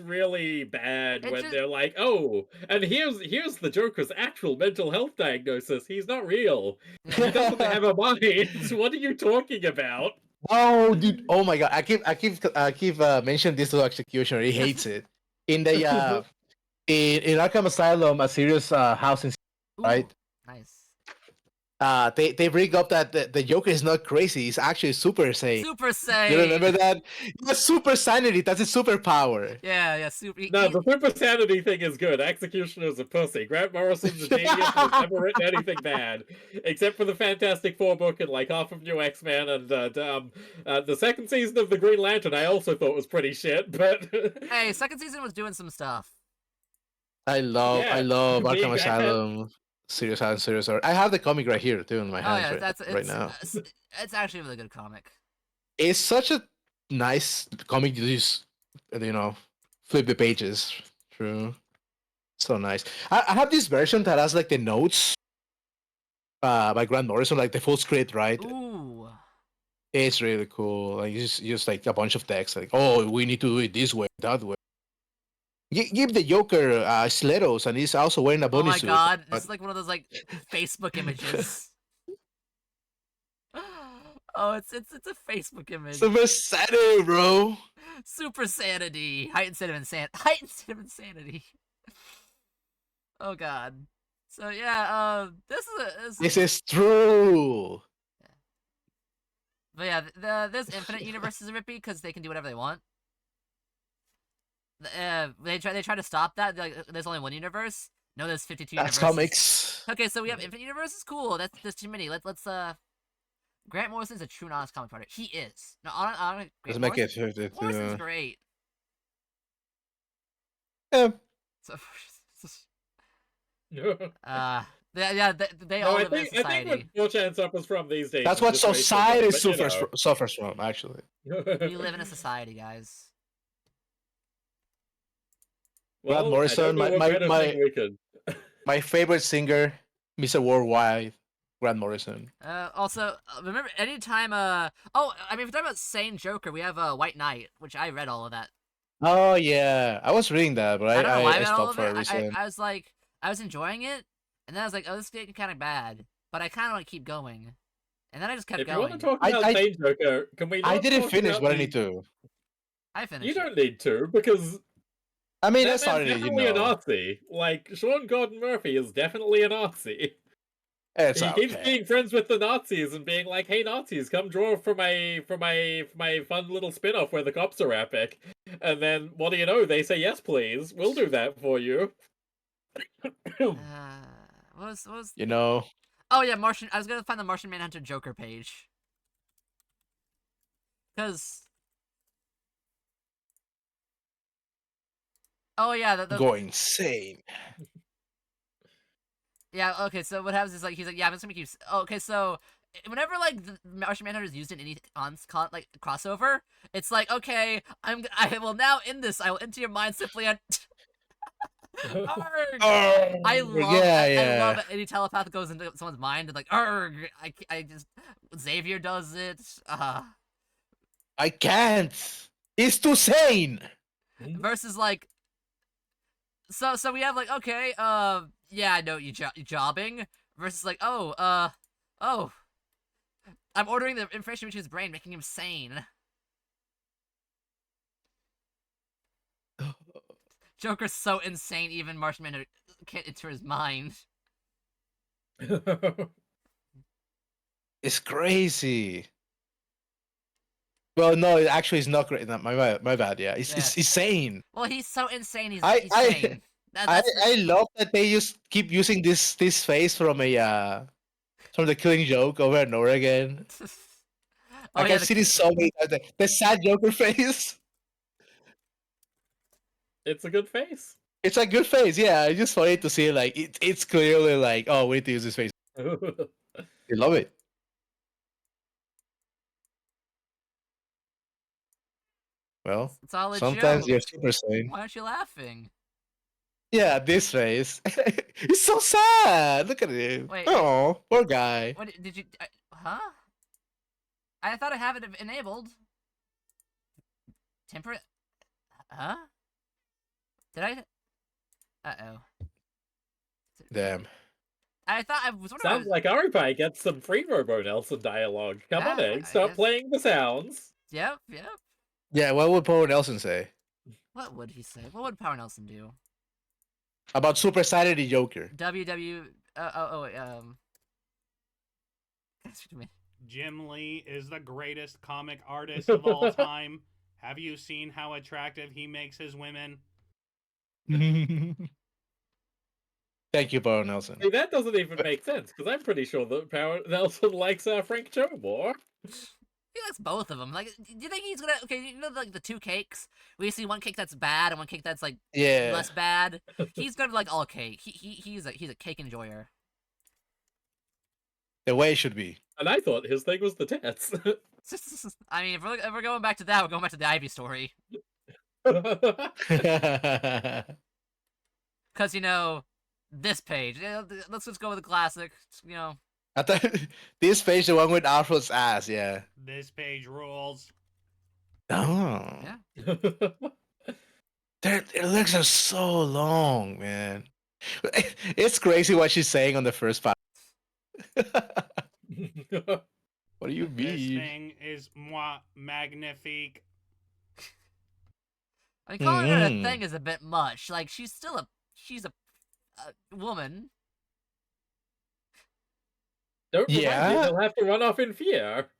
really bad when just- they're like, oh, and here's the Joker's actual mental health diagnosis. He's not real. He doesn't have a mind. What are you talking about? Oh, dude! Oh my god! I keep mentioning this to Executioner. He hates it. In the in Arkham Asylum, a serious housing, Ooh, right? nice. They bring up that the Joker is not crazy. He's actually super sane. Super You remember Saiyan. that? That's super sanity. That's his superpower. Yeah, super. No, the super sanity thing is good. Executioner's a pussy. Grant Morrison's a genius and has never written anything bad, except for the Fantastic Four book and like half of New X-Men and the second season of the Green Lantern. I also thought was pretty shit, but Hey, second season was doing some stuff. I yeah, love being Arkham that kind. Asylum. Serious and serious. I have the comic right here too in my Oh hands yeah, right now. it's actually a really good comic. It's such a nice comic to just flip the pages through. So nice. I have this version that has like the notes by Grant Morrison, like the full script, right? Ooh. It's really cool. Like just like a bunch of text, like, oh, we need to do it this way, that way. Give the Joker stilettos, and he's also wearing a Oh bunny my suit. god, But this is like one of those like Facebook images. Oh, it's a Facebook image. super sanity, bro. Super sanity. Heightened state of insanity. Oh god. So yeah, This is true. but yeah, this infinite universe is rippy because they can do whatever they want. They try to stop that. Like, there's only one universe. No, there's 52 That's universes. comics. Okay, so we have infinite universes. Cool. That's too many. Let's Grant Morrison's a true and honest comic writer. He is. No, on Let's Grant make it Morrison, 52. Morrison's great. Yeah. So, yeah, they No, all I live in a think what society. 4chan suffers from these days. That's is what just racism, society but, you know. suffers from, actually. We live in a society, guys. Grant Well, I don't Morrison, know what better thing we could. my favorite singer, Mr. Worldwide, Grant Morrison. Also, remember anytime I mean, if we're talking about sane Joker, we have White Knight, which I read all of that. Oh yeah, I was reading that, but I don't know why I I read all stopped of for it. a reason. I was like, I was enjoying it, and then I was like, oh, this is getting kind of bad, but I kind of want to keep going, and then I just kept If you going. want to talk I- about I- Sane Joker, can we not I didn't talk finish, about but I the... need to. I finished. You don't need to, because I mean, that that's man's already, definitely a Nazi. Like, Sean Gordon Murphy is definitely a Nazi. It's He keeps okay. being friends with the Nazis and being like, "Hey Nazis, come draw for my fun little spin-off where the cops are epic." And then what do you know? They say, "Yes, please. We'll do that for you." What was? You know, Oh yeah, Martian. I was gonna find the Martian Manhunter Joker page, cause. Oh yeah, going insane. Yeah, okay, so what happens is, like, he's like, yeah, I'm just gonna keep... Oh, okay, so, whenever, like, the Martian Manhunter is used in any like, crossover, it's like, okay, I will now end this. I will enter your mind simply on... Arg! I love any telepath goes into someone's mind and, like, arg! I just... Xavier does it. I can't. It's too sane. Versus, like... So we have, like, okay, yeah, I know you jobbing. Versus, like, oh, I'm ordering the information into his brain, making him sane. Joker's so insane, even Martian Manhunter can't enter his mind. It's crazy. Well, no, it actually is not great. No, my bad. Yeah, it's insane. Well, he's so insane. He's I sane. I love that they just keep using this face from the Killing Joke over and over again. Oh, I can see this so many times. The sad Joker face. It's a good face. It's a good face, yeah. It's just funny to see like it's clearly like, oh, we need to use this face. I love it. Well, it's all a sometimes joke. you're super sane. Why aren't you laughing? Yeah, this face. It's so sad. Look at him. Wait, Oh, poor guy. What did you? Huh? I thought I have it enabled. Temperate. Huh? Did I? Uh-oh. Damn. I thought I was wondering. Sounds like Aripai gets some free Robo Nelson dialogue. Come on, Yeah, Egg, I start guess. playing the sounds. Yep, yep. Yeah, what would Paul Nelson say What would he say? What would Power Nelson do? about Super Saturday Joker? WW. Wait, excuse me. Jim Lee is the greatest comic artist of all time. Have you seen how attractive he makes his women? Thank you, Paul Nelson. See, that doesn't even make sense, because I'm pretty sure that Power Nelson likes Frank Cho more. He likes both of them. Like, do you think he's gonna? Okay, you know, like the two cakes. We see one cake that's bad and one cake that's like Yeah. less bad. He's gonna like all cake. He's a cake enjoyer. The way it should be. And I thought his thing was the tits. I mean, if we're going back to that, we're going back to the Ivy story. Cause you know, this page. Let's just go with the classic. You know. I thought this page, the one with Afro's ass, yeah. This page rules. Oh. Yeah. Their legs are so long, man. It's crazy what she's saying on the first part. What do you This mean? thing is moi magnifique. I mean, calling her a Mhm. thing is a bit much. Like, she's a woman. Don't remind me, Yeah. they'll have to run off in fear.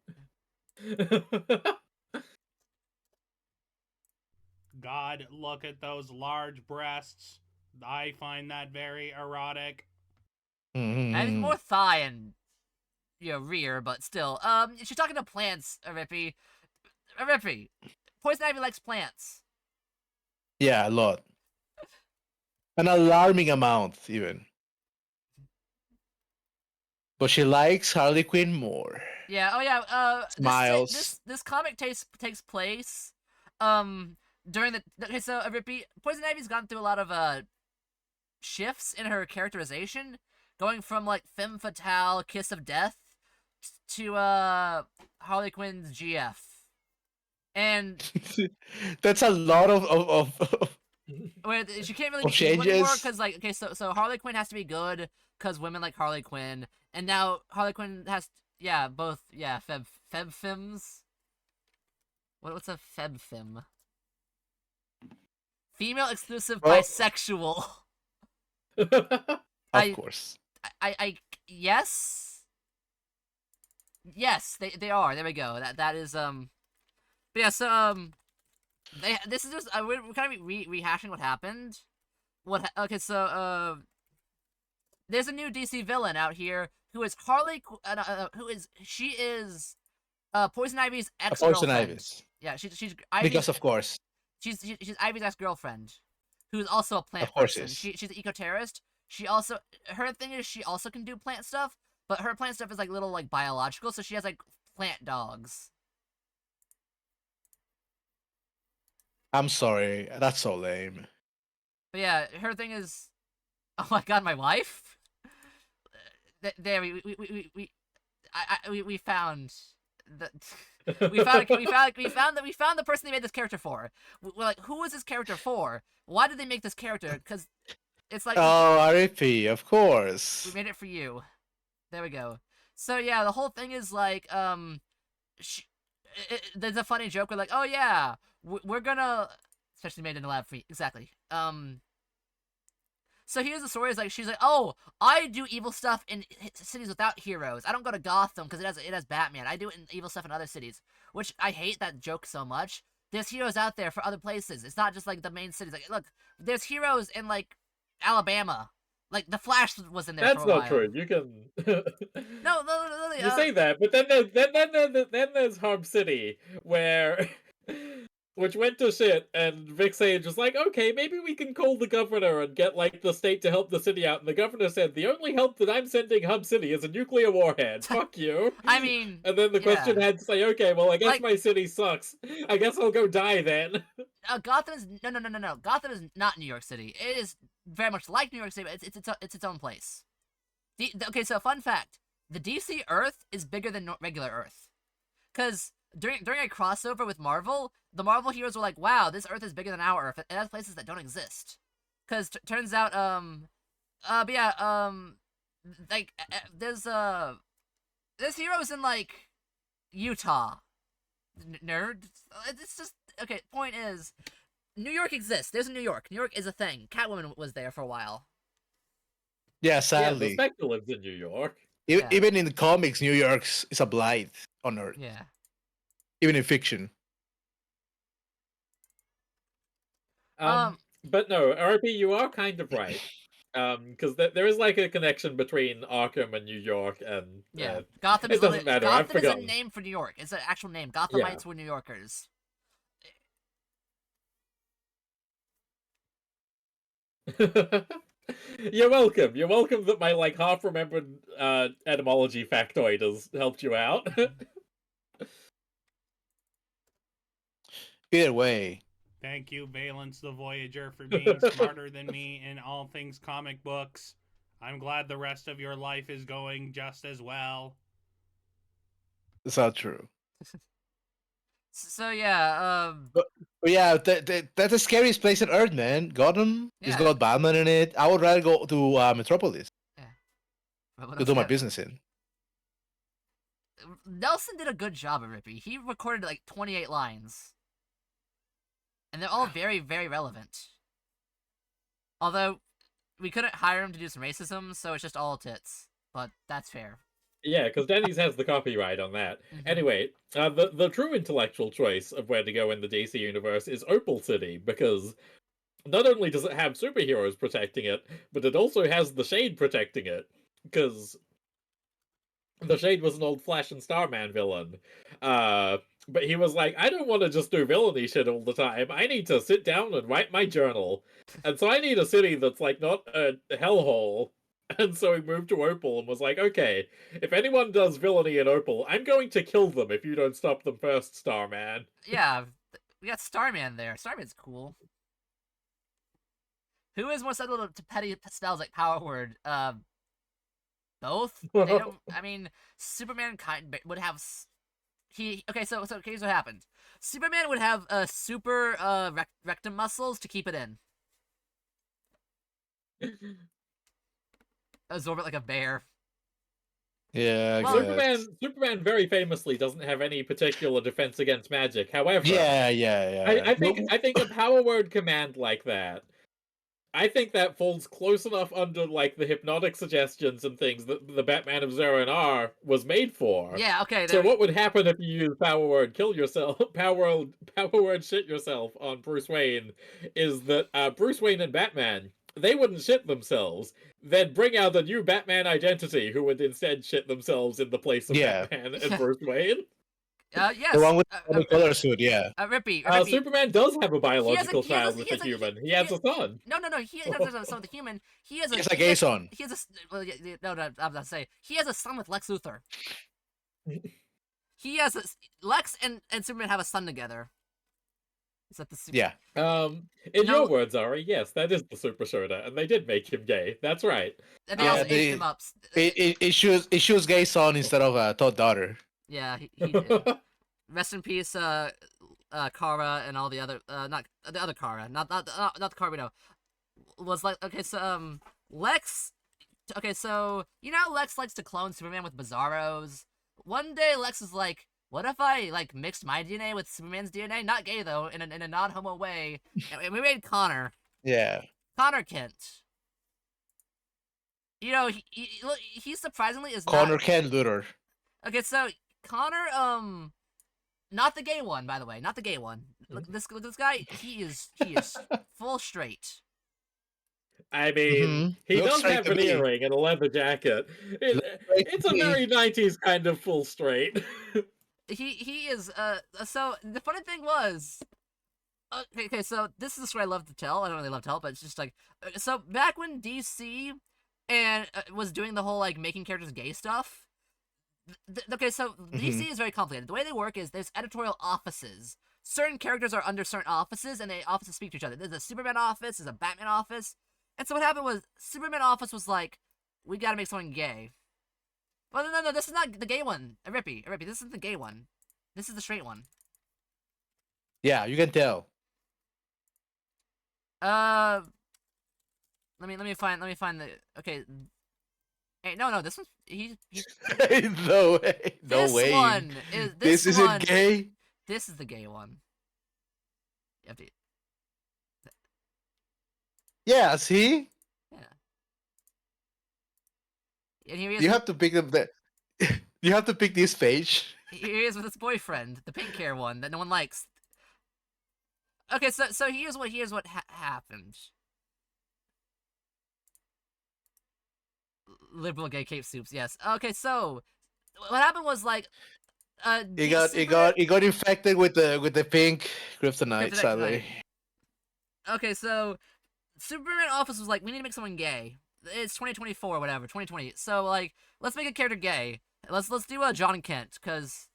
God, look at those large breasts. I find that very erotic. And it's Mhm. more thigh and rear, but still. She's talking to plants, Rippy. Rippy. Poison Ivy likes plants. Yeah, a lot. An alarming amount, even. But she likes Harley Quinn more. Yeah. Oh yeah. Smiles. This comic takes place, during the. Okay, so Rippy, Poison Ivy's gone through a lot of shifts in her characterization, going from like femme fatale, kiss of death, to Harley Quinn's GF, and That's a lot of wait, she can't really Of be evil anymore changes. because like okay, so Harley Quinn has to be good because women like Harley Quinn, and now Harley Quinn has both femmes. What's a fem? Female exclusive Well- bisexual. of I- course. I yes, they are. There we go. That is But yeah, so this is just we're kind of rehashing what happened. Okay, so there's a new DC villain out here who is she is Poison Ivy's ex Poison girlfriend. Ivy's. Yeah, she's Ivy's, Because of course. she's Ivy's ex girlfriend, who's also a plant Of course person. is. She's an eco terrorist. She also her thing is she also can do plant stuff, but her plant stuff is like little like biological, so she has like plant dogs. I'm sorry. That's so lame. But yeah, her thing is, oh my god, my wife. There we found the we found the person they made this character for. We're like, who was this character for? Why did they make this character? Because it's like Oh, RIP, of course. we made it for you. There we go. So yeah, the whole thing is like there's a funny joke where like, oh yeah, we're gonna, especially made in the lab for me. Exactly. So here's the story: is like she's like, oh, I do evil stuff in cities without heroes. I don't go to Gotham because it has Batman. I do evil stuff in other cities, which I hate that joke so much. There's heroes out there for other places. It's not just like the main cities. Like, look, there's heroes in like Alabama. Like the Flash was in there. That's for a not while. true. You can. No. You say that, but then there's Hub City, where which went to shit, and Vic Sage was like, okay, maybe we can call the governor and get like the state to help the city out. And the governor said, the only help that I'm sending Hub City is a nuclear warhead. Fuck you. I mean, And then the question had to say, okay, well, I guess Like- my city sucks. I guess I'll go die then. Gotham is no. Gotham is not New York City. It is very much like New York City, but it's its own place. Okay, so fun fact: the DC Earth is bigger than regular Earth, because during a crossover with Marvel, the Marvel heroes were like, "Wow, this Earth is bigger than our Earth," and it has places that don't exist. Because turns out, like there's heroes in like Utah. Nerd. It's just okay. Point is, New York exists. There's a New York. New York is a thing. Catwoman was there for a while. Yeah, Yeah, the sadly. Spectre lives in New York. Yeah. Even in the comics, New York's is a blight on Earth. Yeah. Even in fiction. But no, RP, you are kind of right. Because there is like a connection between Arkham and New York, and Yeah. Gotham it is doesn't matter. I've Gotham is a forgotten. name for New York. It's an actual name. Yeah. Gothamites were New Yorkers. You're welcome. You're welcome that my like half-remembered etymology factoid has helped you out. Either way. Thank you, Valence the Voyager, for being smarter than me in all things comic books. I'm glad the rest of your life is going just as well. It's not true. So yeah, But yeah, that's the scariest place on Earth, man. Gotham. It's Yeah. got Batman in it. I would rather go to Metropolis but what to else do my you got? business in. Nelson did a good job of Rippy. He recorded like 28 lines. And they're all very, very relevant. Although, we couldn't hire him to do some racism, so it's just all tits. But that's fair. Yeah, because Denny's has the copyright on that. Mhm. Anyway, the true intellectual choice of where to go in the DC universe is Opal City, because not only does it have superheroes protecting it, but it also has the Shade protecting it. Because the Shade was an old Flash and Starman villain. But he was like, I don't want to just do villainy shit all the time. I need to sit down and write my journal. And so I need a city that's like not a hellhole. And so he moved to Opal and was like, okay, if anyone does villainy in Opal, I'm going to kill them if you don't stop them first, Starman. Yeah, we got Starman there. Starman's cool. Who is more susceptible to petty spells like Power Word? Both. They don't. I mean, Superman would have. Okay, so here's what happened. Superman would have super rectum muscles to keep it in. Absorb it like a bear. Yeah, I Well, guess. Superman very famously doesn't have any particular defense against magic. However, Yeah. I think a power word command like that, I think that falls close enough under like the hypnotic suggestions and things that the Batman of Zero R was made for. Yeah. Okay. So what would happen if you use power word kill yourself, power word shit yourself on Bruce Wayne? Is that Bruce Wayne and Batman? They wouldn't shit themselves. They'd bring out a new Batman identity who would instead shit themselves in the place of Yeah. Batman and Bruce Wayne. Yes. The one with the color suit, yeah. Rippy. Superman does have a biological he has child with a human. He has a son. No. He has a son with a human. He has It's a gay son. He has a. Well, no. I'm not saying. He has a son with Lex Luthor. He has Lex and Superman have a son together. Is that the super? Yeah. In No. your words, Ari, yes, that is the Super Soda, and they did make him gay. That's right. And they Yeah, also aged him up. It shows gay son instead of Todd daughter. Yeah, he did. Rest in peace, Kara and all the other, not the other Kara, not the Kara we know. Was like, okay, so Lex. Okay, so you know how Lex likes to clone Superman with Bizarros. One day Lex is like, what if I like mixed my DNA with Superman's DNA? Not gay though, in a non-homo way. And we made Connor. Yeah. Connor Kent. You know, he surprisingly is Connor not. Ken Luthor. Okay, so Connor, not the gay one, by the way, not the gay one. Look, this guy, he is full straight. I mean, he Looks does straight have to an me. earring and a leather jacket. straight It's to a me. very 90s kind of full straight. He is so the funny thing was okay, so this is the story I love to tell. I don't really love to tell, but it's just like so back when DC and was doing the whole like making characters gay stuff. Okay, so DC is very complicated. The way they work is there's editorial offices. Certain characters are under certain offices, and the offices speak to each other. There's a Superman office, there's a Batman office, and so what happened was Superman office was like, we gotta make someone gay. Well, no, this is not the gay one. Rippy, this isn't the gay one. This is the straight one. Yeah, you can tell. Let me find the okay. Hey, no, this one's he. No way. No This way. one is This isn't gay. This is the gay one. You have to. Yeah, see? Yeah. And here he is. You have to pick the you have to pick this page. Here he is with his boyfriend, the pink hair one that no one likes. Okay, so here's what happened. Liberal gay cape soups, yes. Okay, so what happened was like, He got infected with the pink kryptonite, sadly. Okay, so Superman office was like, we need to make someone gay. It's 2024 or whatever, 2020. So like, let's make a character gay. Let's do John Kent, cause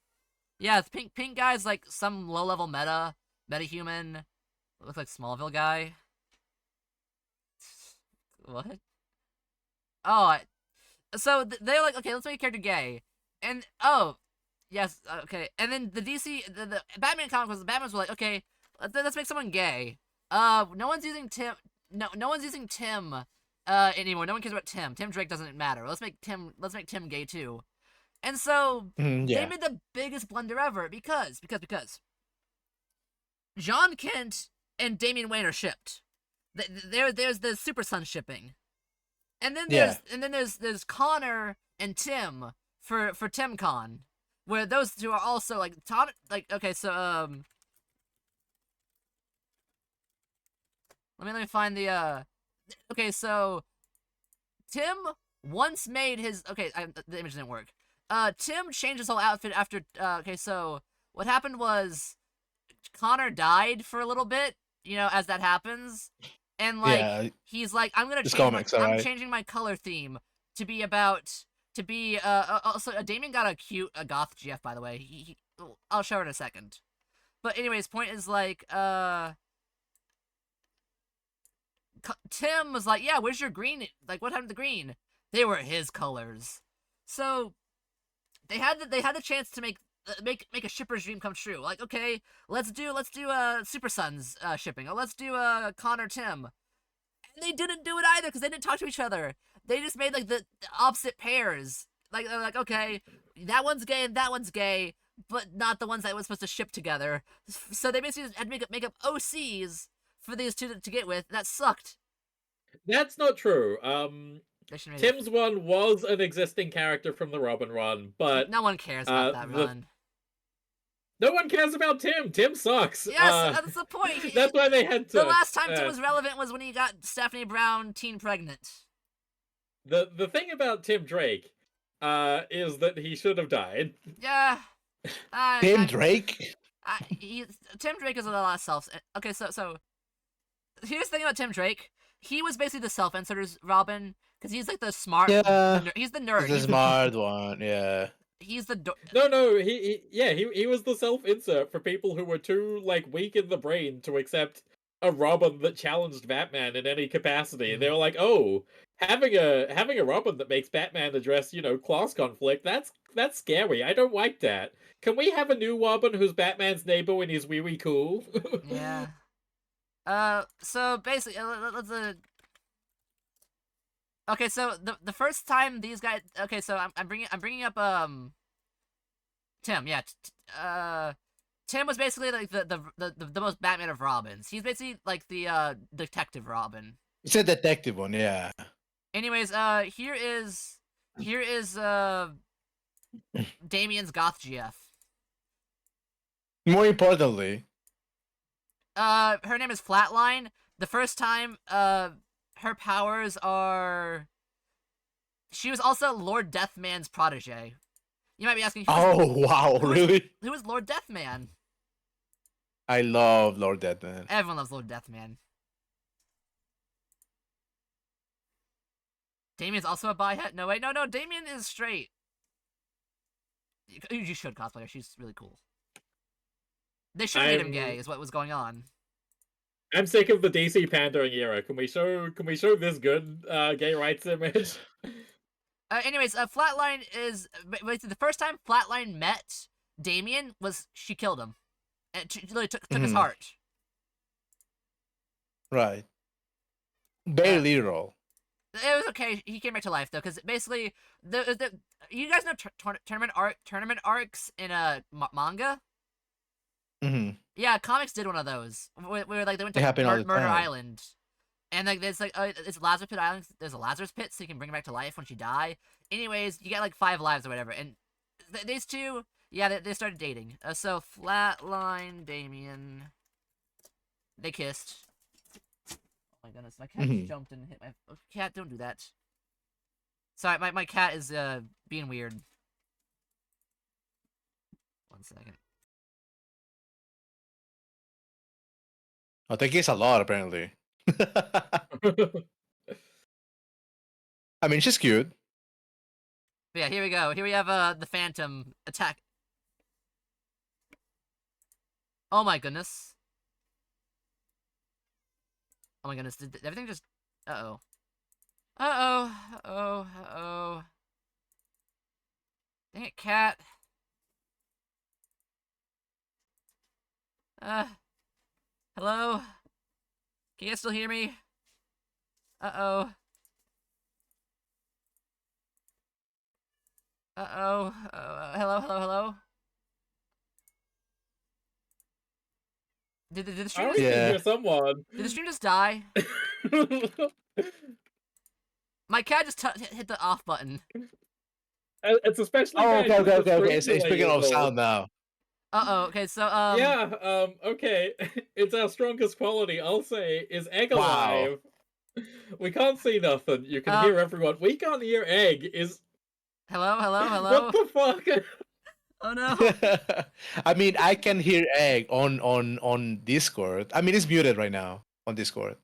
yeah, the pink guy's like some low level meta human. Looks like Smallville guy. What? Oh, so they're like, okay, let's make a character gay, and oh, yes, okay, and then the DC, the Batman comic was the Batmans were like, okay, let's make someone gay. No one's using Tim. No one's using Tim. Anymore. No one cares about Tim. Tim Drake doesn't matter. Let's make Tim gay too. And so Yeah. they made the biggest blunder ever because John Kent and Damian Wayne are shipped. There's the Super Sun shipping. And then there's Connor and Tim for TimCon, where those two are also like okay, so let me find the okay, so Tim once made his the image didn't work. Tim changed his whole outfit after okay, so what happened was Connor died for a little bit, as that happens. And like he's like, I'm changing my color theme to be also Damien got a goth GF, by the way. I'll show her in a second. But anyways, point is like Tim was like, yeah, where's your green? Like, what happened to the green? They were his colors. So they had the chance to make a shipper's dream come true. Like, okay, let's do Super Sons shipping. Oh, let's do Connor Tim. And they didn't do it either because they didn't talk to each other. They just made like the opposite pairs. Like they're like, okay, that one's gay and that one's gay, but not the ones that was supposed to ship together. So they basically had to make up OCs for these two to get with. That sucked. That's not true. Tim's one was an existing character from the Robin run, but no one cares about that run. No one cares about Tim. Tim sucks. Yes, that's the point. That's why they had to. The last time Tim was relevant was when he got Stephanie Brown teen pregnant. The thing about Tim Drake is that he should have died. Yeah. Tim Drake? Tim Drake is a lot of self. Okay, so here's the thing about Tim Drake. He was basically the self-inserter's Robin, because he's like the smart. Yeah. He's the nerd. He's the smart one. Yeah. He's the No, he was the self-insert for people who were too weak in the brain to accept a Robin that challenged Batman in any capacity. They were like, oh, having a Robin that makes Batman address, class conflict, that's scary. I don't like that. Can we have a new Robin who's Batman's neighbor when he's wee cool? Yeah. So basically, let's okay, so the first time these guys, okay, so I'm bringing up Tim, yeah, Tim was basically like the most Batman of Robins. He's basically like the detective Robin. It's a detective one, yeah. Anyways, here is Damien's goth GF. More importantly, her name is Flatline. The first time, her powers are. She was also Lord Deathman's protege. You might be asking. Really? Who is Lord Deathman? I love Lord Deathman. Everyone loves Lord Deathman. Damien's also a bi-het? No, wait, no, Damien is straight. You should cosplay her, she's really cool. They should have made him gay, is what was going on. I'm sick of the DC pandering era. Can we show this good gay rights image? Anyways, Flatline is the first time Flatline met Damien was she killed him, and she literally took his heart. Right. Very literal. It was okay. He came back to life though, because basically the you guys know tournament arcs in a manga. Hmm. Yeah, comics did one of those where like they went They to happen all the Murder time. Island, and like there's like it's Lazarus Pit Island. There's a Lazarus Pit, so you can bring her back to life once you die. Anyways, you get like 5 lives or whatever, and these two, yeah, they started dating. So Flatline, Damien, they kissed. Oh my goodness, my cat just jumped and hit my cat. Don't do that. Sorry, my cat is being weird. 1 second. Oh, they kiss a lot apparently. I mean, she's cute. But yeah, here we go. Here we have the Phantom attack. Oh my goodness. Oh my goodness. Did everything just... Uh-oh. Uh-oh. Uh-oh. Uh-oh. Dang it, cat. Hello? Can you guys still hear me? Uh-oh. Uh-oh. Hello, hello, hello? Did the I stream always just... Yeah. hear someone. Did the stream just die? My cat just hit the off button. It's especially Oh, bad okay. 'cause the It's screen speaking delay of is low. sound now. Uh-oh, okay, so, Yeah, okay. It's our strongest quality, I'll say, is Egg Wow. alive. We can't see nothing. You can hear everyone. We can't hear Egg. Hello, hello, hello? What the fuck? Oh no. I mean, I can hear Egg on Discord. I mean, it's muted right now on Discord,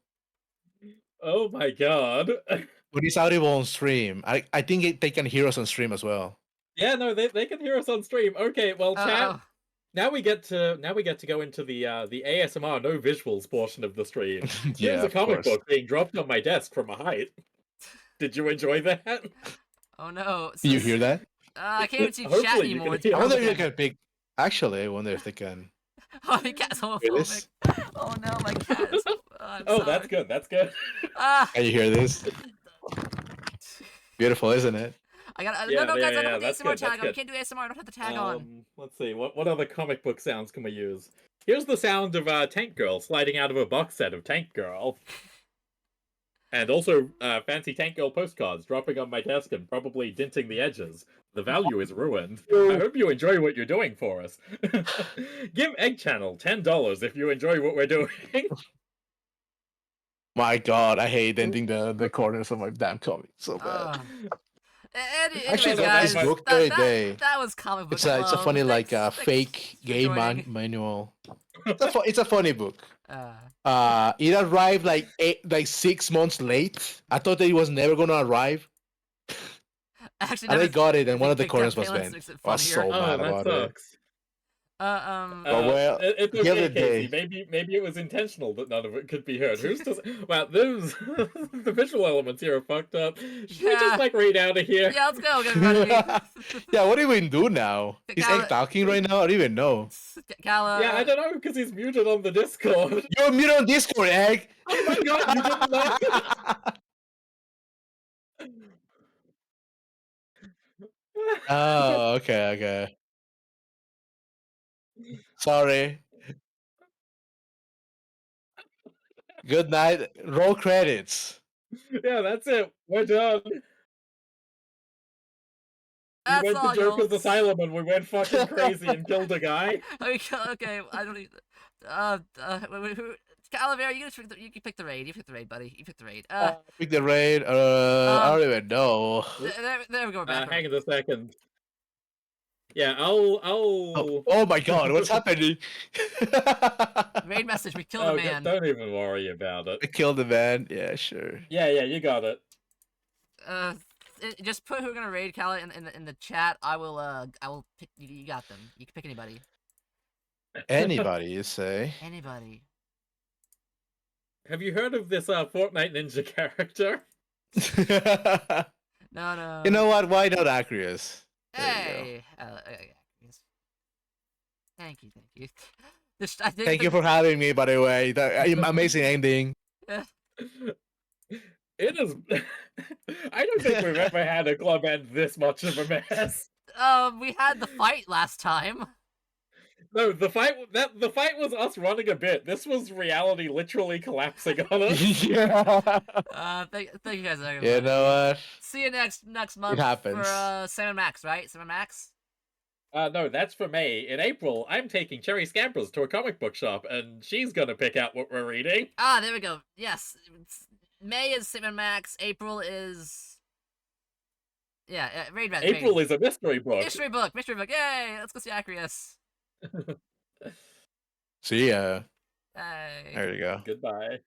Oh my god. but it's audible on stream. I think they can hear us on stream as well. Yeah, no, they can hear us on stream. Okay, well, chat. Uh-oh. Now we get to go into the ASMR no visuals portion of the stream. Yeah, Here's a of comic course. book being dropped on my desk from a height. Did you enjoy that? Oh no. Can you hear that? I can't even see chat Hopefully you anymore. can It's hear I wonder if broken. they can pick. Actually, I wonder if they can. Oh, my cat's Hear homophobic. this? Oh no, my cat is... I'm Oh, sorry. that's good. That's good. Ah! Can you hear this? Beautiful, isn't it? I got Yeah, no, guys, I yeah, don't have the that's ASMR good, tag that's on. We good. can't do ASMR. I don't have the tag on. Let's see. What other comic book sounds can we use? Here's the sound of Tank Girl sliding out of a box set of Tank Girl. And also, fancy Tank Girl postcards dropping on my desk and probably dinting the edges. The value is ruined. I hope you enjoy what you're doing for us. Give Egg Channel $10 if you enjoy what we're doing. My God, I hate denting the corners of my damn comic so bad. Actually, Anyways, no, guys, that's book the other day. that was comic book It's a club. funny like Thanks fake for game joining. manual. It's a funny book. Uh, It arrived like 6 months late. I thought that it was never gonna arrive, actually, and I never got it, and one of the picked up corners was Palin's bent. makes it I was funnier. so mad that about it. sucks. Well, It's the okay, other Casey. day- Maybe it was intentional that none of it could be heard. Who's to? Wow, those the visual elements here are fucked up. Should we Yeah. just like raid out of here? Yeah, let's go. Get everybody. Yeah, what do we even do now? Is Cal- Egg talking right now? I don't even know. Kala. Yeah, I don't know because he's muted on the Discord. You're muted on Discord, Egg. Oh my god, you didn't know? Oh, okay. Sorry. Good night. Roll credits. Yeah, that's it. We're done. We That's went to all, Joker's y'all. Asylum and we went fucking crazy and killed a guy. Okay, I don't need. Calavera, you can pick the raid. You pick the raid, buddy. You pick the raid. Pick the raid. I don't even know. There we go. We're back. Hang on a second. Yeah, I'll. Oh my God, what's happening? Raid message. We killed a man. Don't even worry about it. I killed the man. Yeah, sure. Yeah, you got it. Just put who we're gonna raid, Cala, in the chat. I will pick. You got them. You can pick anybody. Anybody, you say? Anybody. Have you heard of this Fortnite Ninja character? No. You know what? Why not Acreus? There you go. Hey. Yes. Thank you. I think Thank you for having me, by the way. Amazing ending. It is. I don't think we've ever had a club end this much of a mess. We had the fight last time. No, the fight was us running a bit. This was reality literally collapsing on us. Yeah. Thank you guys. You know what? See you next month happens. for Sam and Max, right? Sam and Max. No, that's for May. In April, I'm taking Cherry Scampers to a comic book shop, and she's gonna pick out what we're reading. Ah, there we go. Yes, May is Sam and Max. April is Raid Red. April is a mystery book. Mystery book. Yay! Let's go see Acrius. See ya. Hey. There you go. Goodbye.